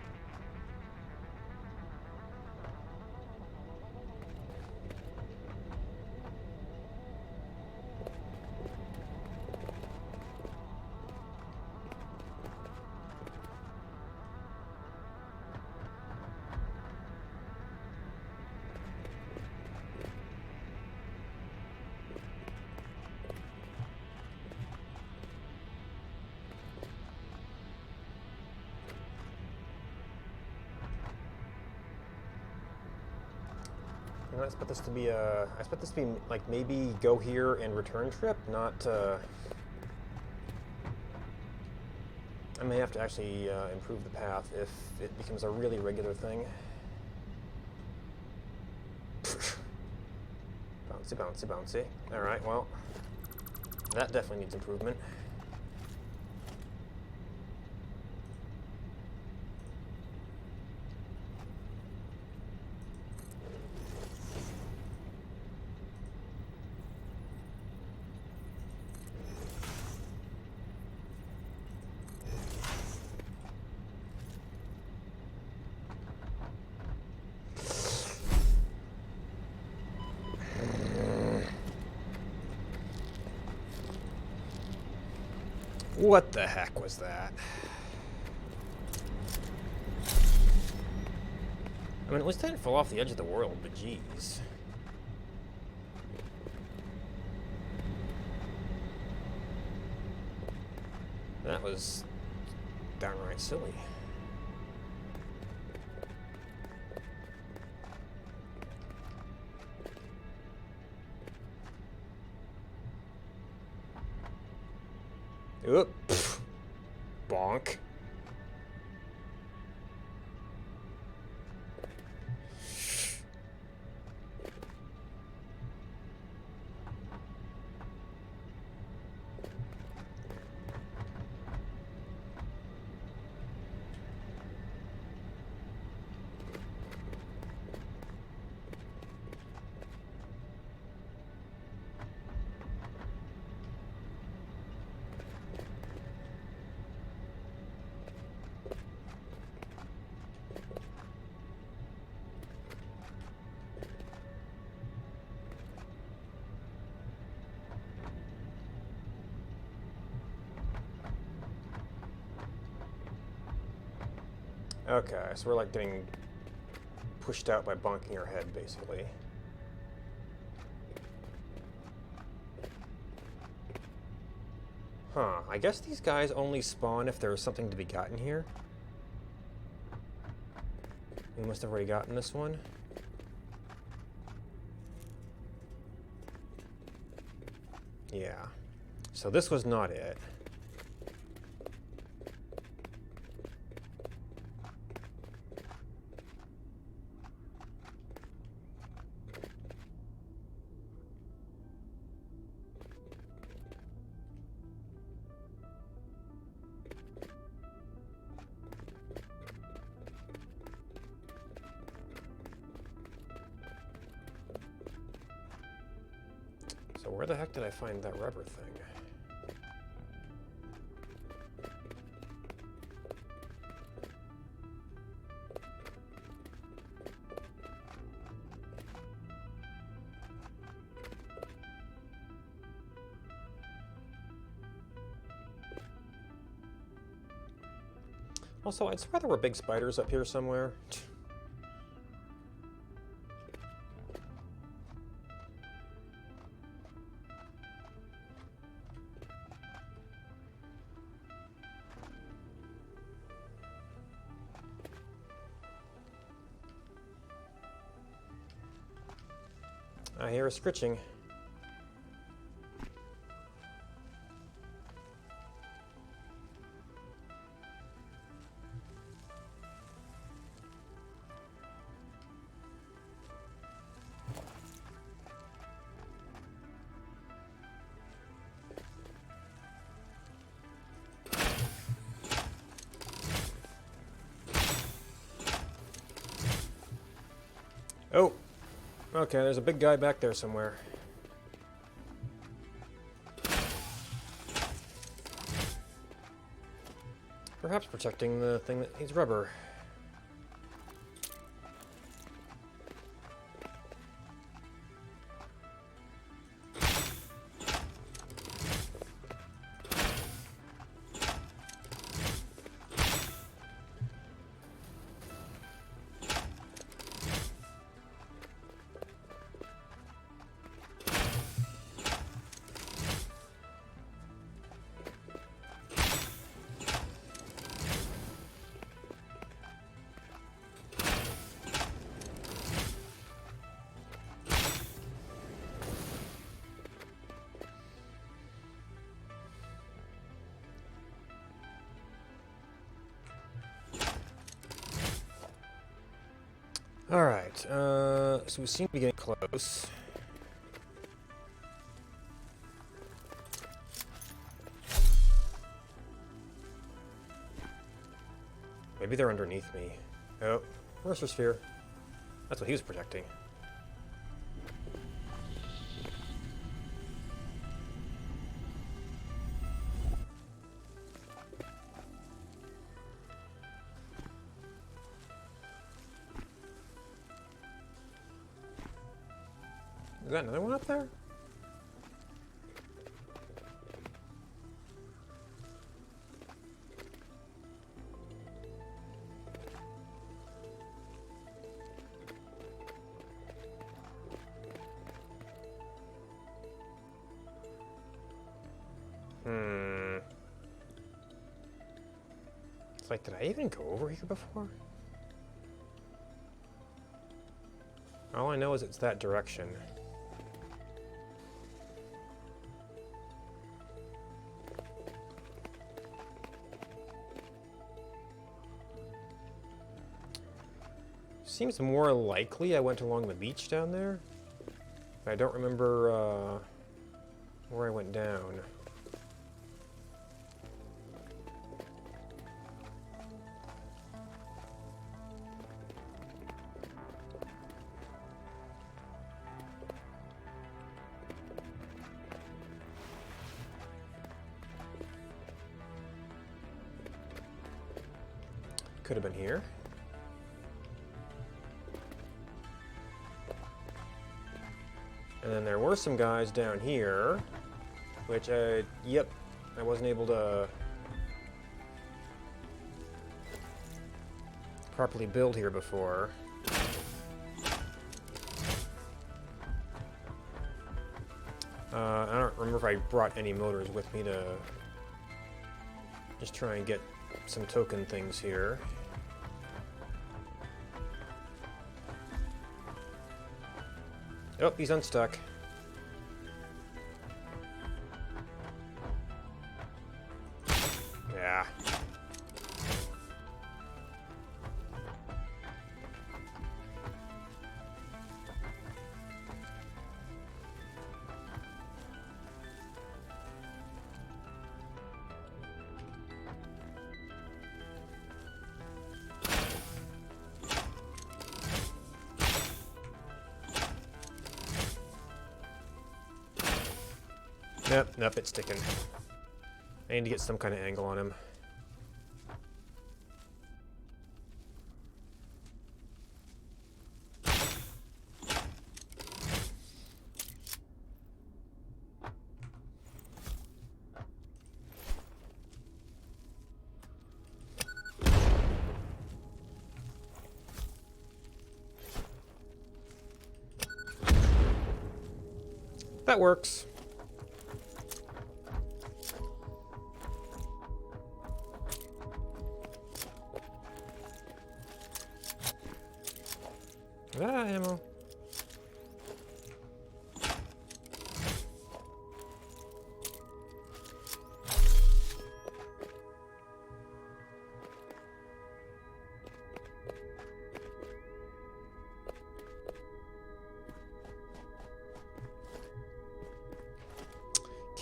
I expect this to be a. I expect this to be like maybe go here and return trip, not. I may have to actually improve the path if it becomes a really regular thing. Bouncy, bouncy, bouncy. All right, well, that definitely needs improvement. What the heck was that? I mean, at least I didn't fall off the edge of the world, but geez. That was downright silly. Oop. Pff. Bonk. Okay, so we're like getting pushed out by bonking our head, basically. Huh, I guess these guys only spawn if there's something to be gotten here. We must have already gotten this one. Yeah, so this was not it. So where the heck did I find that rubber thing? Also, I'd swear there were big spiders up here somewhere. I hear a scritching. Oh, okay, there's a big guy back there somewhere. Perhaps protecting the thing that needs rubber. Alright, so we seem to be getting close. Maybe they're underneath me. Oh, Mercer Sphere. That's what he was protecting. Is that another one up there? It's like, did I even go over here before? All I know is it's that direction. Seems more likely I went along the beach down there. I don't remember where I went down. Could have been here. And then there were some guys down here, which I wasn't able to properly build here before. I don't remember if I brought any motors with me to just try and get some token things here. Oh, he's unstuck. Yeah. Nope, it's sticking. I need to get some kind of angle on him. That works. Ah, ammo.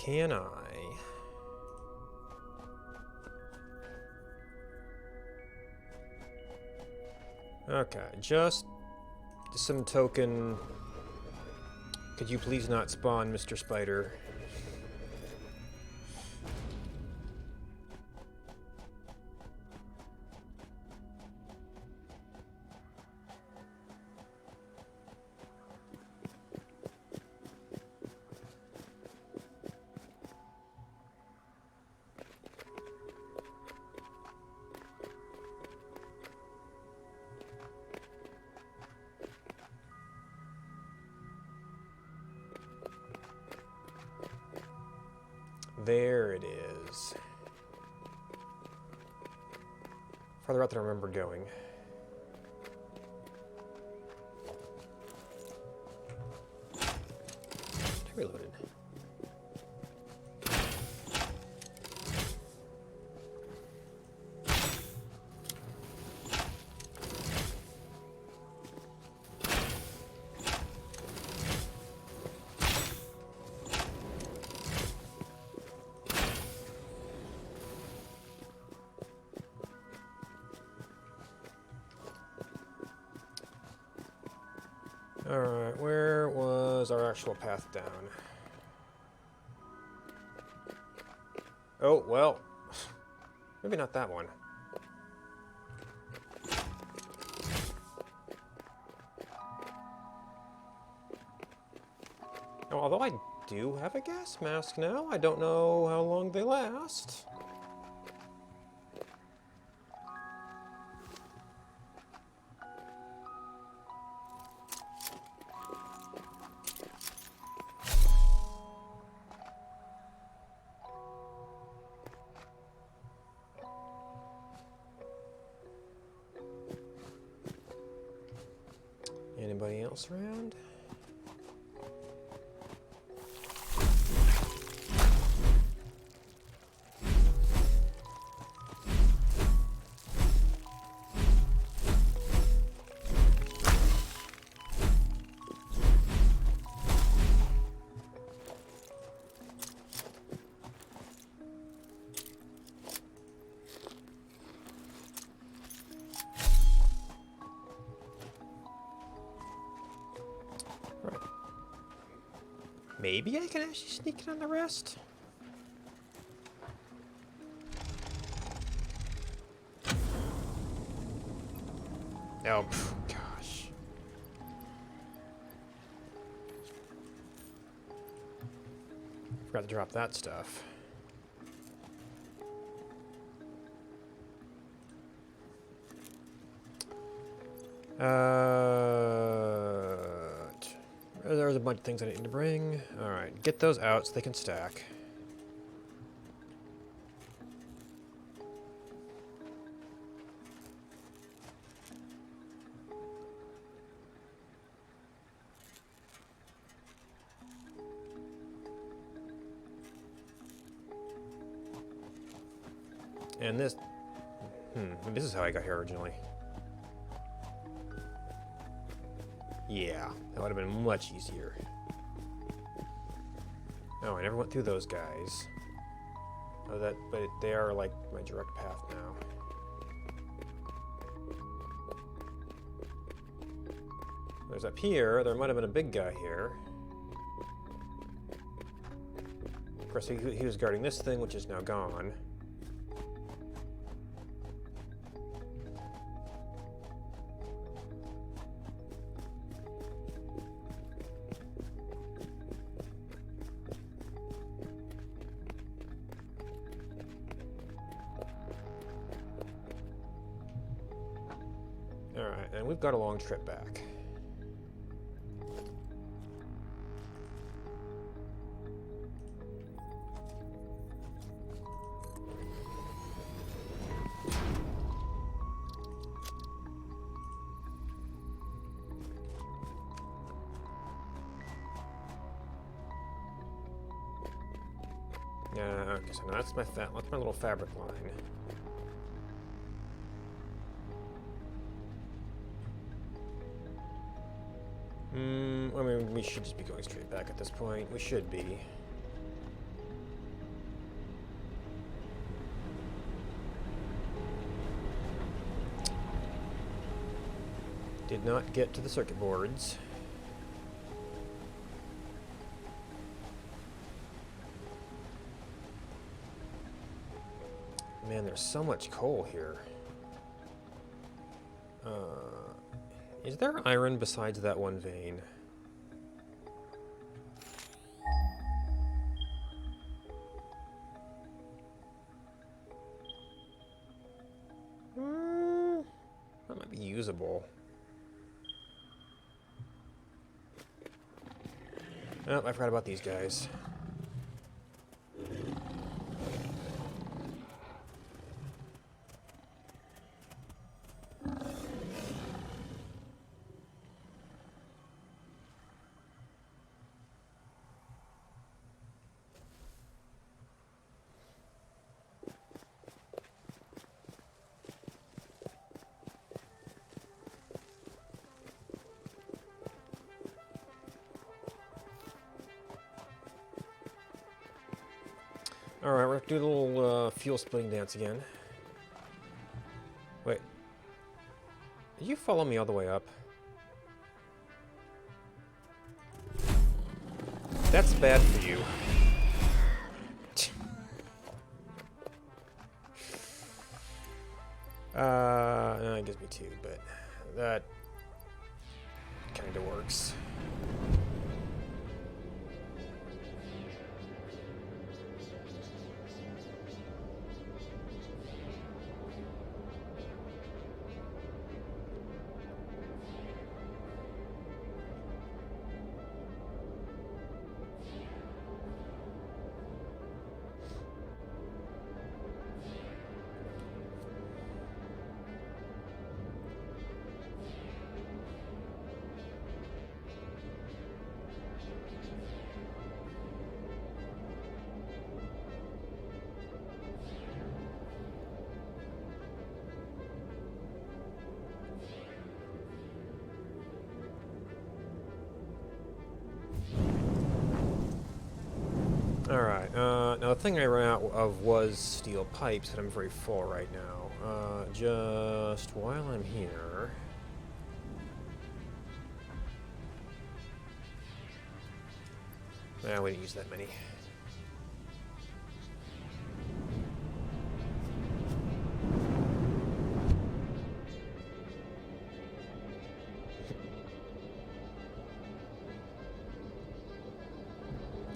Can I? Okay, just some token. Could you please not spawn, Mr. Spider? There it is. Farther out than I remember going. Reloaded. Alright, where was our actual path down? Oh, well. Maybe not that one. Oh, although I do have a gas mask now, I don't know how long they last. Anybody else around? Maybe I can actually sneak in on the rest? Oh, gosh. Forgot to drop that stuff. There's a bunch of things I need to bring. Alright, get those out so they can stack. And this... this is how I got here originally. Yeah, that would have been much easier. Oh, I never went through those guys. Oh, but they are like my direct path now. There's up here, there might have been a big guy here. Of course, he was guarding this thing, which is now gone. Alright, and we've got a long trip back. Okay, so now that's my little fabric line. I mean, we should just be going straight back at this point. We should be. Did not get to the circuit boards. Man, there's so much coal here. Is there iron besides that one vein? That might be usable. Oh, I forgot about these guys. Alright, we're gonna do a little fuel splitting dance again. Wait. Did you follow me all the way up? That's bad for you. No, it gives me 2, but that kinda works. Alright, now the thing I ran out of was steel pipes, and I'm very full right now. Just while I'm here... we didn't use that many.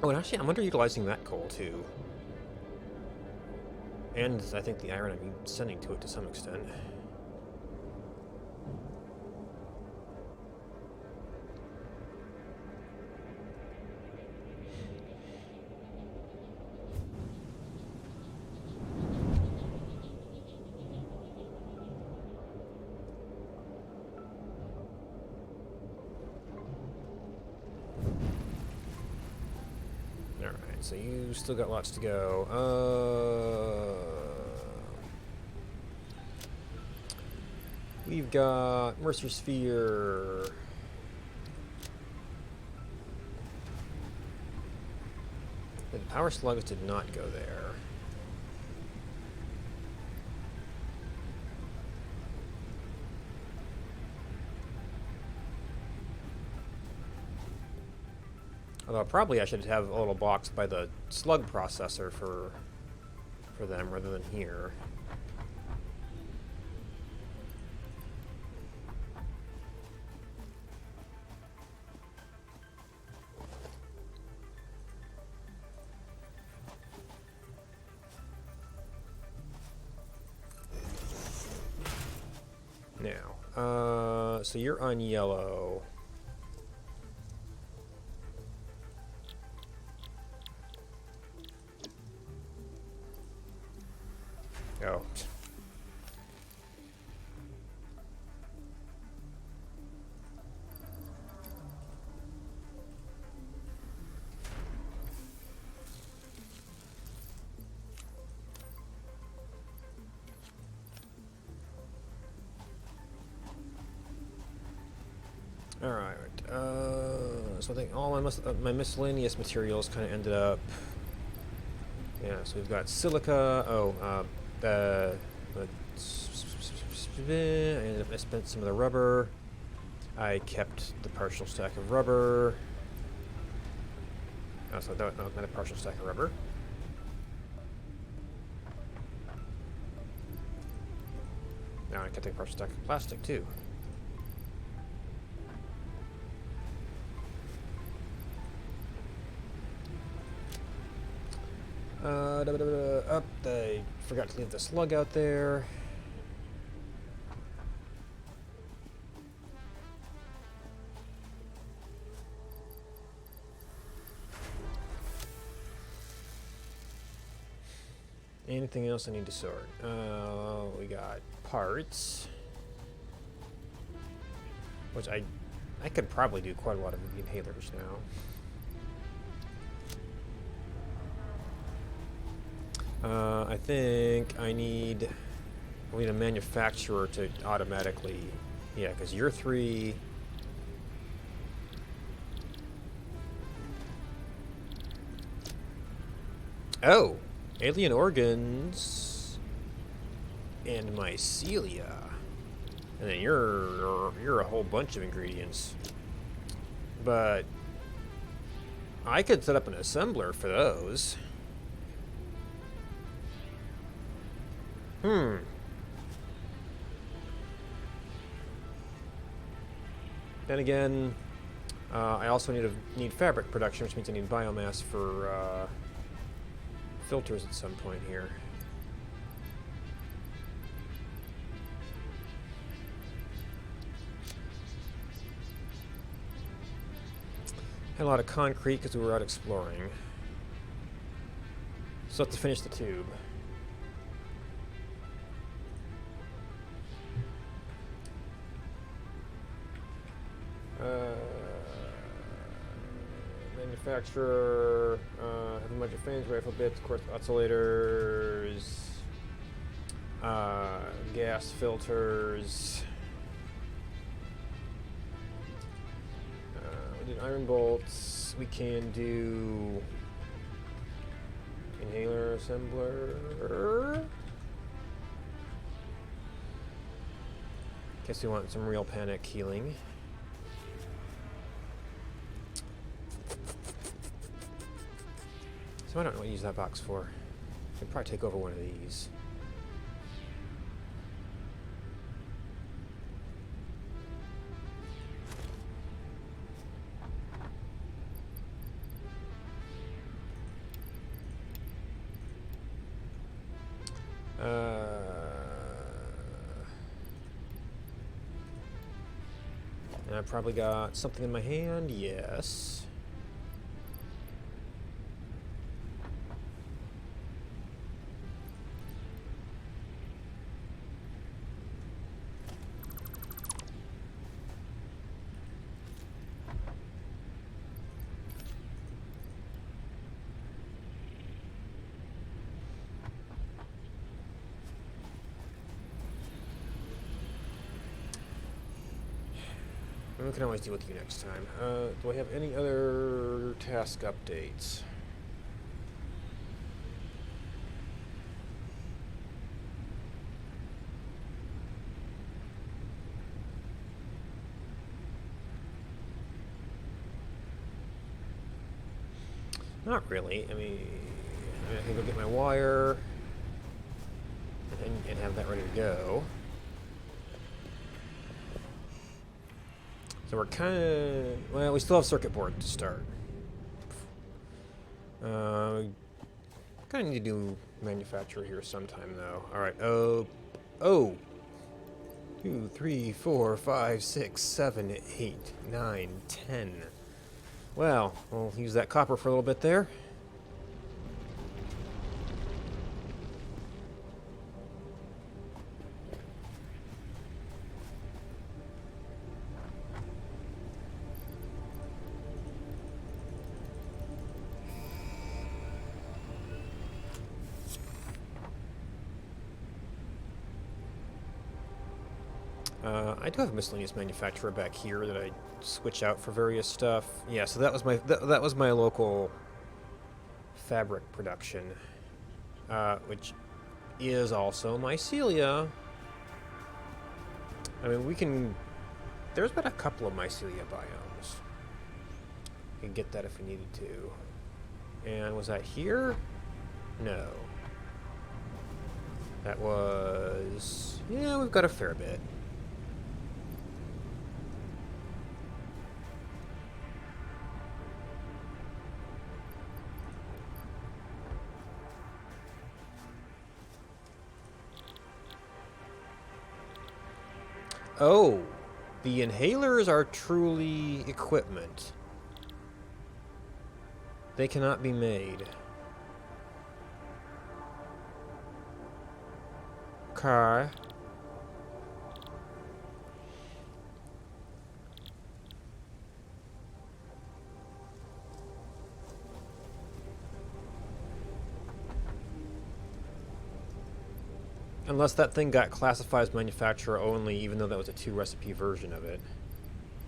Oh, and actually, I'm underutilizing that coal, too. And I think the iron I'm sending to it to some extent. So you still got lots to go. We've got Mercer Sphere. The power slugs did not go there. Although probably I should have a little box by the slug processor for them rather than here. Now, so you're on yellow. Oh. All right. So I think all my miscellaneous materials kind of ended up. Yeah. So we've got silica. I spent some of the rubber. I kept the partial stack of rubber. Oh, so no, not a partial stack of rubber. Now I can take a partial stack of plastic too. Up, I forgot to leave the slug out there. Anything else I need to sort? We got parts, which I could probably do quite a lot of the inhalers now. I think I need a manufacturer to automatically, yeah, because you're 3. Oh, alien organs and mycelia, and then you're a whole bunch of ingredients. But I could set up an assembler for those. Then again, I also need fabric production, which means I need biomass for filters at some point here. Had a lot of concrete because we were out exploring. So let's finish the tube. Manufacturer, have a bunch of fans, rifle bits, quartz oscillators, gas filters. We did iron bolts. We can do inhaler assembler. Guess we want some real panic healing. So I don't know what to use that box for. I could probably take over one of these. And I probably got something in my hand, yes. We can always deal with you next time. Do I have any other task updates? Not really. I mean, I can go get my wire and have that ready to go. So we're kind of, well, we still have circuit board to start. Kind of need to do manufacturer here sometime though. All right. Oh. 2, 3, 4, 5, 6, 7, 8, 9, 10. Well, we'll use that copper for a little bit there. I do have a miscellaneous manufacturer back here that I switch out for various stuff. Yeah, so that was my that was my local fabric production, which is also mycelia. I mean, we can. There's been a couple of mycelia biomes. We can get that if we needed to. And was that here? No. That was. Yeah, we've got a fair bit. Oh, the inhalers are truly equipment. They cannot be made. Okay. Unless that thing got classified as manufacturer only, even though that was a 2-recipe version of it.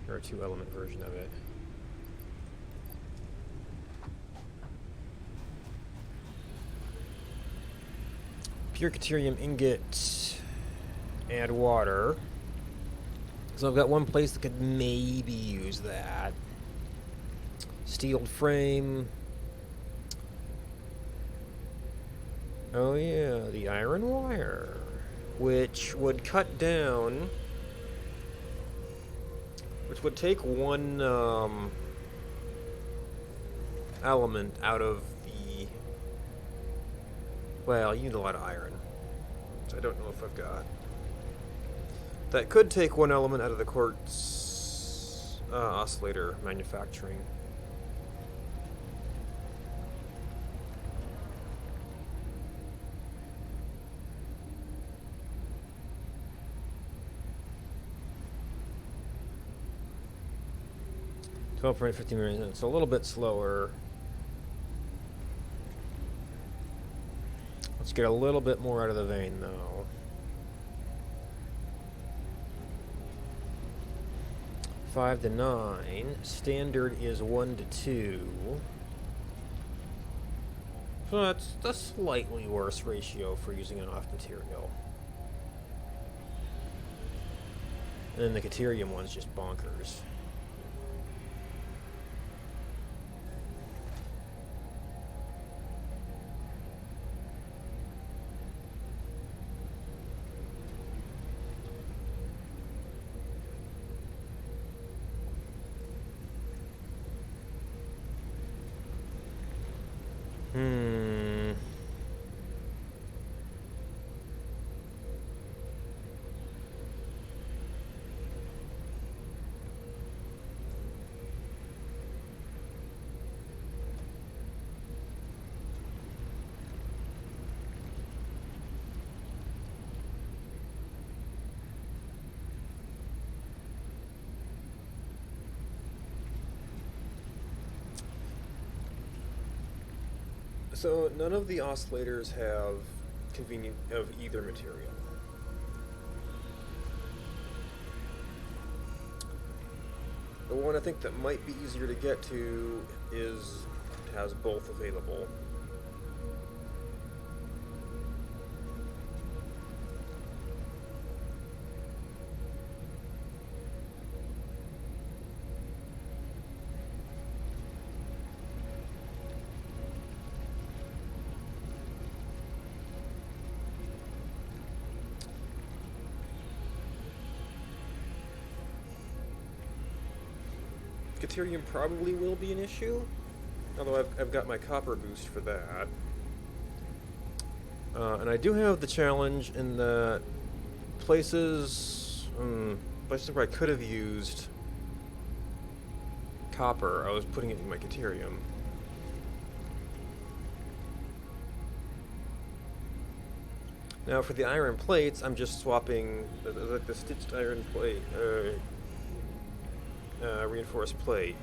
Or a 2-element version of it. Pure Caterium ingot. Add water. So I've got one place that could maybe use that. Steel frame. Oh yeah, the iron wire, which would cut down, which would take one element out of the, well, you need a lot of iron, so I don't know if I've got, that could take one element out of the quartz oscillator manufacturing. $12.50 million. It's a little bit slower. Let's get a little bit more out of the vein, though. $5 to $9. Standard is 1 to 2. So that's a slightly worse ratio for using an off material. And then the Caterium one's just bonkers. So none of the oscillators have convenient of either material. The one I think that might be easier to get to has both available. Caterium probably will be an issue, although I've got my copper boost for that. And I do have the challenge in the places where I could have used copper, I was putting it in my Caterium. Now for the iron plates, I'm just swapping the stitched iron plate, reinforced plate.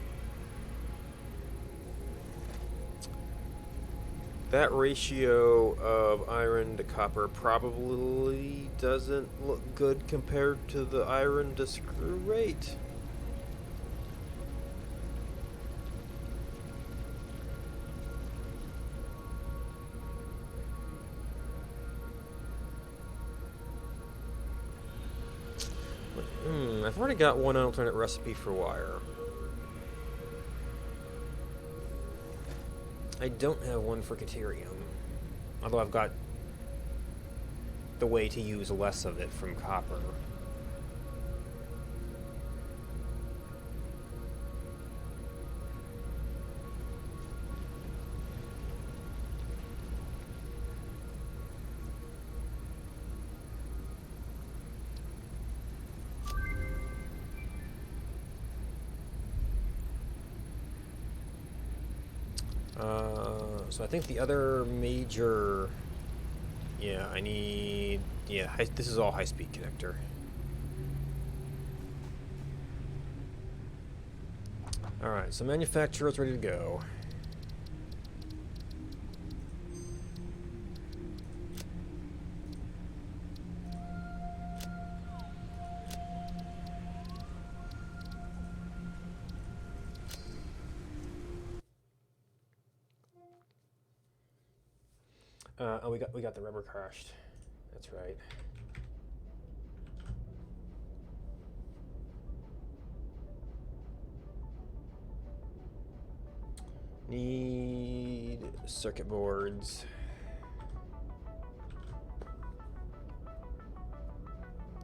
that ratio of iron to copper probably doesn't look good compared to the iron to screw rate. I've already got one alternate recipe for wire. I don't have one for Caterium. Although I've got the way to use less of it from copper. So I think the other major, yeah, I need, yeah, this is all high-speed connector. Alright, so manufacturer's ready to go. Oh, we got the rubber crashed. That's right. Need circuit boards.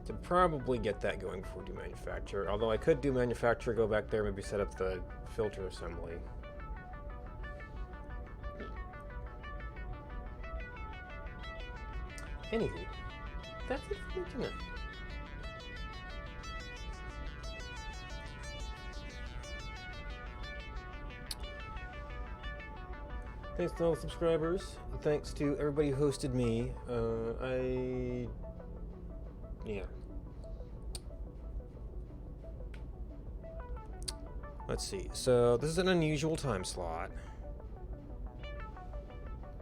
To probably get that going before we do manufacture. Although I could do manufacture, go back there, maybe set up the filter assembly. Anywho, that's it for tonight. Thanks to all the subscribers. Thanks to everybody who hosted me. Yeah. Let's see. So this is an unusual time slot.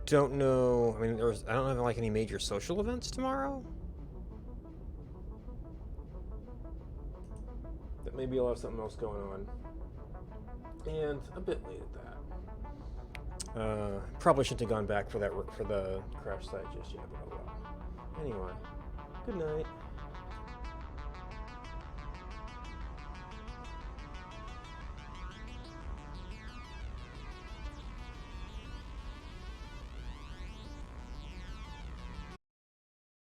Don't know. I mean, I don't have like any major social events tomorrow. But maybe I'll have something else going on. And a bit late at that. Probably shouldn't have gone back for the crash site just yet, but oh well. Anyway, good night.